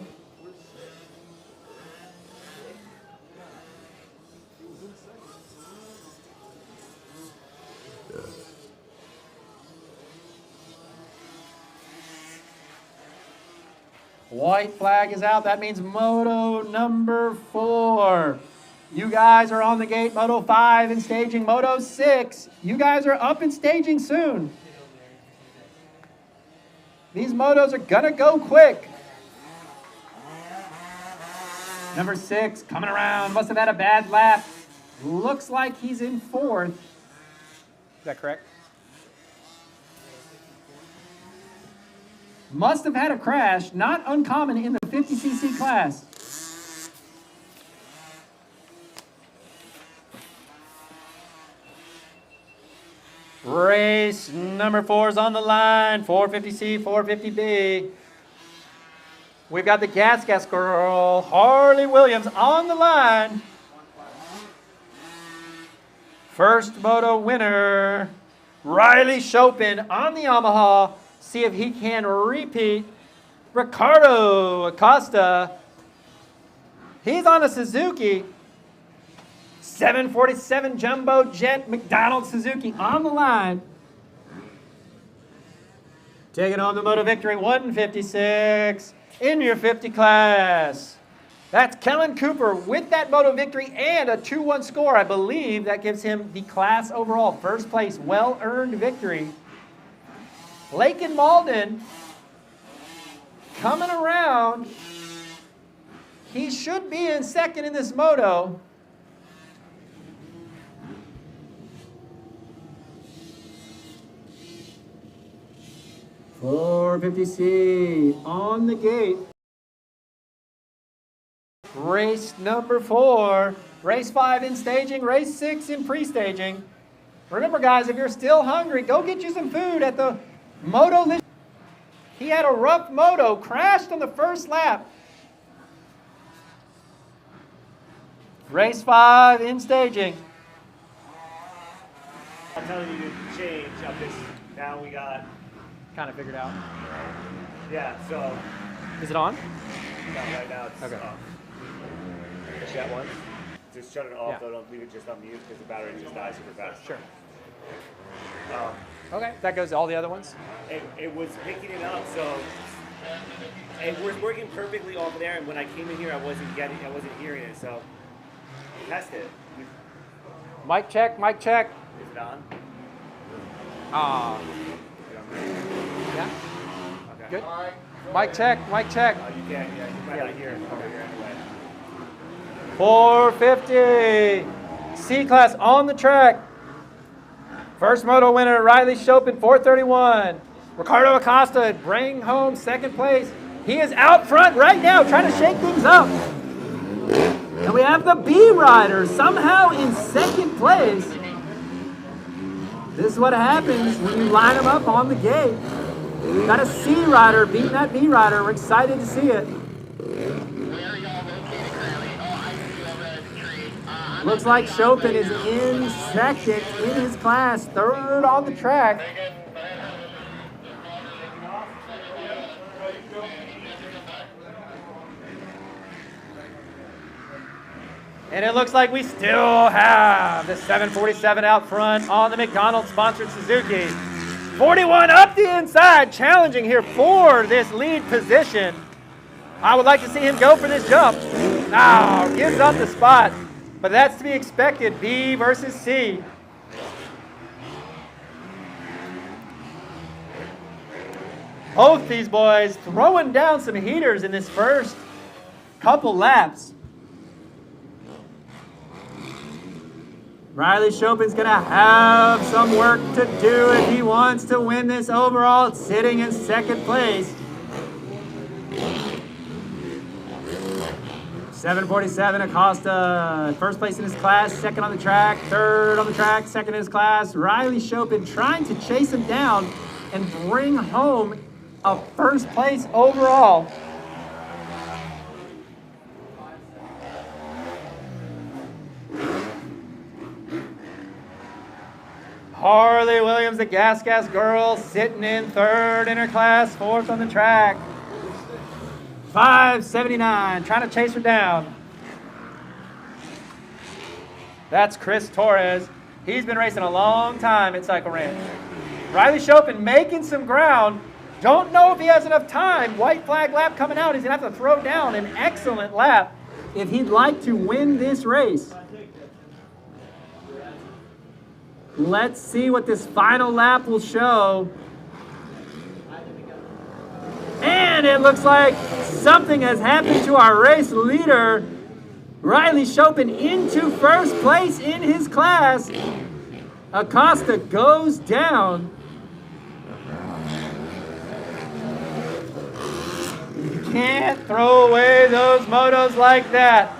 White flag is out. That means moto number 4. You guys are on the gate. Moto 5 in staging. Moto 6. You guys are up in staging soon. These motos are gonna go quick. Number 6 coming around. Must have had a bad lap. Looks like he's in 4th. Is that correct? Must have had a crash. Not uncommon in the 50cc class. Race number 4 is on the line. 450C, 450B. We've got the Gas Girl, Harley Williams, on the line. First moto winner, Riley Chopin on the Yamaha. See if he can repeat. Ricardo Acosta. He's on a Suzuki. 747 Jumbo Jet McDonald Suzuki on the line. Taking home the moto victory, 156 in your 50 class. That's Kellen Cooper with that moto victory and a 2-1 score. I believe that gives him the class overall first place, well-earned victory. Lake and Malden coming around. He should be in second in this moto. .450C on the gate. Race number 4. Race 5 in staging. Race 6 in pre-staging. Remember, guys, if you're still hungry, go get you some food at the Moto. He had a rough moto, crashed on the first lap. Race 5 in staging. I'm telling you to change up this. Now we got. Kind of figured out. Yeah, so. Is it on? No, right now it's okay. off. Push that one. Just shut it off, Yeah. though. Don't leave it just on mute because the battery just dies super fast. Sure. Okay, that goes to all the other ones? It was picking it up, so it was working perfectly off there. And when I came in here, I wasn't hearing it. So test it. Mic check, mic check. Is it on? Yeah. Okay. Good. Mic check, mic check. You can't. Yeah, you might not hear it over here anyway. 450. C-Class on the track. First moto winner, Riley Chopin, 431. Ricardo Acosta bring home second place. He is out front right now trying to shake things up. And we have the B rider somehow in second place. This is what happens when you line them up on the gate. Got a C rider beating that B rider. We're excited to see it. Looks like Chopin is in second in his class, third on the track. And it looks like we still have the 747 out front on the McDonald's-sponsored Suzuki. 41 up the inside, challenging here for this lead position. I would like to see him go for this jump. Now, gives up the spot, but that's to be expected. B versus C. Both these boys throwing down some heaters in this first couple laps. Riley Chopin's going to have some work to do if he wants to win this overall, sitting in second place. 747 Acosta, first place in his class, second on the track, third on the track, second in his class. Riley Chopin trying to chase him down and bring home a first place overall. Harley Williams, the Gas girl, sitting in third in her class, fourth on the track. 579, trying to chase her down. That's Chris Torres. He's been racing a long time at Cycle Ranch. Riley Chopin making some ground. Don't know if he has enough time. White flag lap coming out. He's going to have to throw down an excellent lap if he'd like to win this race. Let's see what this final lap will show. And it looks like something has happened to our race leader. Riley Chopin into first place in his class. Acosta goes down. You can't throw away those motos like that.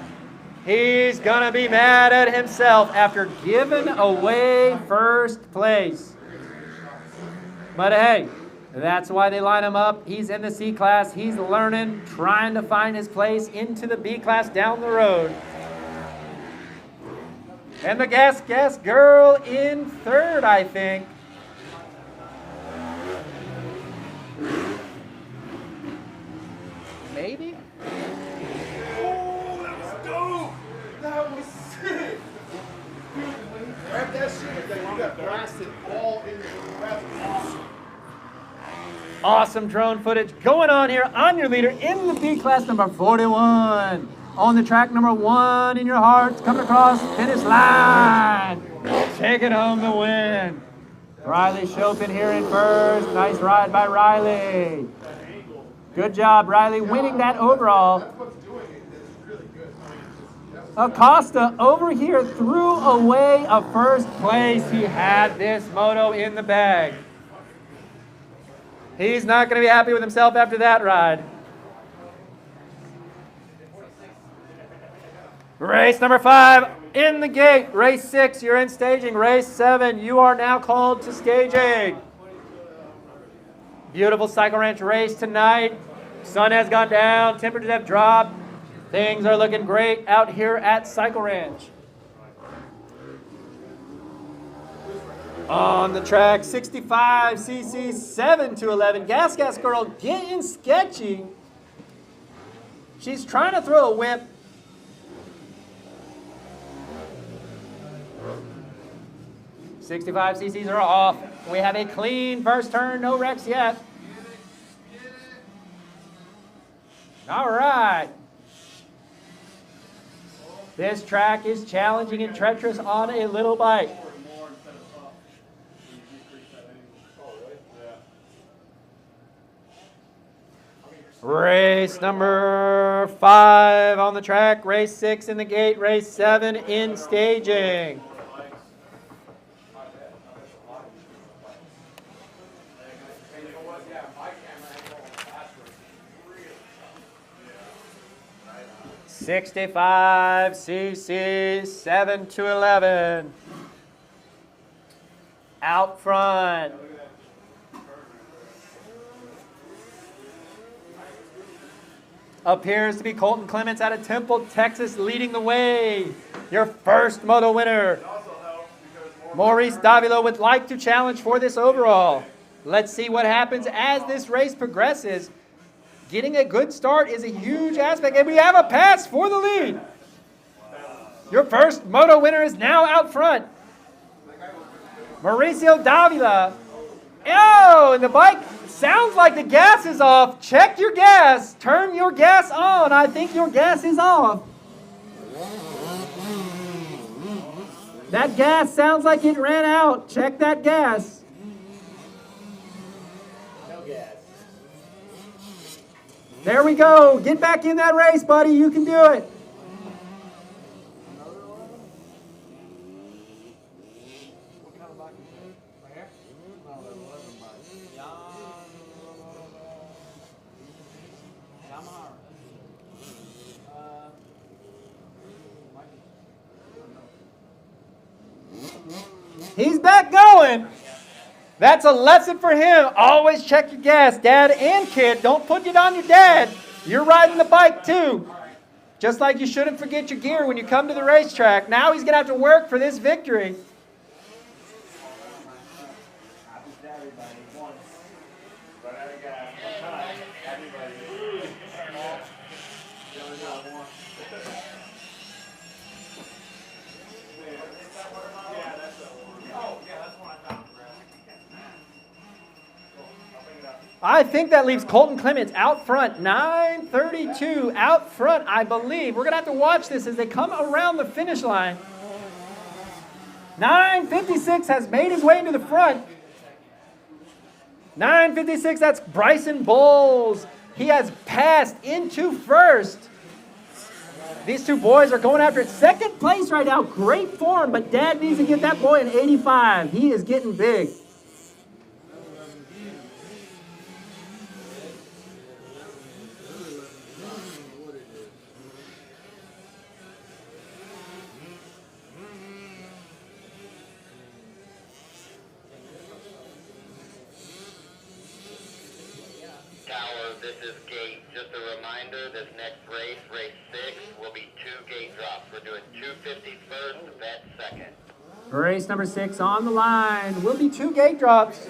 He's going to be mad at himself after giving away first place. But hey, that's why they line him up. He's in the C class. He's learning, trying to find his place into the B class down the road. And the Gas girl in third, I think. Maybe? Oh, that was dope! That was sick! Grab that shit, then you got blasted all in the That was awesome. Awesome drone footage going on here on your leader in the B class, number 41. On the track, number 1 in your hearts, coming across finish line. Taking home the win. Riley Chopin here in first. Nice ride by Riley. Good job, Riley, winning that overall. Acosta over here threw away a first place. He had this moto in the bag. He's not going to be happy with himself after that ride. Race number 5 in the gate. Race 6, you're in staging. Race 7, you are now called to staging. Beautiful Cycle Ranch race tonight. Sun has gone down, temperatures have dropped. Things are looking great out here at Cycle Ranch. On the track, 65cc, 7-11. Gas girl getting sketchy. She's trying to throw a whip. .65ccs are off. We have a clean first turn, no wrecks yet. All right. This track is challenging and treacherous on a little bike. Race number 5 on the track. Race 6 in the gate. Race 7 in staging. .65cc, 7-11. Out front. Appears to be Colton Clements out of Temple, Texas, leading the way. Your first moto winner. Maurice Davilo would like to challenge for this overall. Let's see what happens as this race progresses. Getting a good start is a huge aspect, and we have a pass for the lead. Your first moto winner is now out front. Mauricio Davila. Oh, and the bike sounds like the gas is off. Check your gas. Turn your gas on. I think your gas is off. That gas sounds like it ran out. Check that gas. No gas. There we go. Get back in that race, buddy. You can do it. What kind of bike is that? Right here? No, that 11 bike. Yamaha. He's back going. That's a lesson for him. Always check your gas, dad and kid. Don't put it on your dad. You're riding the bike too. Just like you shouldn't forget your gear when you come to the racetrack. Now he's going to have to work for this victory. I think that leaves Colton Clements out front. 9:32 out front, I believe. We're going to have to watch this as they come around the finish line. 9:56 has made his way into the front. 9:56, that's Bryson Bowles. He has passed into first. These two boys are going after it. Second place right now. Great form, but Dad needs to get that boy an 85. He is getting big. This is gate. Just a reminder, this next race, race 6, will be 2 gate drops. We're doing 250 first, vet second. Race number 6 on the line. Will be 2 gate drops.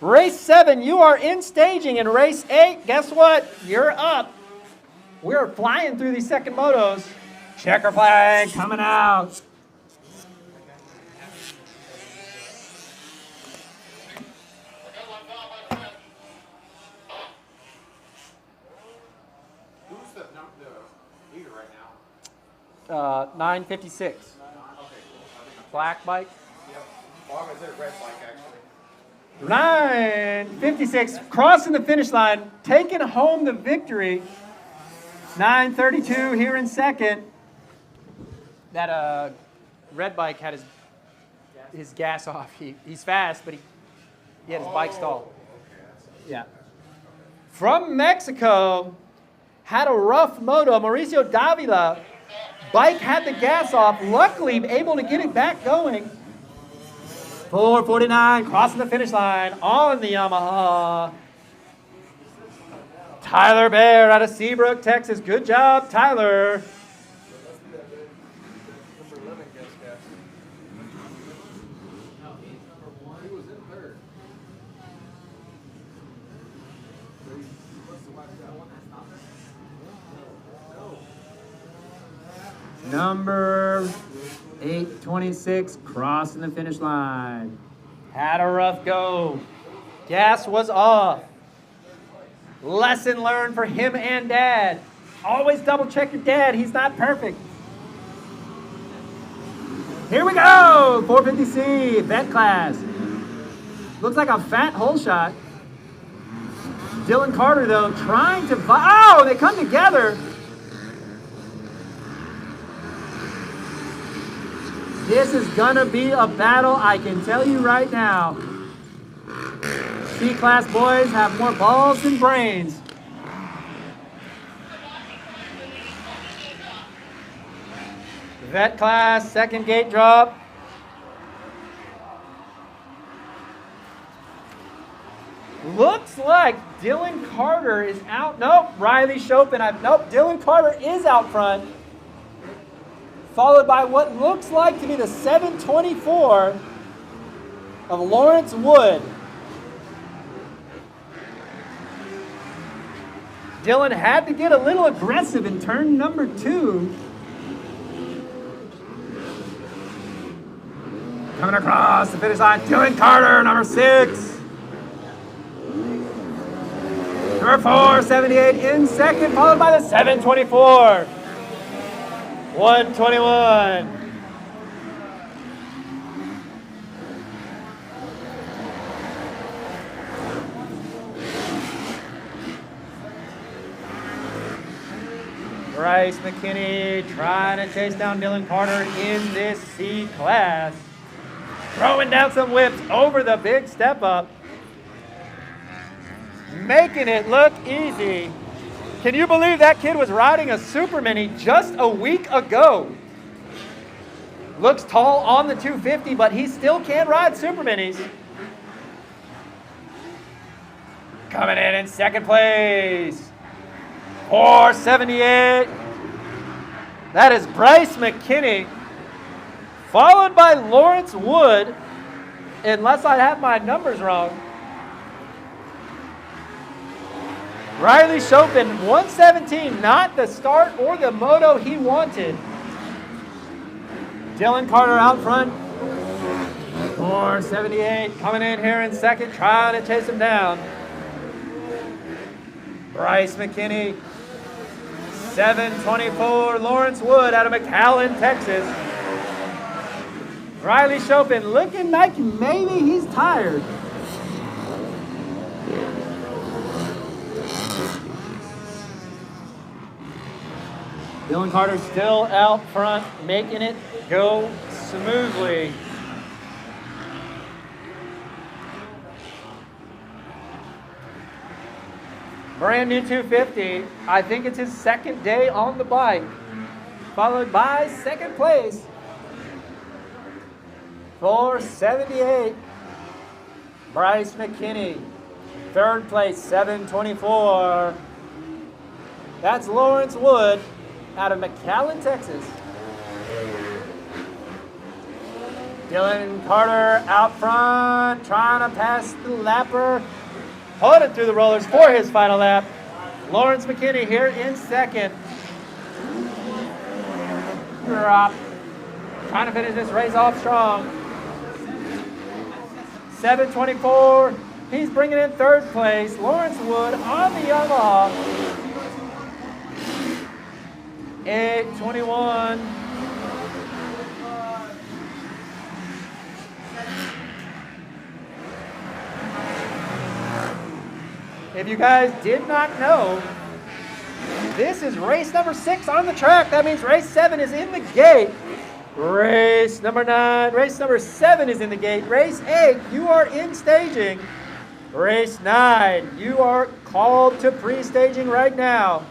Race 7, you are in staging. In race 8, guess what? You're up. We're flying through these second motos. Checker flag coming out. Who's the leader right now? 9:56. Black bike. Yep. Well, I was at a red bike actually. 9:56, crossing the finish line, taking home the victory. 9:32 here in second. That red bike had his gas off. He's fast, but he had his bike stalled. Yeah. From Mexico, had a rough moto. Mauricio Davila, bike had the gas off. Luckily, able to get it back going. 4:49, crossing the finish line on the Yamaha. Tyler Bear out of Seabrook, Texas. Good job, Tyler. Number 11 gas. He was in third. Number 826, crossing the finish line. Had a rough go. Gas was off. Lesson learned for him and Dad. Always double check your dad. He's not perfect. Here we go. 450C, vet class. Looks like a fat hole shot. Dylan Carter, though, trying to... Oh, they come together. This is gonna be a battle, I can tell you right now. C-class boys have more balls than brains. Vet class, second gate drop. Looks like Dylan Carter is out. Nope, Riley Chopin. Nope, Dylan Carter is out front. Followed by what looks like to be the 724 of Lawrence Wood. Dylan had to get a little aggressive in turn number 2. Coming across the finish line, Dylan Carter, number 6. Number 478 in second, followed by the 724. 121. Bryce McKinney trying to chase down Dylan Carter in this C class. Throwing down some whips over the big step up. Making it look easy. Can you believe that kid was riding a Super Mini just a week ago? Looks tall on the 250, but he still can't ride Super Minis. Coming in second place. 478. That is Bryce McKinney, followed by Lawrence Wood, unless I have my numbers wrong. Riley Chopin, 117, not the start or the moto he wanted. Dylan Carter out front. 478 coming in here in second, trying to chase him down. Bryce McKinney, 724, Lawrence Wood out of McAllen, Texas. Riley Chopin looking like maybe he's tired. Dylan Carter still out front, making it go smoothly. Brand new 250. I think it's his second day on the bike. Followed by second place. 478. Bryce McKinney. Third place, 724. That's Lawrence Wood out of McAllen, Texas. Dylan Carter out front, trying to pass the lapper. Hold it through the rollers for his final lap. Lawrence McKinney here in second. Drop. Trying to finish this race off strong. 724. He's bringing in third place. Lawrence Wood on the Yamaha. 821. If you guys did not know, this is race number 6 on the track. That means race 7 is in the gate. Race number 9, race number 7 is in the gate. Race 8, you are in staging. Race 9, you are called to pre-staging right now.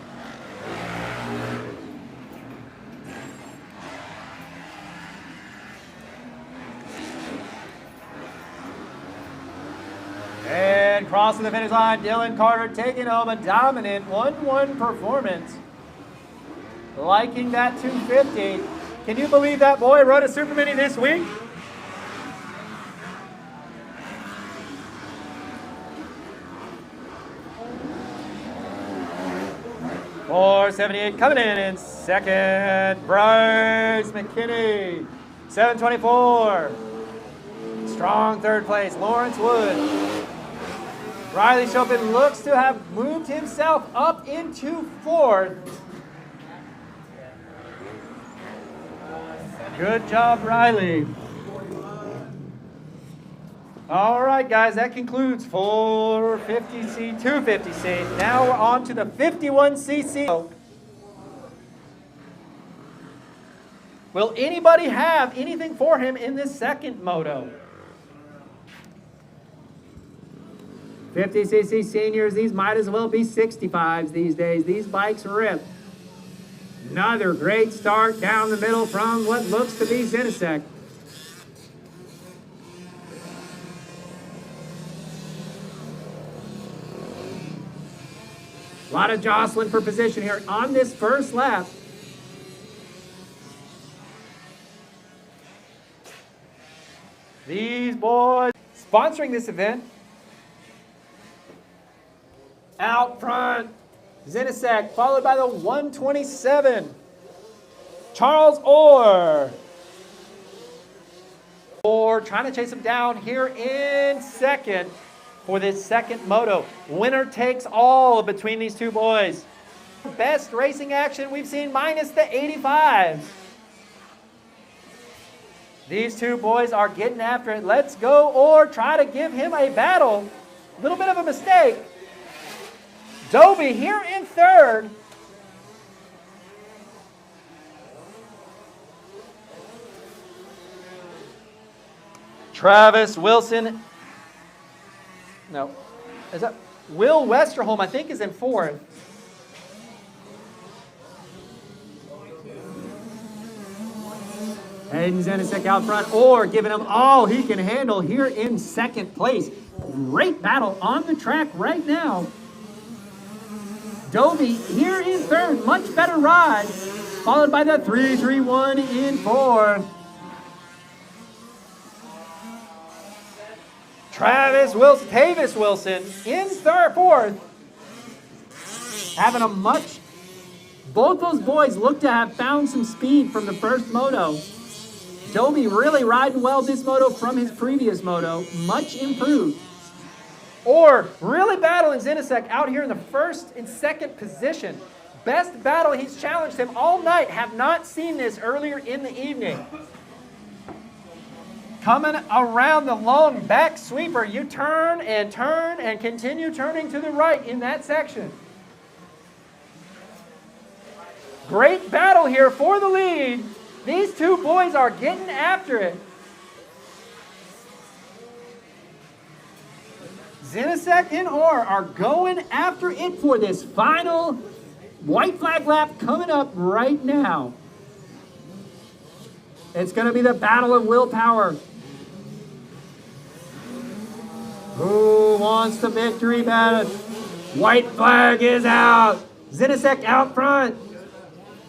And crossing the finish line, Dylan Carter taking home a dominant 1-1 performance. Liking that 250. Can you believe that boy rode a Super Mini this week? $478 coming in second. Bryce McKinney, 724. Strong third place, Lawrence Wood. Riley Chopin looks to have moved himself up into fourth. Good job, Riley. All right, guys, that concludes 450C, 250C. Now we're on to the 51cc. Will anybody have anything for him in this second moto? 50cc seniors, these might as well be 65s these days. These bikes rip. Another great start down the middle from what looks to be Stacyc. A lot of jostling for position here on this first lap. These boys sponsoring this event. Out front, Zinasek, followed by the 127, Charles Orr. Orr trying to chase him down here in second for this second moto. Winner takes all between these two boys. Best racing action we've seen minus the 85s. These two boys are getting after it. Let's go, or try to give him a battle. A little bit of a mistake. Dobie here in third. Travis Wilson. No. Is that Will Westerholm, I think, is in fourth. Hayden Zinasek out front, or giving him all he can handle here in second place. Great battle on the track right now. Dobie here in third, much better ride, followed by the 331 in fourth. Tavis Wilson in fourth, having a much. Both those boys look to have found some speed from the first moto. Dobie really riding well this moto from his previous moto, much improved. Or really battling Zinasek out here in the first and second position. Best battle he's challenged him all night. Have not seen this earlier in the evening. Coming around the long back sweeper, you turn and continue turning to the right in that section. Great battle here for the lead. These two boys are getting after it. Zinasek and Orr are going after it for this final white flag lap coming up right now. It's going to be the battle of willpower. Who wants the victory battle? White flag is out. Zinasek out front.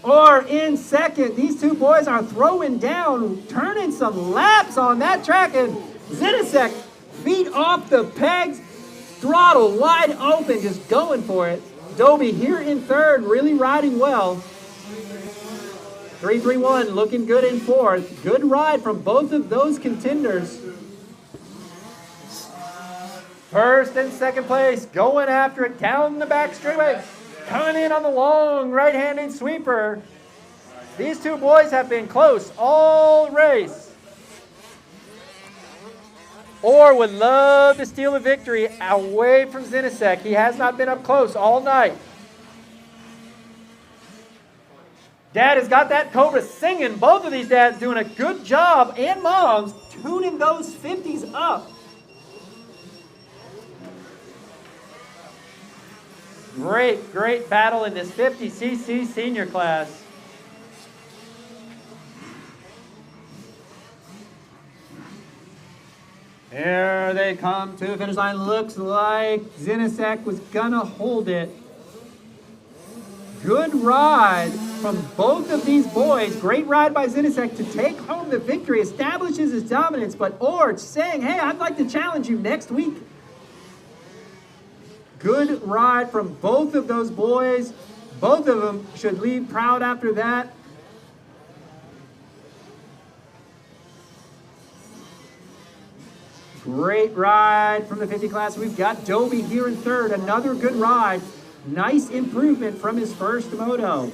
Orr in second. These two boys are throwing down, turning some laps on that track, and Zinasek feet off the pegs, throttle wide open, just going for it. Dobie here in third, really riding well. 331 looking good in fourth. Good ride from both of those contenders. First and second place, going after it down the back straightaway. Coming in on the long right-handed sweeper. These two boys have been close all race. Orr would love to steal a victory away from Zinasek. He has not been up close all night. Dad has got that Cobra singing. Both of these dads doing a good job, and moms tuning those 50s up. Great battle in this 50cc senior class. Here they come to the finish line. Looks like Zinasek was gonna hold it. Good ride from both of these boys. Great ride by Zinasek to take home the victory. Establishes his dominance, but Orr saying, hey, I'd like to challenge you next week. Good ride from both of those boys. Both of them should leave proud after that. Great ride from the 50 class. We've got Dobie here in third. Another good ride. Nice improvement from his first moto.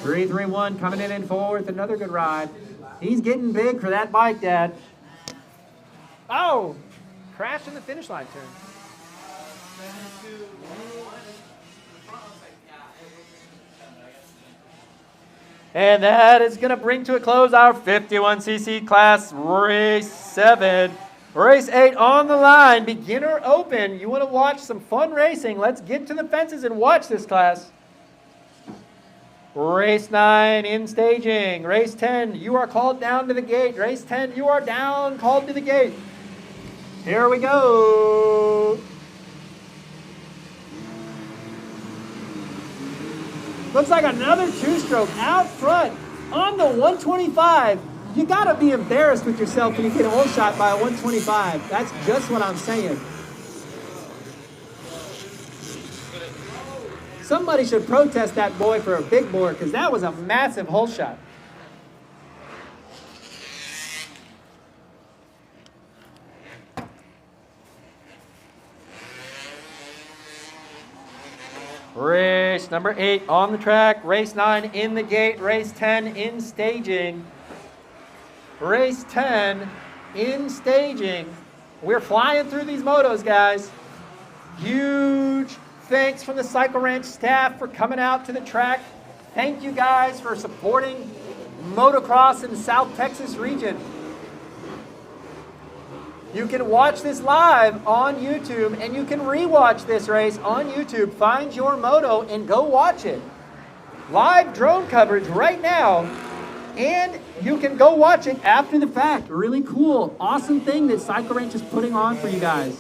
331 coming in fourth. Another good ride. He's getting big for that bike, Dad. Oh, crash in the finish line turn. And that is going to bring to a close our 51cc class race 7. Race 8 on the line, beginner open. You want to watch some fun racing? Let's get to the fences and watch this class. Race 9 in staging. Race 10, you are called down to the gate. Race 10, you are down, called to the gate. Here we go. Looks like another two-stroke out front on the 125. You got to be embarrassed with yourself when you get a hole shot by a 125. That's just what I'm saying. Somebody should protest that boy for a big board because that was a massive hole shot. Race number 8 on the track. Race 9 in the gate. Race 10 in staging. Race 10 in staging. We're flying through these motos, guys. Huge thanks from the Cycle Ranch staff for coming out to the track. Thank you guys for supporting motocross in the South Texas region. You can watch this live on YouTube, and you can rewatch this race on YouTube. Find your moto and go watch it. Live drone coverage right now, and you can go watch it after the fact. Really cool, awesome thing that Cycle Ranch is putting on for you guys.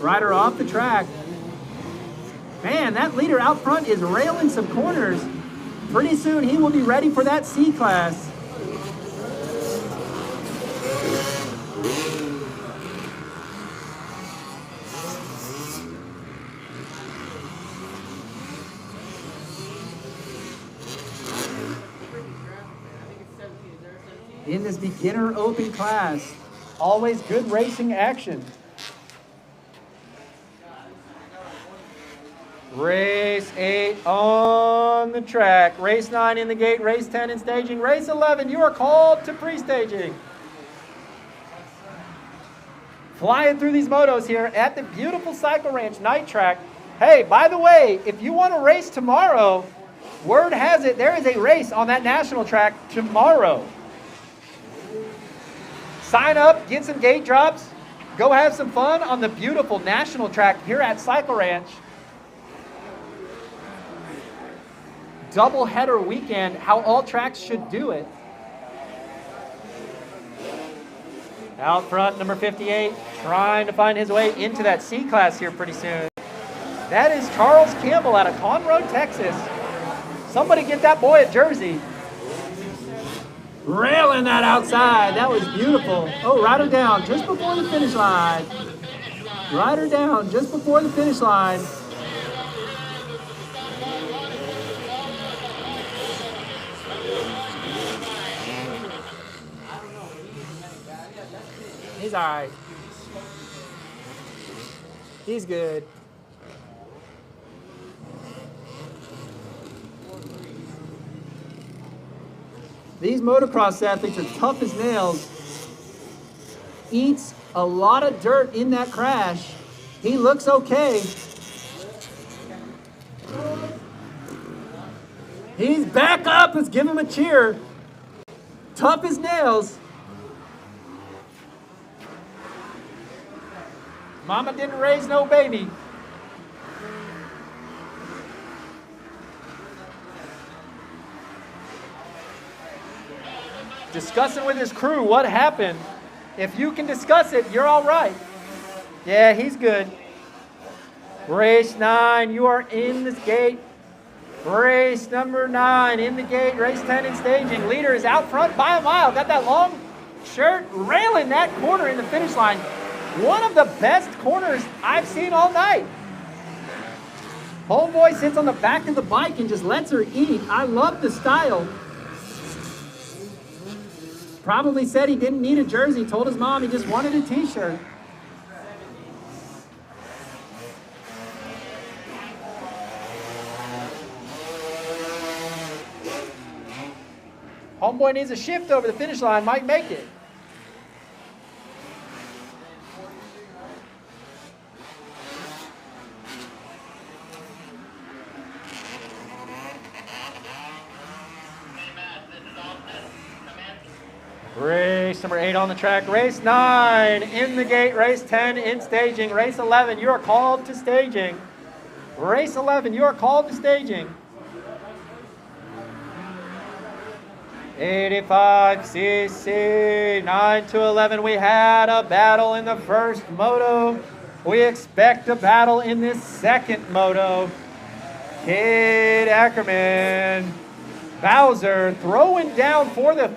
Rider off the track. Man, that leader out front is railing some corners. Pretty soon he will be ready for that C class. In this beginner open class, always good racing action. Race 8 on the track. Race 9 in the gate. Race 10 in staging. Race 11, you are called to pre-staging. Flying through these motos here at the beautiful Cycle Ranch night track. Hey, by the way, if you want to race tomorrow, word has it there is a race on that national track tomorrow. Sign up, get some gate drops, go have some fun on the beautiful national track here at Cycle Ranch. Double header weekend, how all tracks should do it. Out front, number 58, trying to find his way into that C class here pretty soon. That is Charles Campbell out of Conroe, Texas. Somebody get that boy a jersey. Railing that outside, that was beautiful. Oh, rider down just before the finish line. Rider down just before the finish line. He's all right. He's good. These motocross athletes are tough as nails. Eats a lot of dirt in that crash. He looks okay. He's back up. Let's give him a cheer. Tough as nails. Mama didn't raise no baby. Discussing with his crew what happened. If you can discuss it, you're all right. Yeah, he's good. Race 9, you are in this gate. Race number 9 in the gate. Race 10 in staging. Leader is out front by a mile. Got that long shirt railing that corner in the finish line. One of the best corners I've seen all night. Homeboy sits on the back of the bike and just lets her eat. I love the style. Probably said he didn't need a jersey. Told his mom he just wanted a t-shirt. Homeboy needs a shift over the finish line. Might make it. Race number 8 on the track. Race 9 in the gate. Race 10 in staging. Race 11, you are called to staging. Race 11, you are called to staging. 85cc, 9 to 11. We had a battle in the first moto. We expect a battle in this second moto. Kid Ackerman. Bowser throwing down for the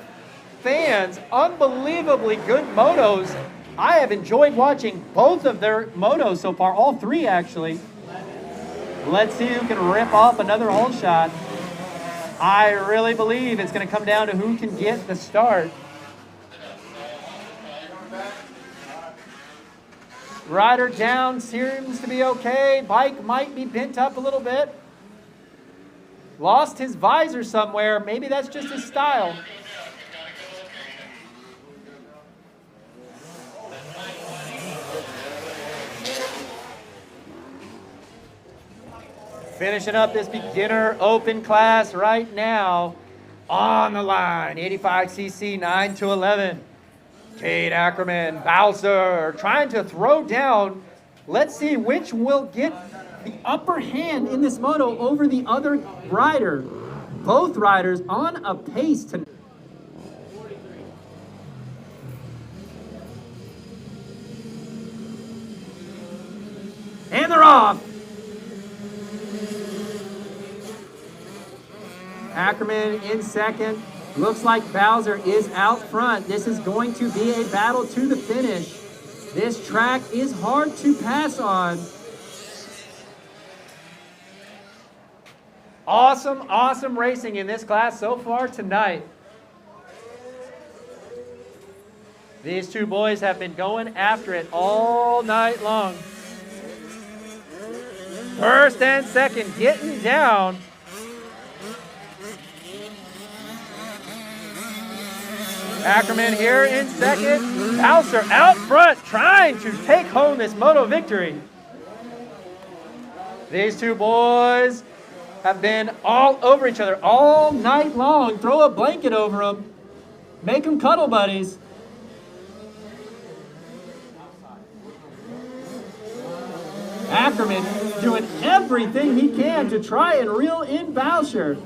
fans. Unbelievably good motos. I have enjoyed watching both of their motos so far, all three actually. Let's see who can rip off another hole shot. I really believe it's going to come down to who can get the start. Rider down seems to be okay. Bike might be bent up a little bit. Lost his visor somewhere. Maybe that's just his style. Finishing up this beginner open class right now. On the line, 85cc 9 to 11. Cade Ackerman, Bowser, trying to throw down. Let's see which will get the upper hand in this moto over the other rider. Both riders on a pace tonight. And they're off. Ackerman in second. Looks like Bowser is out front. This is going to be a battle to the finish. This track is hard to pass on. Awesome, awesome racing in this class so far tonight. These two boys have been going after it all night long. First and second getting down. Ackerman here in second. Bowser out front trying to take home this moto victory. These two boys have been all over each other all night long. Throw a blanket over them. Make them cuddle buddies. Ackerman doing everything he can to try and reel in Bowser.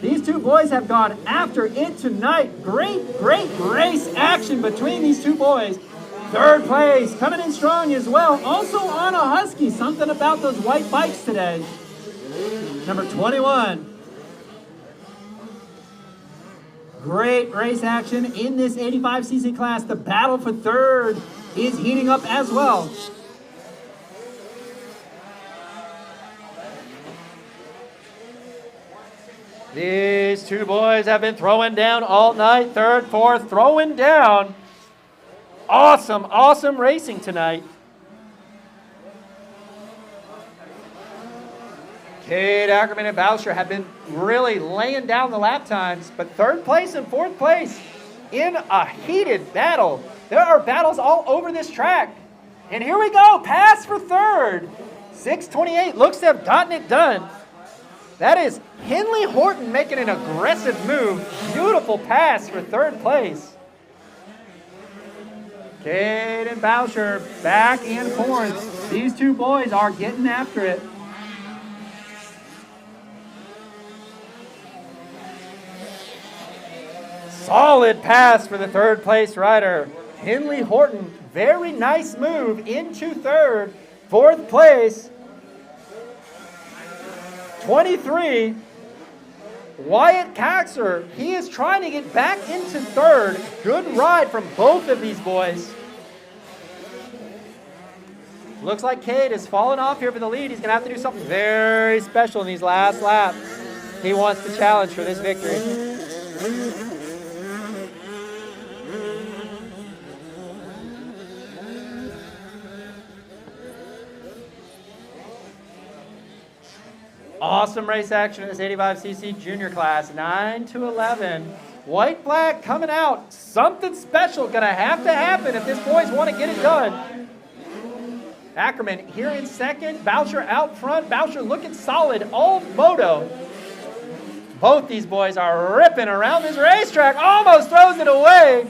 These two boys have gone after it tonight. Great, great race action between these two boys. Third place, coming in strong as well. Also on a Husky. Something about those white bikes today. Number 21. Great race action in this 85cc class. The battle for third is heating up as well. These two boys have been throwing down all night. Third, fourth, throwing down. Awesome, awesome racing tonight. Cade Ackerman and Bowser have been really laying down the lap times, but third place and fourth place in a heated battle. There are battles all over this track. And here we go, pass for third. 6:28 looks to have gotten it done. That is Henley Horton making an aggressive move. Beautiful pass for third place. Cade and Bowser back and forth. These two boys are getting after it. Solid pass for the third place rider. Henley Horton, very nice move into third. Fourth place. 23, Wyatt Coxer, he is trying to get back into third. Good ride from both of these boys. Looks like Cade has fallen off here for the lead. He's going to have to do something very special in these last laps. He wants the challenge for this victory. Awesome race action in this 85cc junior class, 9 to 11. White flag coming out. Something special gonna have to happen if these boys want to get it done. Ackerman here in second. Boucher out front. Boucher looking solid all moto. Both these boys are ripping around this racetrack. Almost throws it away.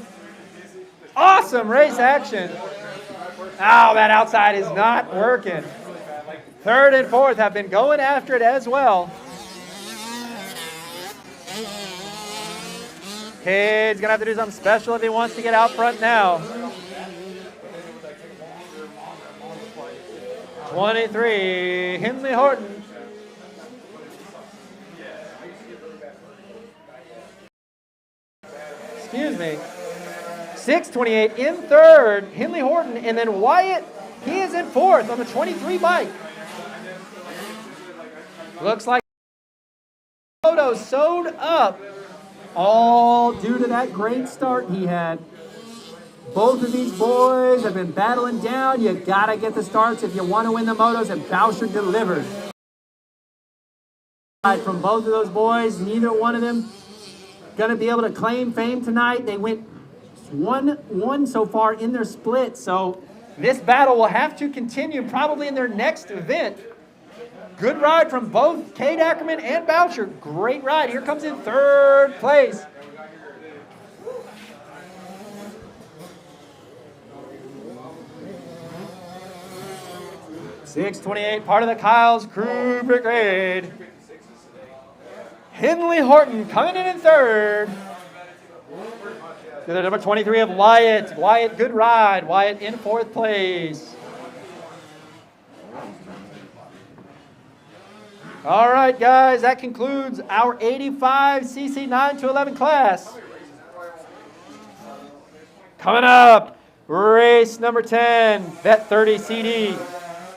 Awesome race action. Oh, that outside is not working. Third and fourth have been going after it as well. Cade's going to have to do something special if he wants to get out front now. 23, Henley Horton. Excuse me. 6:28 in third, Henley Horton, and then Wyatt, he is in fourth on the 23 bike. Looks like Moto sewed up, all due to that great start he had. Both of these boys have been battling down. You gotta get the starts if you want to win the motos, and Boucher delivered. From both of those boys, neither one of them gonna be able to claim fame tonight. They went 1-1 so far in their split, so this battle will have to continue probably in their next event. Good ride from both Cade Ackerman and Boucher. Great ride. Here comes in third place. .628, part of the Kyle's Crew Brigade. Henley Horton coming in third. To the number 23 of Wyatt. Wyatt, good ride. Wyatt in fourth place. All right, guys, that concludes our 85cc 9 to 11 class. Coming up, race number 10, Bet 30 CD,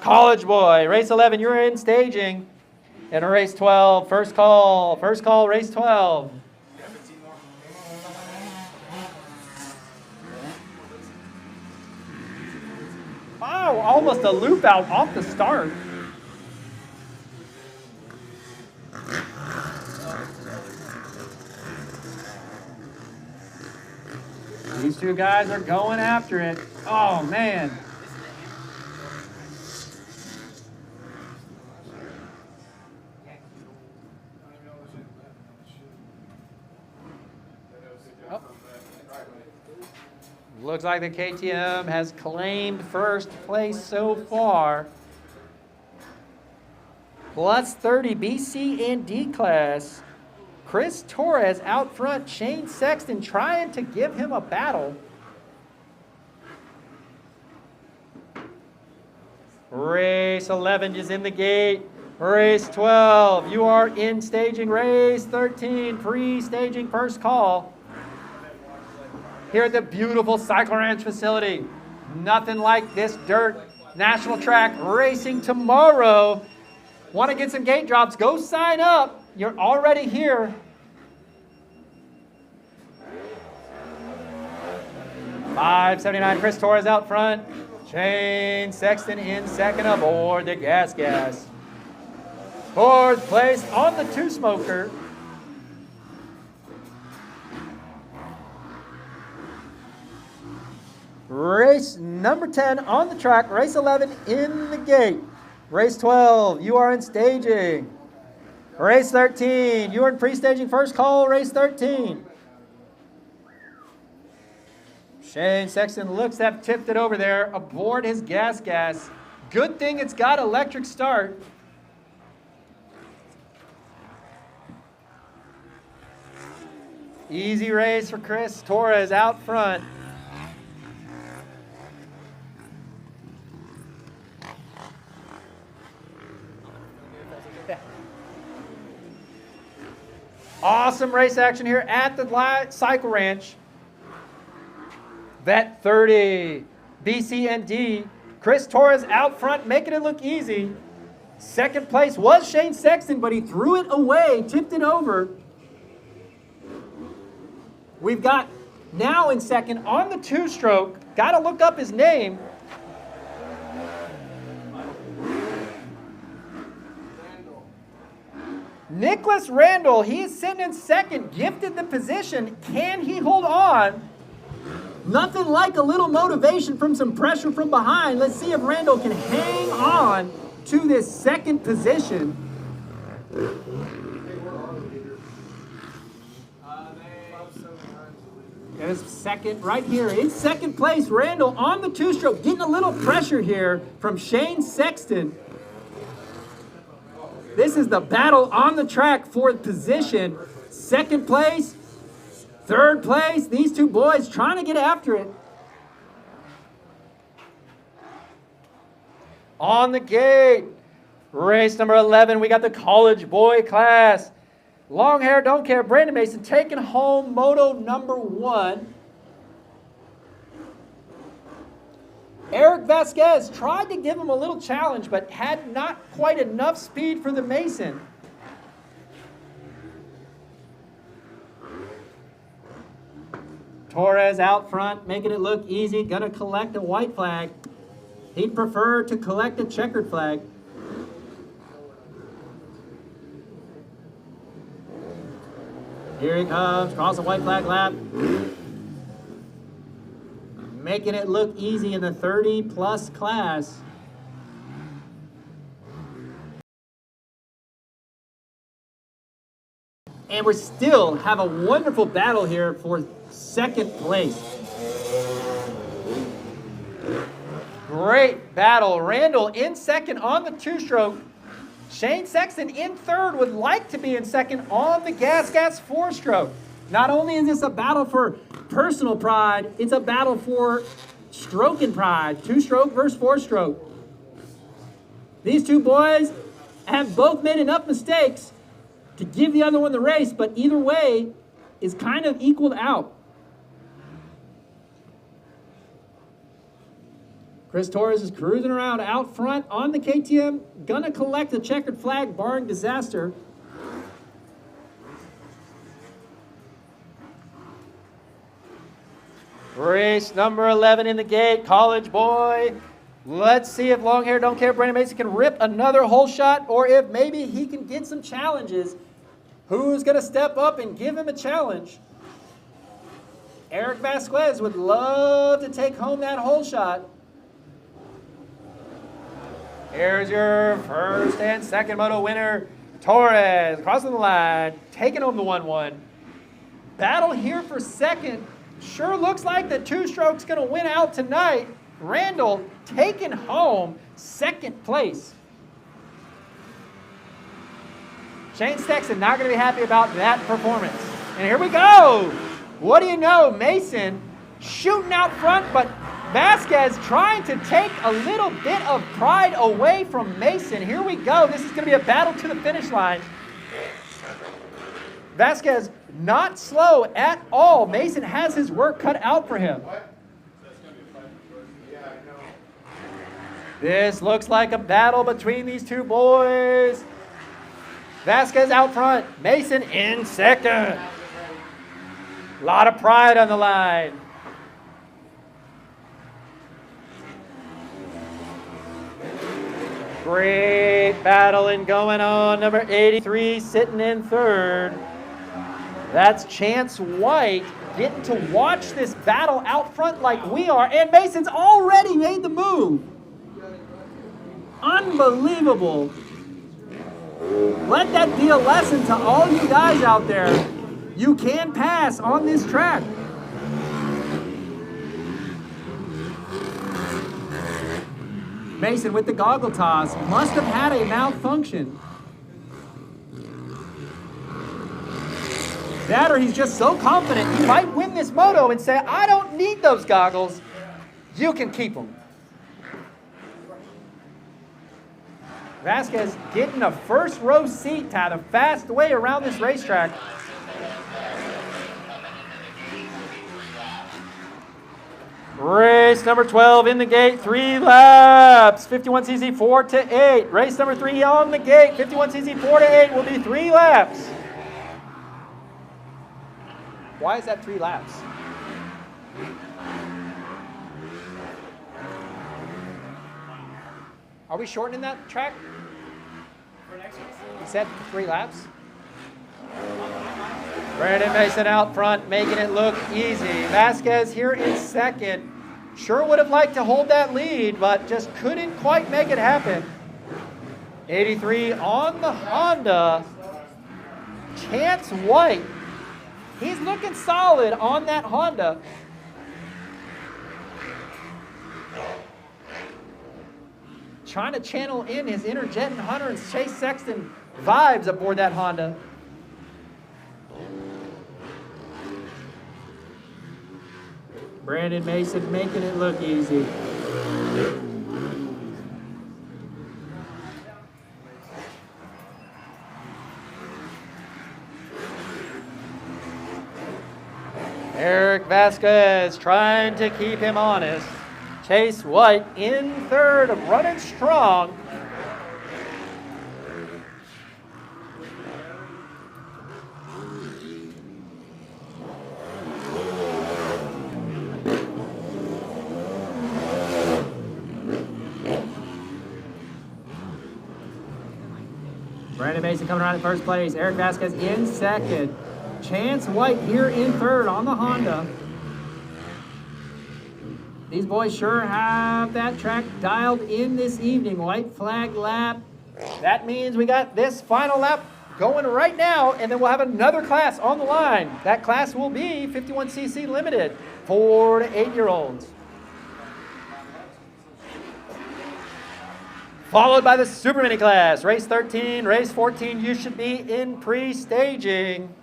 College Boy. Race 11, you're in staging. And race 12, first call, race 12. Wow, almost a loop out off the start. These two guys are going after it. Oh, man. Oh. Looks like the KTM has claimed first place so far. Plus 30 BC and D class. Chris Torres out front. Shane Sexton trying to give him a battle. Race 11 is in the gate. Race 12, you are in staging. Race 13, pre-staging first call. Here at the beautiful Cycle Ranch facility. Nothing like this dirt national track racing tomorrow. Want to get some gate drops? Go sign up. You're already here. .579, Chris Torres out front. Shane Sexton in second aboard the Gas. Fourth place on the two-smoker. Race number 10 on the track. Race 11 in the gate. Race 12, you are in staging. Race 13, you are in pre-staging first call, race 13. Shane Sexton looks to have tipped it over there aboard his gas. Good thing it's got electric start. Easy race for Chris Torres out front. Awesome race action here at the Cycle Ranch. Bet 30, BC and D. Chris Torres out front, making it look easy. Second place was Shane Sexton, but he threw it away, tipped it over. We've got now in second on the two-stroke. Got to look up his name. Nicholas Randall, he is sitting in second, gifted the position. Can he hold on? Nothing like a little motivation from some pressure from behind. Let's see if Randall can hang on to this second position. There's second right here. In second place, Randall on the two-stroke, getting a little pressure here from Shane Sexton. This is the battle on the track for position. Second place, third place. These two boys trying to get after it. On the gate, race number 11, we got the College Boy class. Long hair, don't care. Brandon Mason taking home moto number 1. Eric Vasquez tried to give him a little challenge, but had not quite enough speed for the Mason. Torres out front, making it look easy, gonna collect a white flag. He'd prefer to collect a checkered flag. Here he comes, cross the white flag lap. Making it look easy in the 30-plus class. And we still have a wonderful battle here for second place. Great battle. Randall in second on the two-stroke. Shane Sexton in third, would like to be in second on the gas four-stroke. Not only is this a battle for personal pride, it's a battle for stroking pride. Two-stroke versus four-stroke. These two boys have both made enough mistakes to give the other one the race, but either way is kind of equaled out. Chris Torres is cruising around out front on the KTM, gonna collect the checkered flag barring disaster. Race number 11 in the gate, College Boy. Let's see if Long Hair Don't Care Brandon Mason can rip another hole shot, or if maybe he can get some challenges. Who's gonna step up and give him a challenge? Eric Vasquez would love to take home that hole shot. Here's your first and second moto winner, Torres, crossing the line, taking home the 1-1. Battle here for second. Sure looks like the two-stroke's going to win out tonight. Randall taking home second place. Shane Sexton not going to be happy about that performance. And here we go. What do you know? Mason shooting out front, but Vasquez trying to take a little bit of pride away from Mason. Here we go. This is going to be a battle to the finish line. Vasquez not slow at all. Mason has his work cut out for him. This looks like a battle between these two boys. Vasquez out front. Mason in second. A lot of pride on the line. Great battling going on. Number 83 sitting in third. That's Chance White getting to watch this battle out front like we are. And Mason's already made the move. Unbelievable. Let that be a lesson to all you guys out there. You can pass on this track. Mason with the goggle toss must have had a malfunction. That or he's just so confident he might win this moto and say, I don't need those goggles. You can keep them. Vasquez getting a first row seat to the fast way around this racetrack. Race number 12 in the gate, 3 laps, 51cc 4 to 8. Race number 3 on the gate, 51cc 4 to 8 will be 3 laps. Why is that 3 laps? Are we shortening that track? You said 3 laps? Brandon Mason out front, making it look easy. Vasquez here in second. Sure would have liked to hold that lead, but just couldn't quite make it happen. 83 on the Honda. Chance White. He's looking solid on that Honda. Trying to channel in his inner Jet and Hunter and Chase Sexton vibes aboard that Honda. Brandon Mason making it look easy. Eric Vasquez trying to keep him honest. Chase White in third, running strong. Brandon Mason coming around in first place. Eric Vasquez in second. Chance White here in third on the Honda. These boys sure have that track dialed in this evening. White flag lap. That means we got this final lap going right now, and then we'll have another class on the line. That class will be 51cc limited, 4 to 8-year-olds. Followed by the Super Mini class. Race 13, race 14, you should be in pre-staging.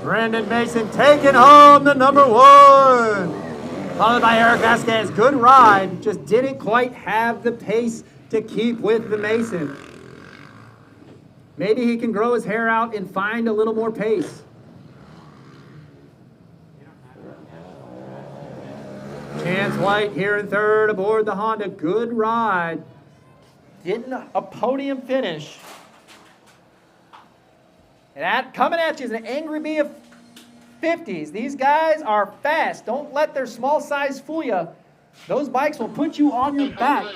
Brandon Mason taking home the number 1. Followed by Eric Vasquez. Good ride. Just didn't quite have the pace to keep with the Mason. Maybe he can grow his hair out and find a little more pace. Chance White here in third aboard the Honda. Good ride. Getting a podium finish. And that coming at you is an Angry Bee of 50s. These guys are fast. Don't let their small size fool you. Those bikes will put you on your back.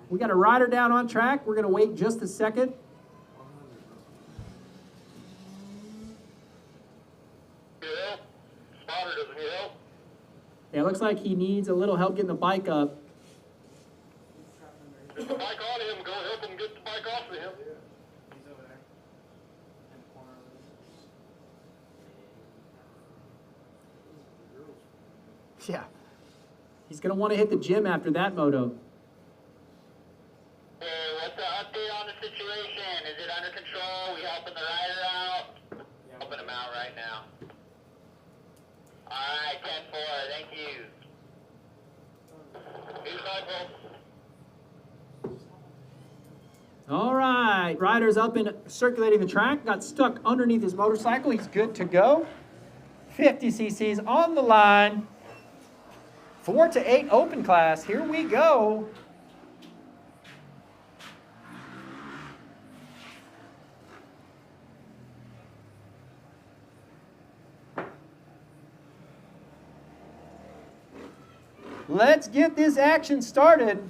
We got a rider down on track. We're going to wait just a second. Yeah, it looks like he needs a little help getting the bike up. Get the bike on him. Go help him get the bike off of him. Yeah. He's going to want to hit the gym after that moto. Hey, what's the update on the situation? Is it under control? We helping the rider out? Helping him out right now. Alright, 10-4, thank you. Here's my All right. Rider's up and circulating the track. Got stuck underneath his motorcycle. He's good to go. 50 cc's on the line. 4 to 8 open class. Here we go. Let's get this action started.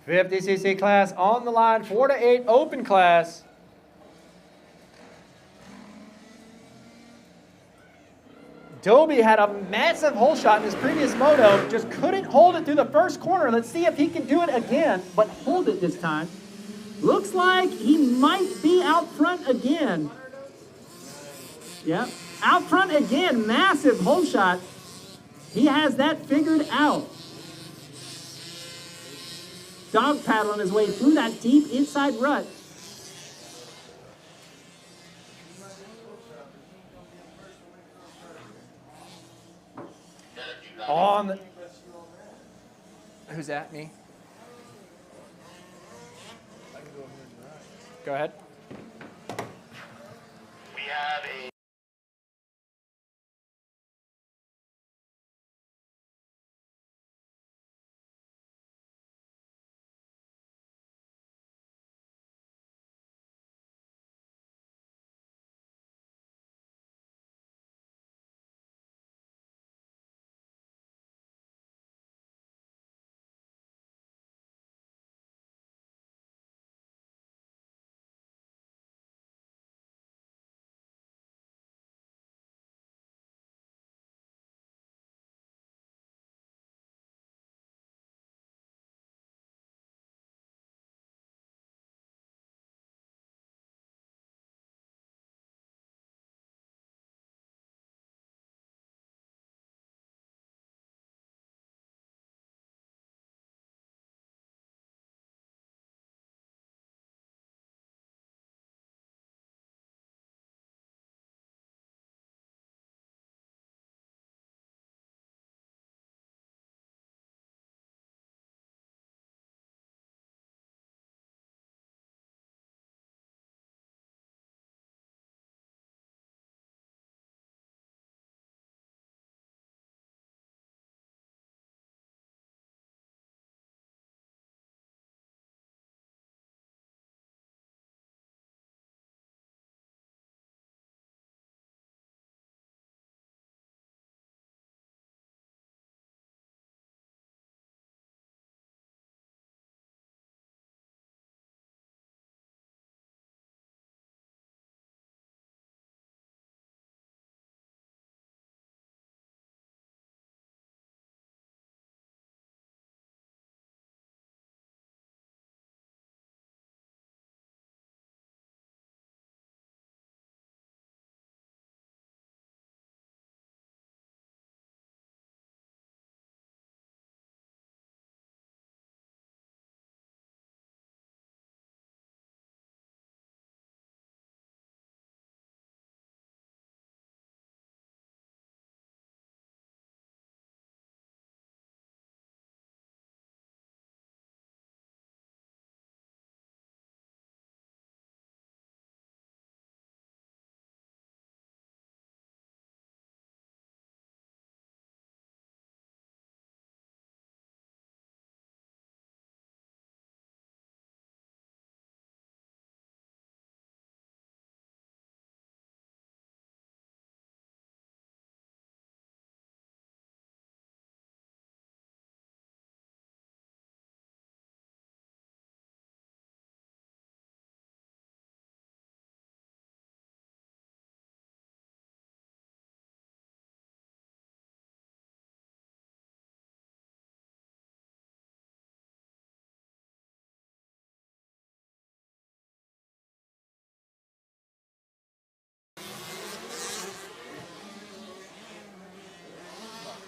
$50cc class on the line, 4 to 8 open class. Dobie had a massive hole shot in his previous moto, just couldn't hold it through the first corner. Let's see if he can do it again, but hold it this time. Looks like he might be out front again. Yep, out front again, massive hole shot. He has that figured out. Dog paddling his way through that deep inside rut. On the, who's that? Me? Go ahead. We have a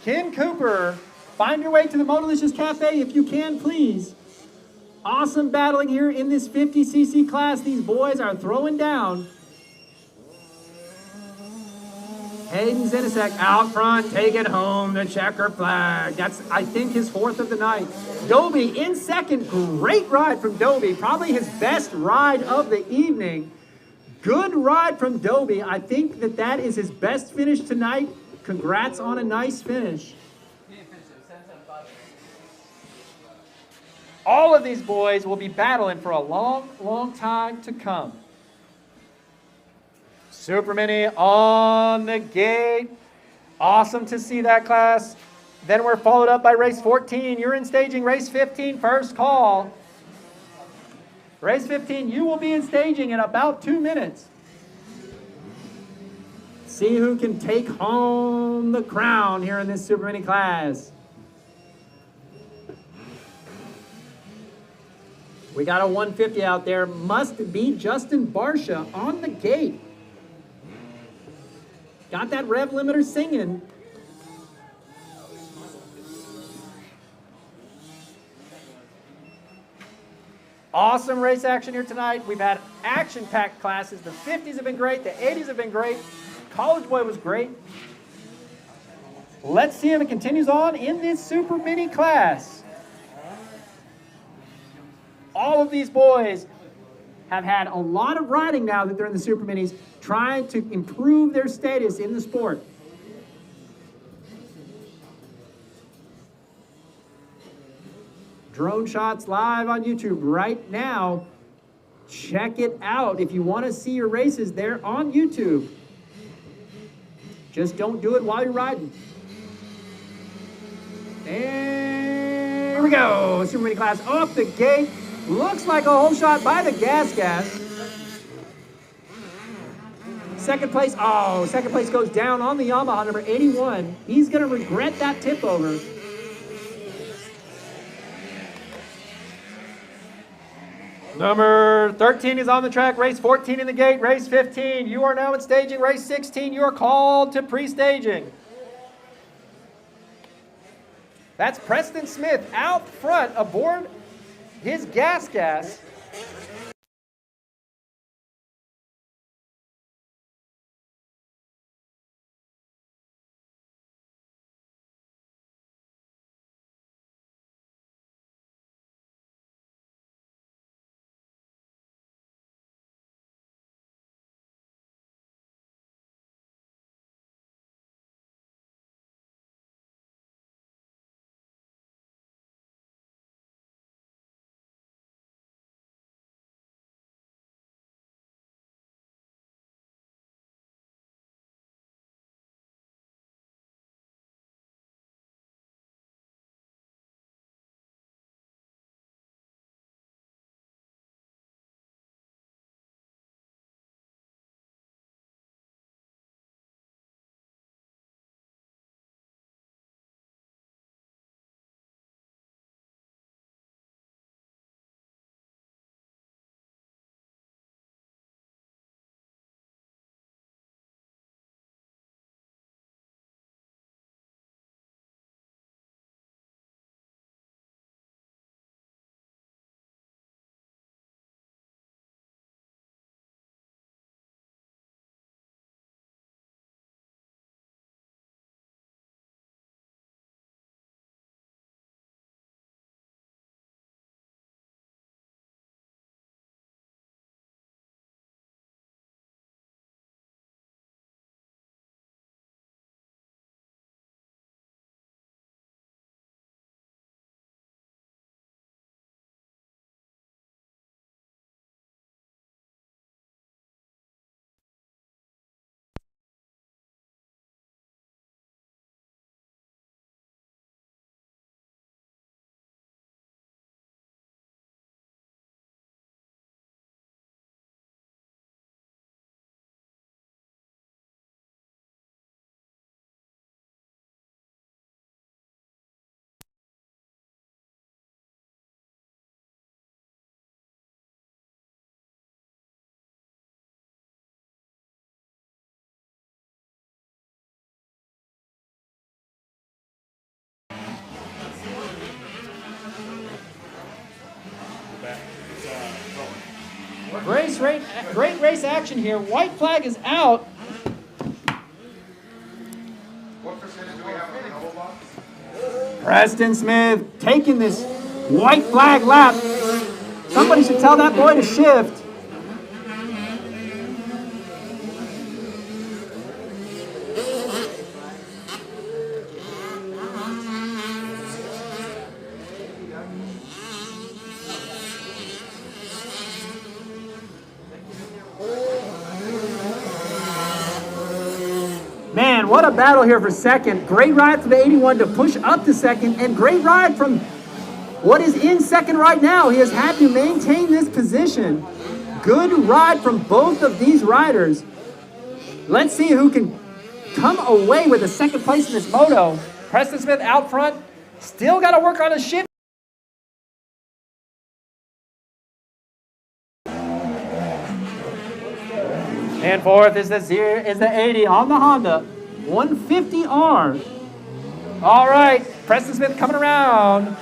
Ken Cooper, find your way to the Motolicious Cafe if you can, please. Awesome battling here in this 50cc class. These boys are throwing down. Hayden Zinasek out front, taking home the checker flag. That's, I think, his 4th of the night. Dobie in second. Great ride from Dobie. Probably his best ride of the evening. Good ride from Dobie. I think that is his best finish tonight. Congrats on a nice finish. All of these boys will be battling for a long, long time to come. Super Mini on the gate. Awesome to see that class. Then we're followed up by race 14. You're in staging race 15, first call. Race 15, you will be in staging in about 2 minutes. See who can take home the crown here in this Super Mini class. We got a 150 out there. Must be Justin Barsha on the gate. Got that rev limiter singing. Awesome race action here tonight. We've had action-packed classes. The 50s have been great. The 80s have been great. College Boy was great. Let's see if it continues on in this Super Mini class. All of these boys have had a lot of riding now that they're in the Super Minis, trying to improve their status in the sport. Drone shots live on YouTube right now. Check it out. If you want to see your races, they're on YouTube. Just don't do it while you're riding. And here we go. Super Mini class off the gate. Looks like a whole shot by the gas. Second place, second place goes down on the Yamaha, number 81. He's going to regret that tip over. Number 13 is on the track, race 14 in the gate, race 15. You are now in staging, race 16. You are called to pre-staging. That's Preston Smith out front aboard his gas. Great race action here. White flag is out. What percentage do we have on the double box? Preston Smith taking this white flag lap. Somebody should tell that boy to shift. Man, what a battle here for second. Great ride for the 81 to push up to second, and great ride from what is in second right now. He has had to maintain this position. Good ride from both of these riders. Let's see who can come away with a second place in this moto. Preston Smith out front. Still got to work on his shift. And fourth is the 80 on the Honda 150R. All right, Preston Smith coming around.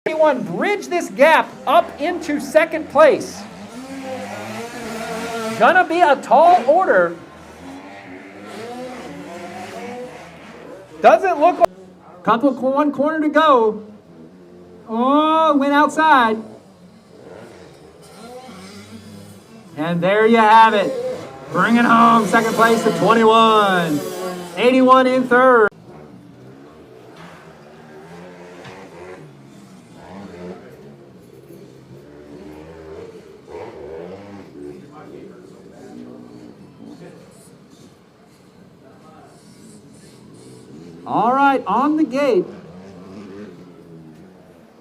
81 bridge this gap up into second place. Gonna be a tall order. Doesn't look like one corner to go. Oh, went outside. And there you have it. Bringing home second place to 21. 81 in third. All right, on the gate.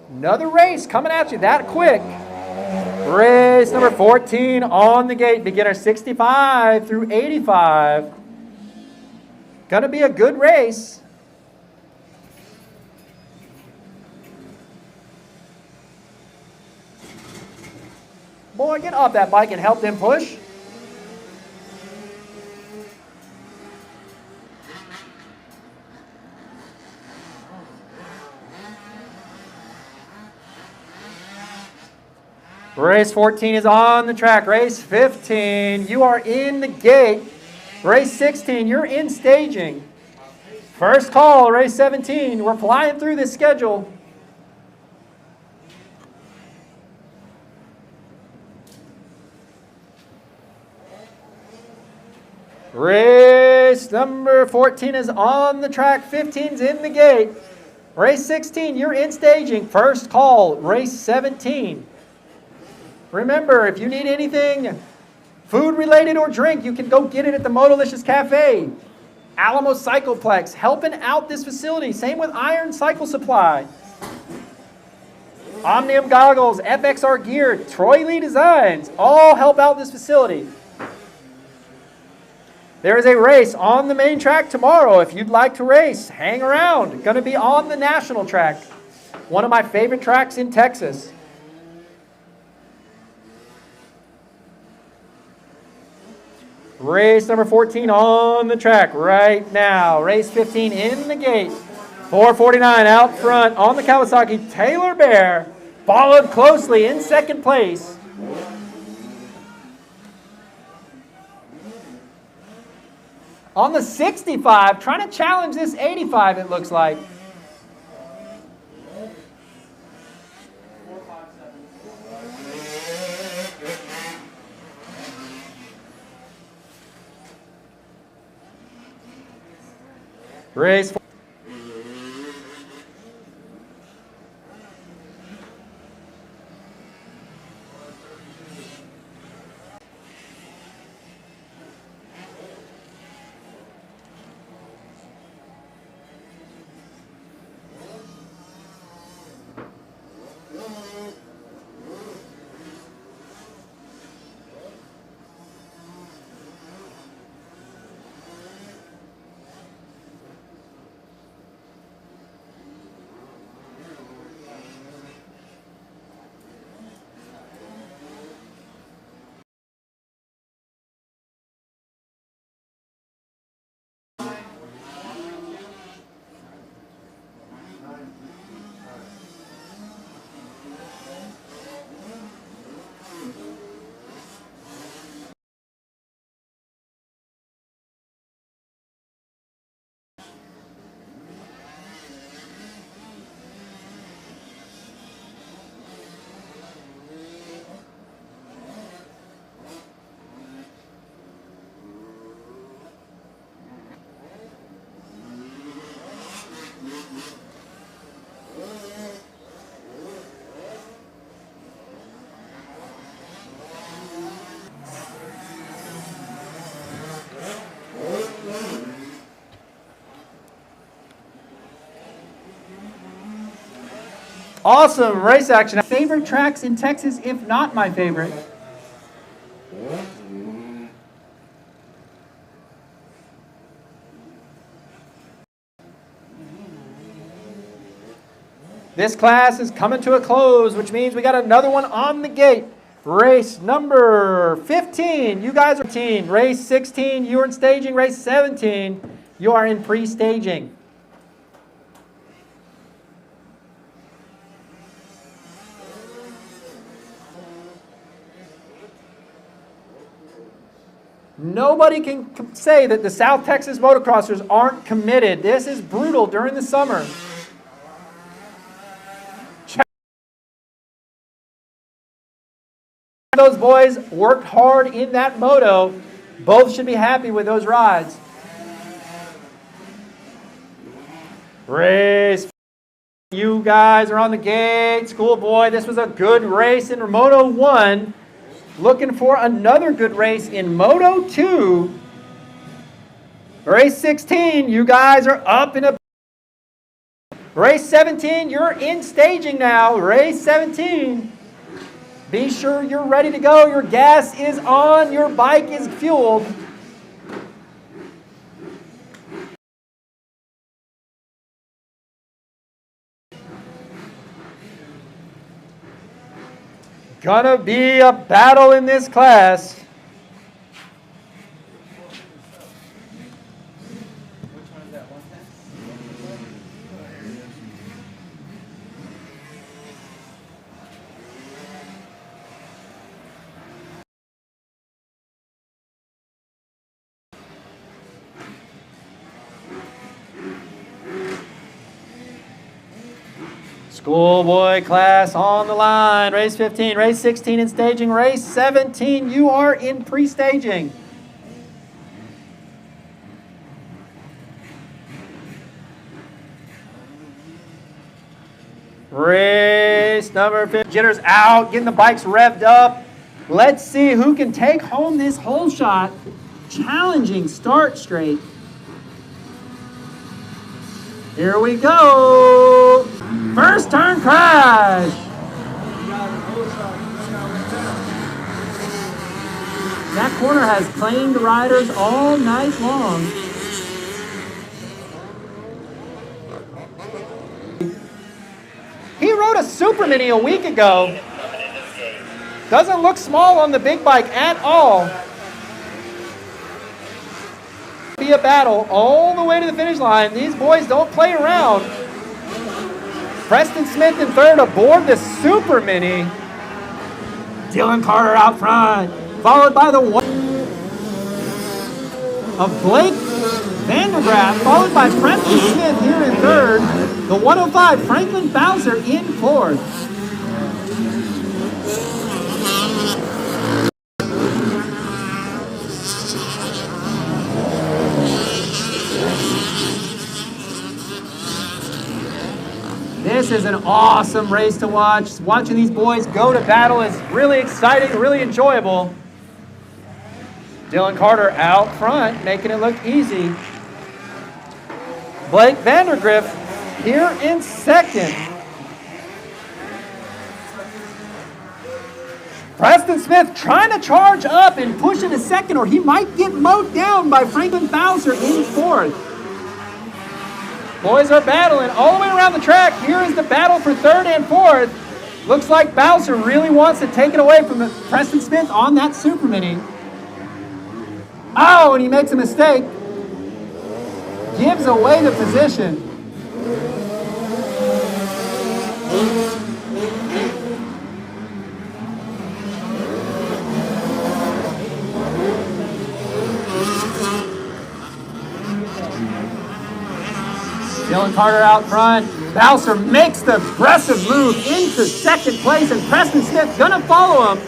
Another race coming at you that quick. Race number 14 on the gate. Beginner 65 through 85. Gonna be a good race. Boy, get off that bike and help them push. Race 14 is on the track. Race 15, you are in the gate. Race 16, you're in staging. First call, race 17. We're flying through this schedule. Race number 14 is on the track. 15's in the gate. Race 16, you're in staging. First call, race 17. Remember, if you need anything food related or drink, you can go get it at the Motolicious Cafe. Alamo Cycleplex, helping out this facility. Same with Iron Cycle Supply. Omnium Goggles, FXR Gear, Troy Lee Designs, all help out this facility. There is a race on the main track tomorrow. If you'd like to race, hang around. Going to be on the national track. One of my favorite tracks in Texas. Race number 14 on the track right now. Race 15 in the gate. 449 out front on the Kawasaki. Taylor Bear followed closely in second place. On the 65, trying to challenge this 85, it looks like. Race. Awesome race action. Favorite tracks in Texas, if not my favorite. This class is coming to a close, which means we got another one on the gate. Race number 15, you guys are 15. Race 16, you are in staging. Race 17, you are in pre-staging. Nobody can say that the South Texas motocrossers aren't committed. This is brutal during the summer. Those boys worked hard in that moto. Both should be happy with those rides. Race. You guys are on the gate. Schoolboy, this was a good race in Moto 1. Looking for another good race in Moto 2. Race 16, you guys are up in a... Race 17, you're in staging now. Race 17. Be sure you're ready to go. Your gas is on. Your bike is fueled. Gonna be a battle in this class. Schoolboy class on the line. Race 15, race 16 in staging. Race 17, you are in pre-staging. Race number 15. Jitters out, getting the bikes revved up. Let's see who can take home this hole shot. Challenging start straight. Here we go. First turn crash. That corner has claimed riders all night long. He rode a Super Mini a week ago. Doesn't look small on the big bike at all. Be a battle all the way to the finish line. These boys don't play around. Preston Smith in third aboard the Super Mini. Dylan Carter out front, followed by the one of Blake Vandergraaf, followed by Preston Smith here in third. The 105 Franklin Bowser in fourth. This is an awesome race to watch. Watching these boys go to battle is really exciting, really enjoyable. Dylan Carter out front, making it look easy. Blake Vandergriff here in second. Preston Smith trying to charge up and push into second, or he might get mowed down by Franklin Bowser in fourth. Boys are battling all the way around the track. Here is the battle for third and fourth. Looks like Bowser really wants to take it away from Preston Smith on that Super Mini. Oh, and he makes a mistake. Gives away the position. Dylan Carter out front. Bowser makes the aggressive move into second place, and Preston Smith gonna follow him.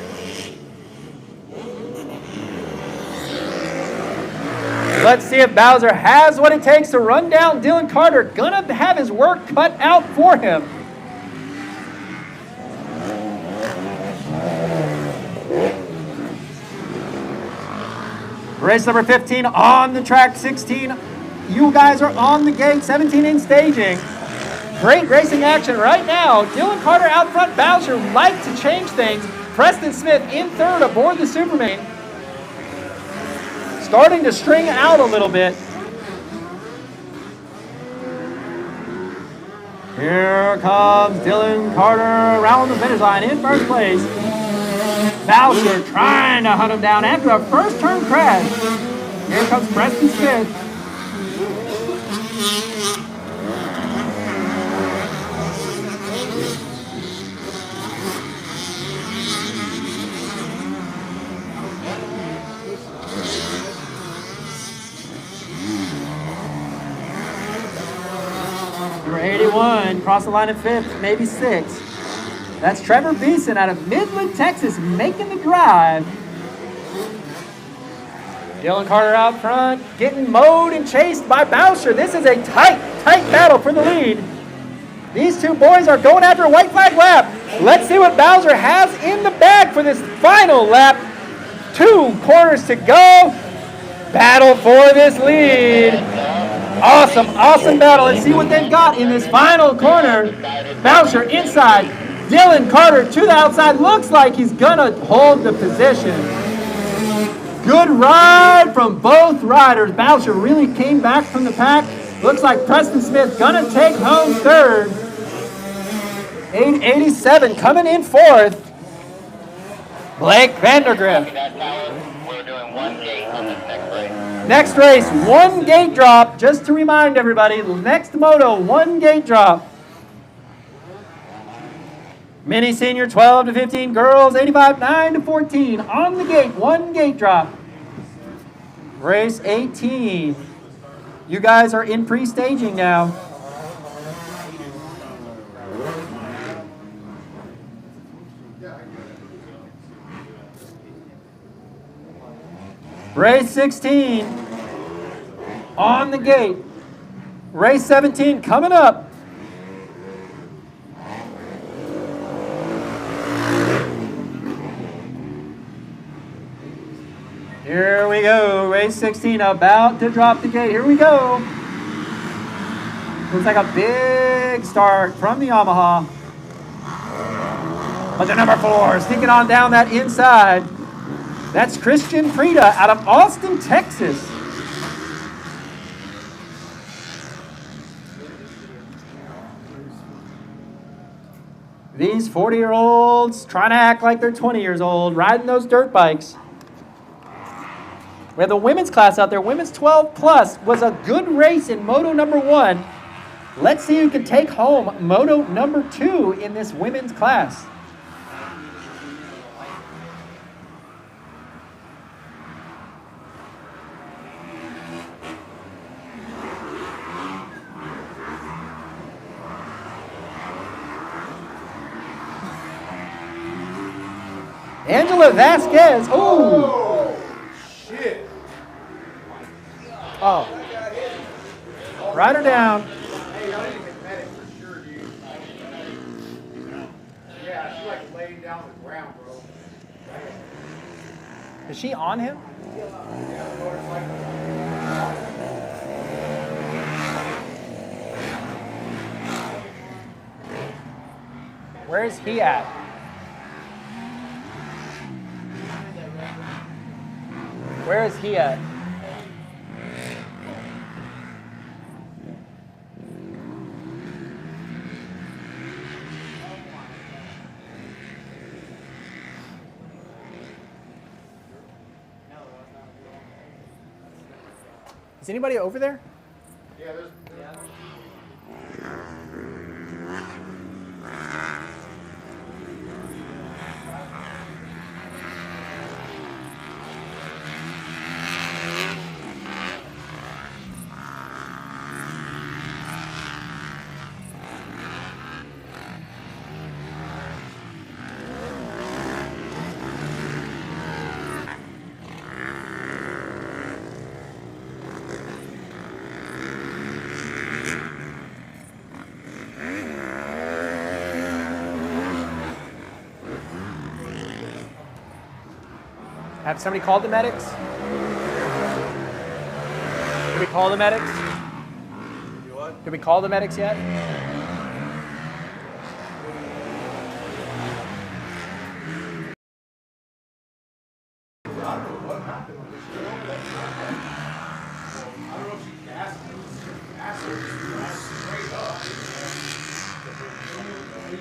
Let's see if Bowser has what it takes to run down Dylan Carter. Gonna have his work cut out for him. Race number 15 on the track, 16. You guys are on the gate, 17 in staging. Great racing action right now. Dylan Carter out front. Bowser would like to change things. Preston Smith in third aboard the Superman. Starting to string out a little bit. Here comes Dylan Carter around the finish line in first place. Bowser trying to hunt him down after a first turn crash. Here comes Preston Smith. Number 81, cross the line at 5th, maybe 6th. That's Trevor Beeson out of Midland, Texas, making the drive. Dylan Carter out front, getting mowed and chased by Bowser. This is a tight battle for the lead. These two boys are going after a white flag lap. Let's see what Bowser has in the bag for this final lap. 2 corners to go. Battle for this lead. Awesome battle. Let's see what they've got in this final corner. Bowser inside. Dylan Carter to the outside. Looks like he's gonna hold the position. Good ride from both riders. Bowser really came back from the pack. Looks like Preston Smith gonna take home third. 887 coming in fourth. Blake Vandergrift. We're doing 1 gate on this next race. Next race, 1 gate drop. Just to remind everybody, next moto, 1 gate drop. Mini senior 12 to 15, girls 85, 9 to 14. On the gate, 1 gate drop. Race 18. You guys are in pre-staging now. Race 16, on the gate. Race 17 coming up. Here we go, race 16 about to drop the gate. Here we go. Looks like a big start from the Yamaha. But the number 4 sneaking on down that inside. That's Christian Prida out of Austin, Texas. These 40-year-olds trying to act like they're 20 years old, riding those dirt bikes. We have the women's class out there. Women's 12 plus was a good race in Moto number 1. Let's see who can take home Moto number 2 in this women's class. Angela Vasquez. Oh, shit. Oh. Ride her down. Hey, y'all need to get medic for sure, dude. Yeah, she's like laying down on the ground, bro. Is she on him? Where is he at? Where is he at? Is anybody over there? Yeah, there's. Have somebody called the medics? Did we call the medics? You what? Did we call the medics yet?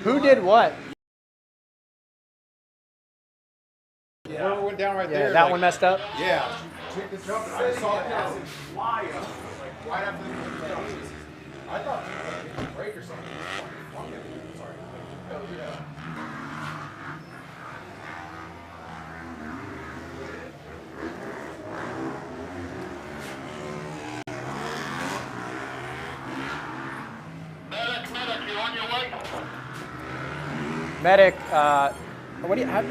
Who did what? Whoever went down right Yeah, there. that like, one messed up. Yeah, she took the jump and I saw the acid fly up. Like right after the jump. I thought she was like, hit a break or something. Sorry. Oh, yeah. Medic, you on your way? Medic, what do you have?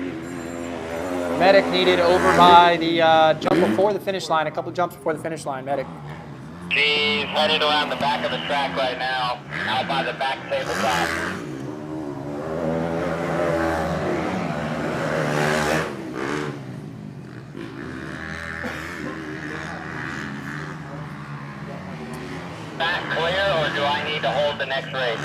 Medic needed over by the jump before the finish line, a couple jumps before the finish line, medic. She's headed around the back of the track right now, out by the back tabletop. Back clear, or do I need to hold the next race?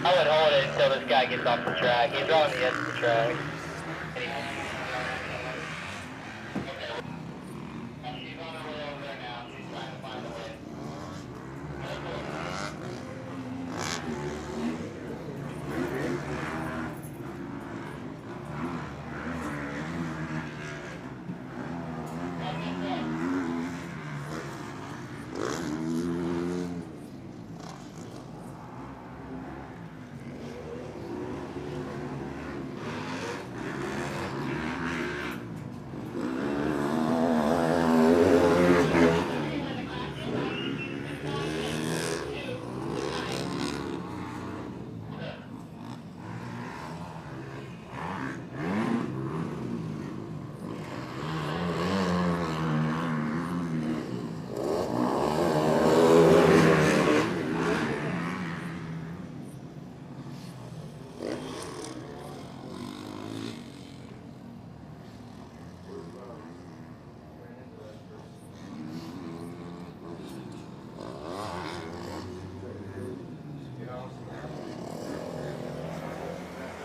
I would hold it until this guy gets off the track. He's on the edge of the track. She's on her way over there now. She's trying to find the way.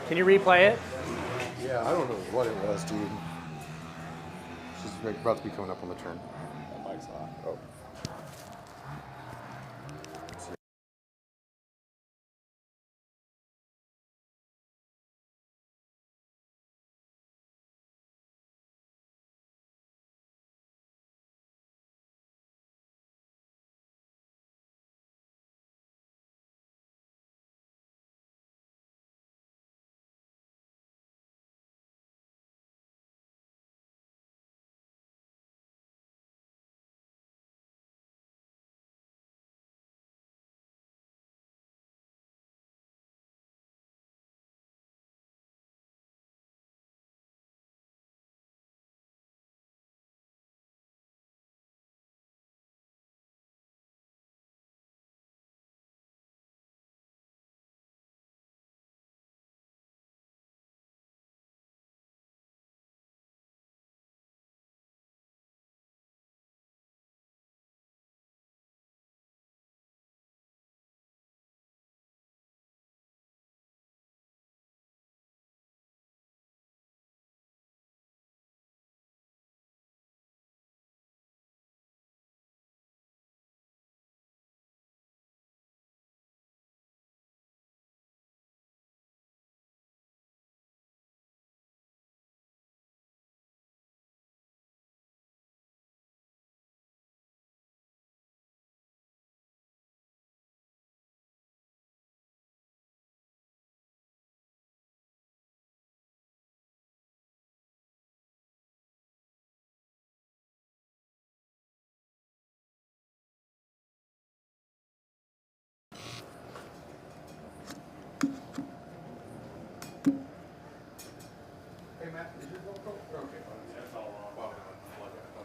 Can you replay it? Yeah, I don't know what it was, dude. She's about to be coming up on the turn. That bike's hot. Oh.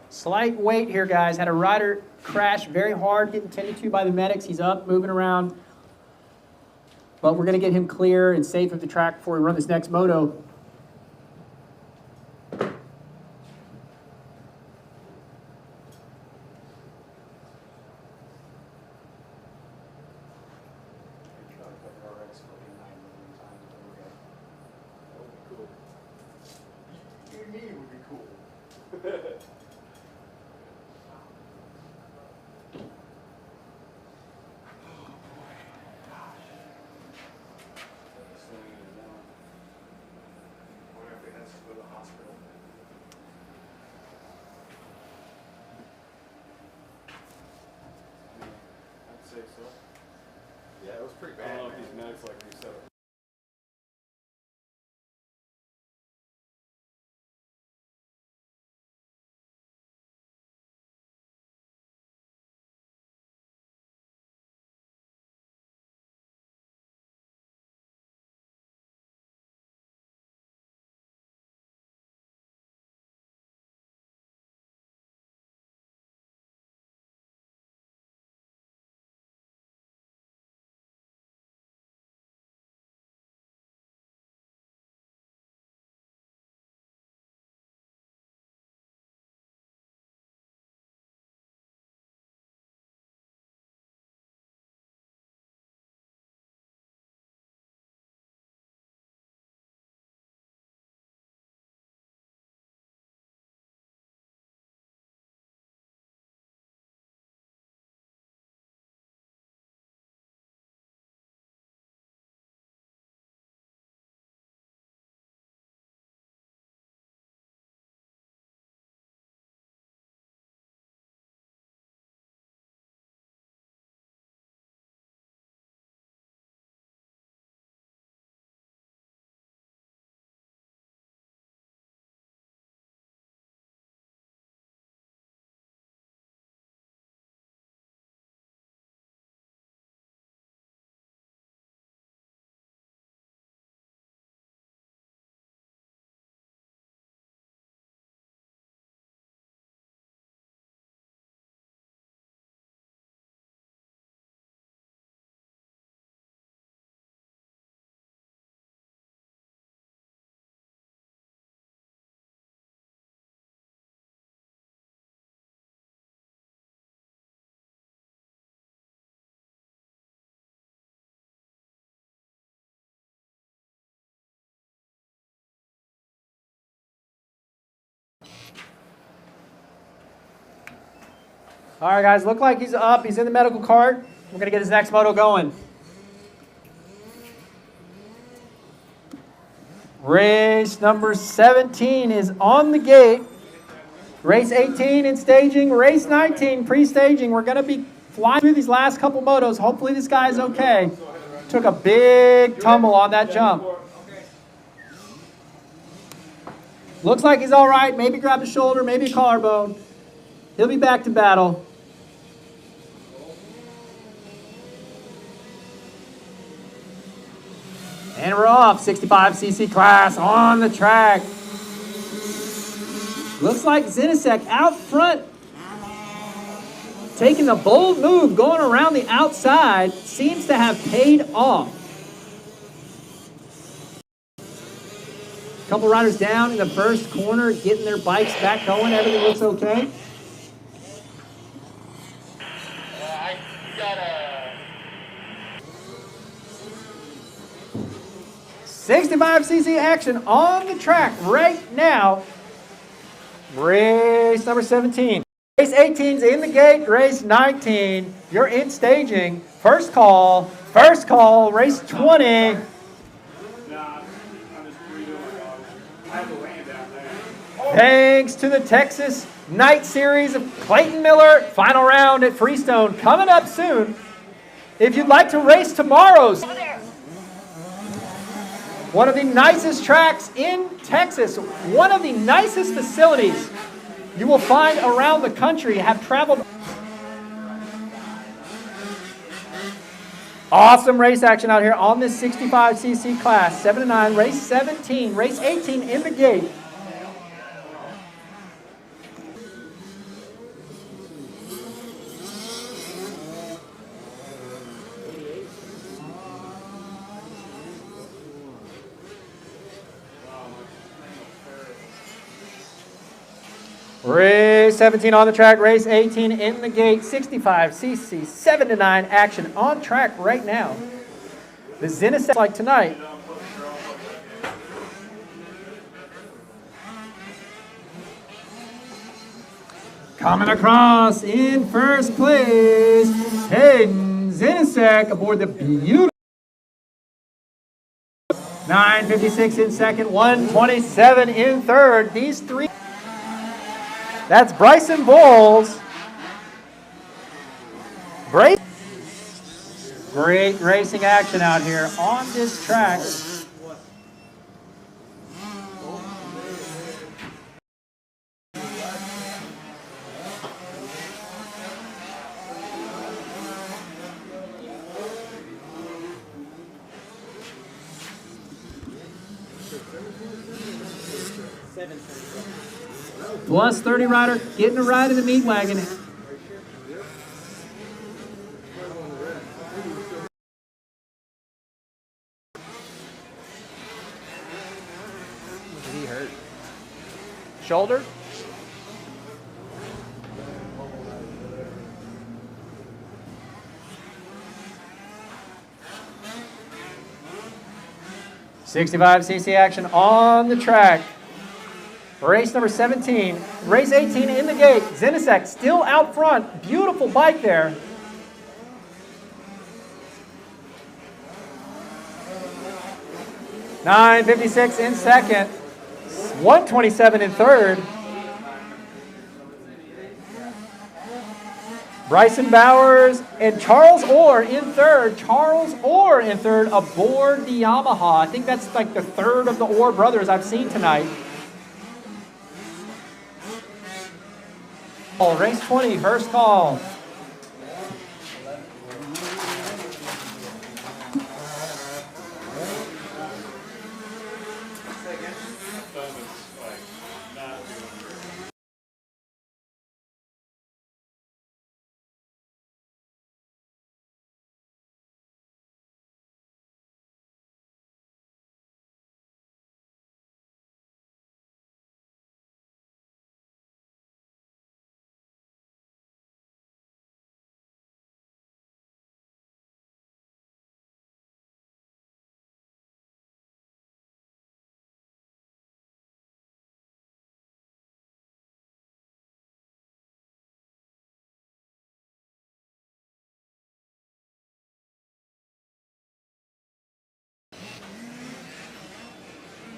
Slight wait here, guys. Had a rider crash very hard, getting tended to by the medics. He's up, moving around. But we're going to get him clear and safe of the track before we run this next moto. say so. Yeah, it was pretty I bad. don't know if Man. these medics like reset it. All right, guys, look like he's up. He's in the medical cart. We're going to get his next moto going. Race number 17 is on the gate. Race 18 in staging. Race 19 pre-staging. We're going to be flying through these last couple motos. Hopefully this guy's okay. Took a big tumble on that jump. Looks like he's all right. Maybe grabbed a shoulder, maybe a collarbone. He'll be back to battle. And we're off. 65cc class on the track. Looks like Stacyc out front. Taking a bold move, going around the outside. Seems to have paid off. Couple riders down in the first corner, getting their bikes back going. Everything looks okay. I got a 65cc action on the track right now. Race number 17. Race 18's in the gate. Race 19, you're in staging. First call, race 20. Thanks to the Texas Night Series of Clayton Miller. Final round at Freestone coming up soon. If you'd like to race tomorrow's, one of the nicest tracks in Texas, one of the nicest facilities you will find around the country, have traveled. Awesome race action out here on this 65cc class. 7 to 9, race 17, race 18 in the gate. Race 17 on the track, race 18 in the gate, 65cc, 7 to 9 action on track right now. The Stacyc like tonight. Coming across in first place, Hayden Stacyc aboard the beautiful 9:56 in second, 1:27 in third. These three. That's Bryson Bowles. Great racing action out here on this track. Plus 30 rider getting a ride in the meat wagon. Did he hurt? Shoulder. .65cc action on the track. Race number 17. Race 18 in the gate. Stacyc still out front. Beautiful bike there. .956 in second. 127 in third. Bryson Bowers and Charles Orr in third. Charles Orr in third aboard the Yamaha. I think that's like the third of the Orr brothers I've seen tonight. Race 20, first call.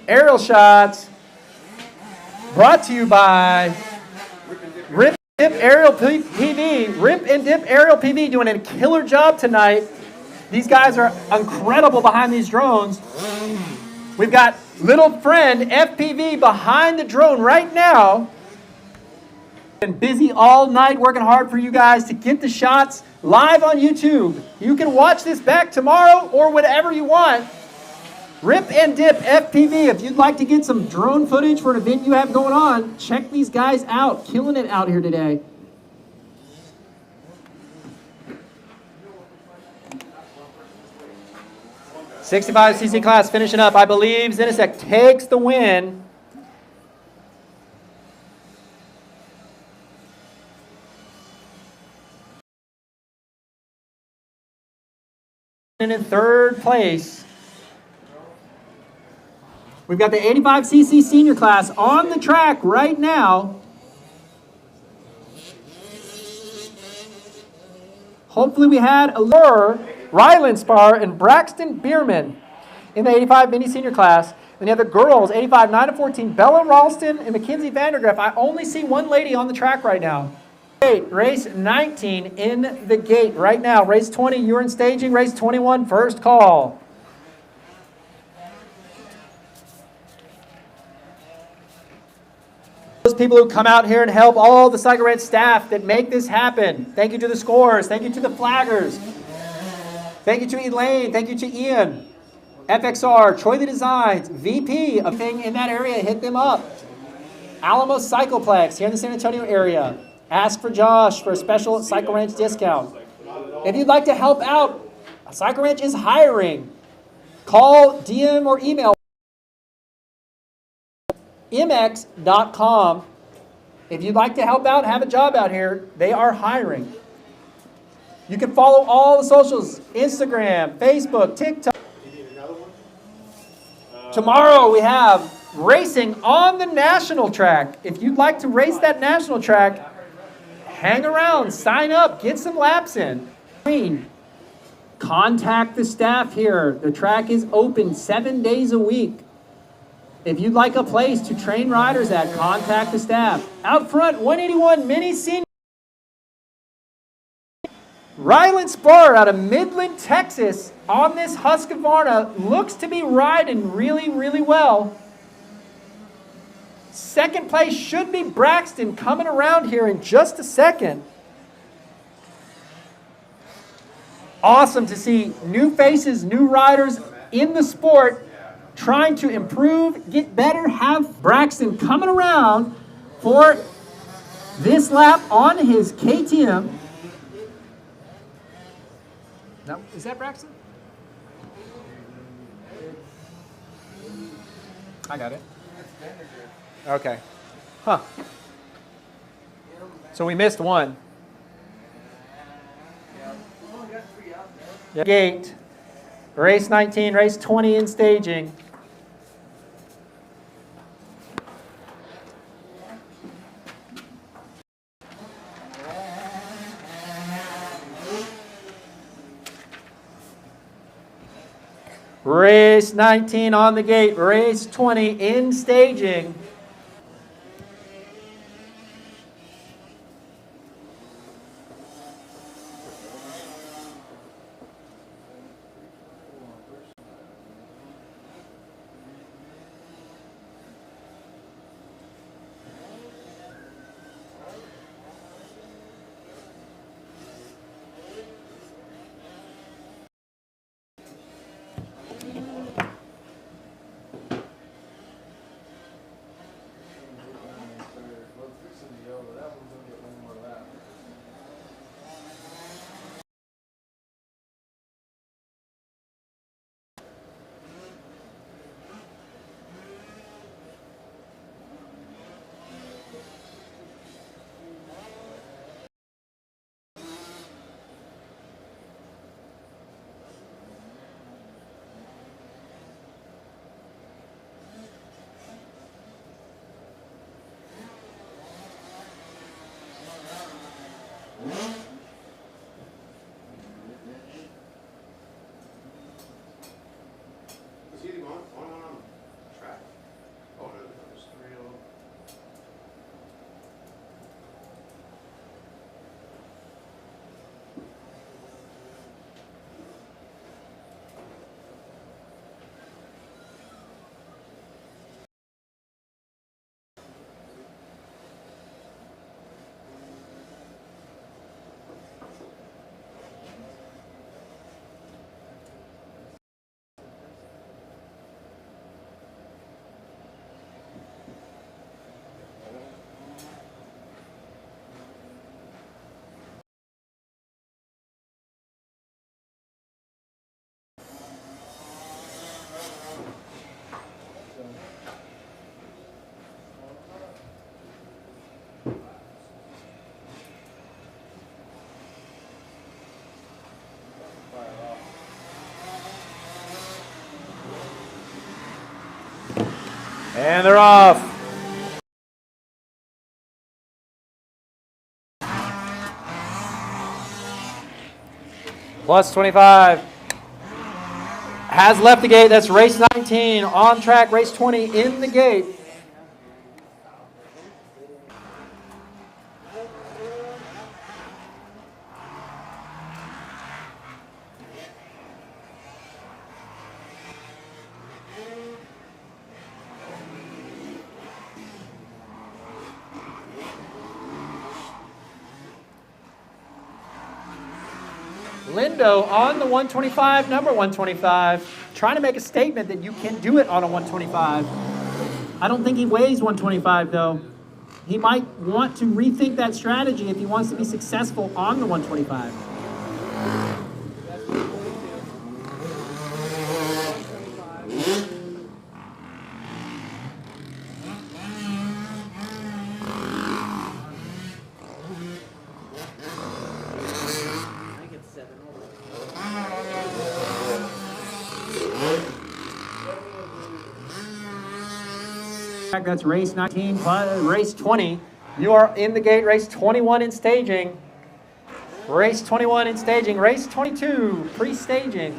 Aerial shots brought to you by Rip and Dip Aerial PV. Rip and Dip Aerial PV doing a killer job tonight. These guys are incredible behind these drones. We've got little friend FPV behind the drone right now. Been busy all night working hard for you guys to get the shots live on YouTube. You can watch this back tomorrow or whenever you want. Rip and Dip FPV, if you'd like to get some drone footage for an event you have going on, check these guys out. Killing it out here today. .65cc class finishing up. I believe Stacyc takes the win. And in third place, we've got the 85cc senior class on the track right now. Hopefully we had Allure, Ryland Spar, and Braxton Bierman in the 85 mini senior class. Then you have the girls, 85, 9-14, Bella Ralston and Mackenzie Vandergriff. I only see one lady on the track right now. Race 19 in the gate right now. Race 20, you're in staging. Race 21, first call. Those people who come out here and help, all the Cycle Ranch staff that make this happen. Thank you to the scores. Thank you to the flaggers. Thank you to Elaine. Thank you to Ian. FXR, Troy the Designs, VP of thing in that area, hit them up. Alamo Cycleplex here in the San Antonio area. Ask for Josh for a special Cycle Ranch discount. If you'd like to help out, Cycle Ranch is hiring. Call, DM, or email mx.com. If you'd like to help out, have a job out here, they are hiring. You can follow all the socials, Instagram, Facebook, TikTok. Tomorrow we have racing on the national track. If you'd like to race that national track, hang around, sign up, get some laps in. Contact the staff here. The track is open 7 days a week. If you'd like a place to train riders at, contact the staff. Out front, 181 Mini Senior. Ryland Spar out of Midland, Texas, on this Husqvarna, looks to be riding really, really well. Second place should be Braxton, coming around here in just a second. Awesome to see new faces, new riders in the sport, trying to improve, get better, have Braxton coming around for this lap on his KTM. Now, is that Braxton? I got it. Okay. Huh. So we missed one. Gate. Race 19, race 20 in staging. Race 19 on the gate. Race 20 in staging. Is he on track? Oh, no, there's 3 of them. And they're off. Plus 25. Has left the gate. That's race 19. On track, race 20 in the gate. Lindo on the 125, number 125, trying to make a statement that you can do it on a 125. I don't think he weighs 125 though. He might want to rethink that strategy if he wants to be successful on the 125. That's race 19, race 20. You are in the gate, race 21 in staging. Race 21 in staging, race 22 pre-staging.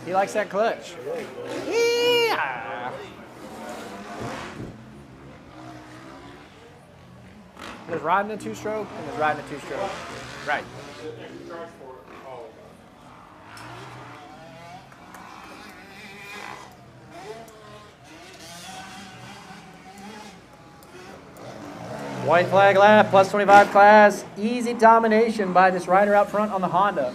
He likes that clutch. Yeah. There's riding a two-stroke and there's riding a two-stroke. Right. White flag lap, plus 25 class. Easy domination by this rider out front on the Honda.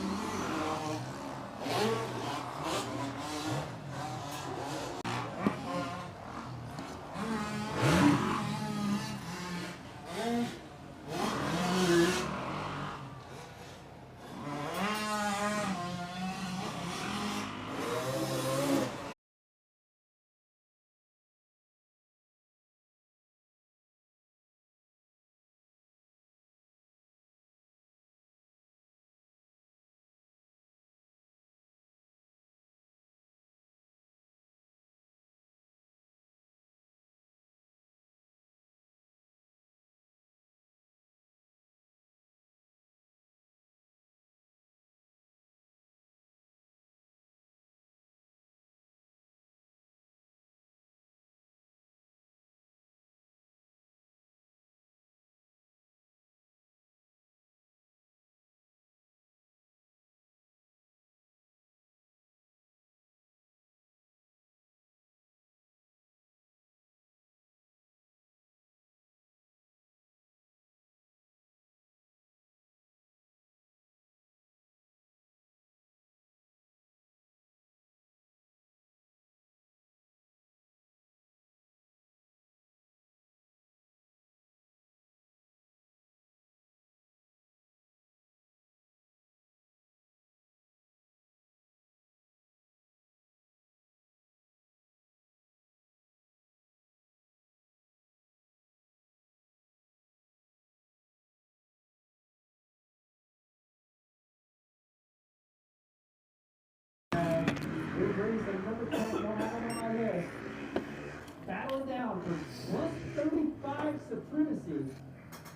Battling down for 135 supremacy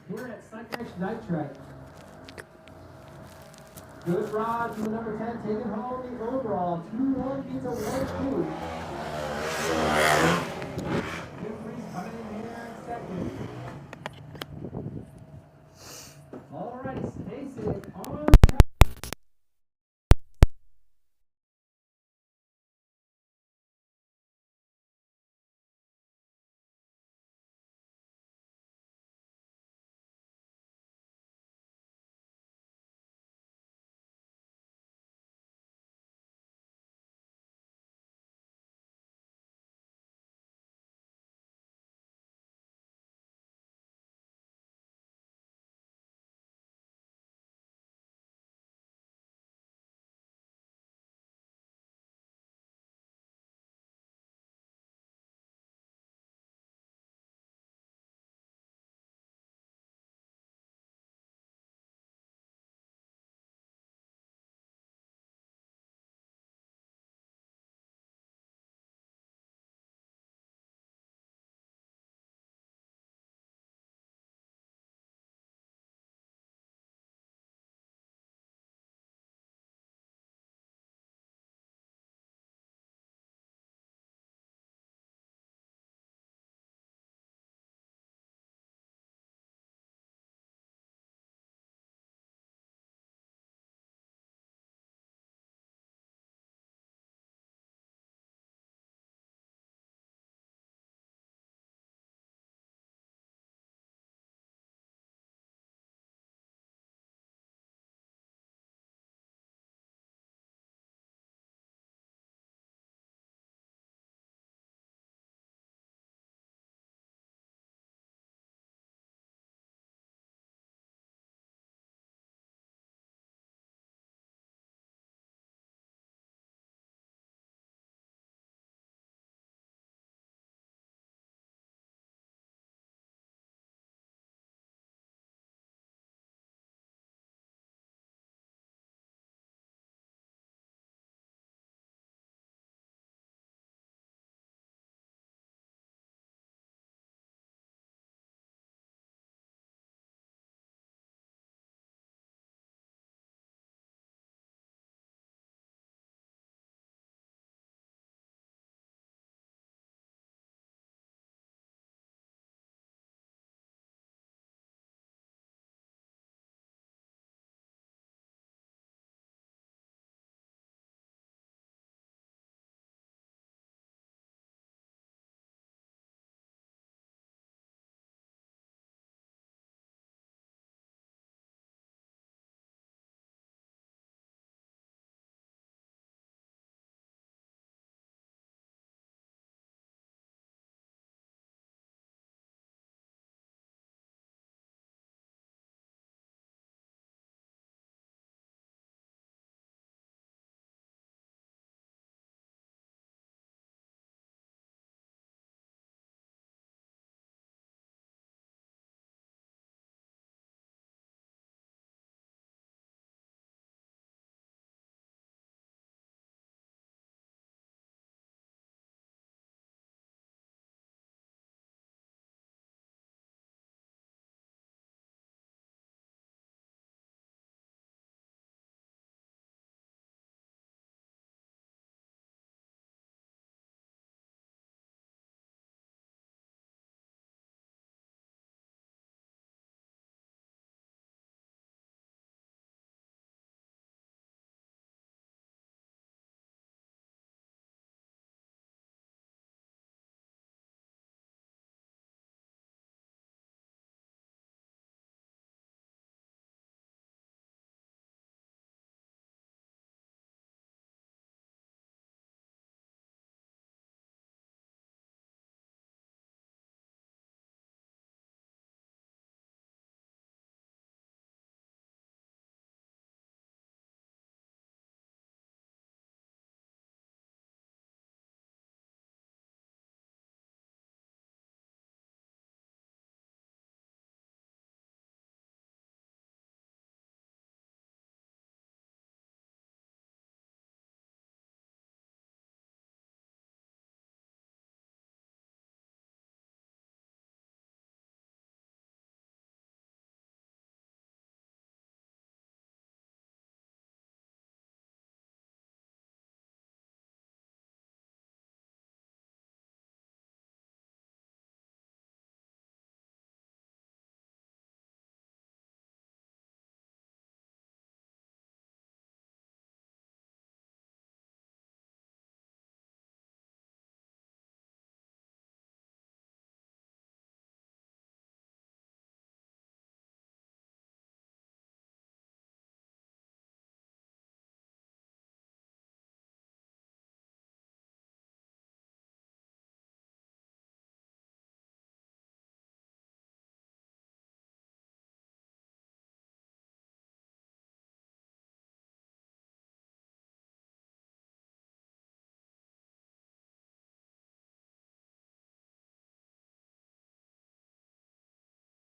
here at Stacyc Night Track. Good rod from the number 10, taking home the overall. 2-1 beats a 1-2. Jeffrey's coming in here in second. All right.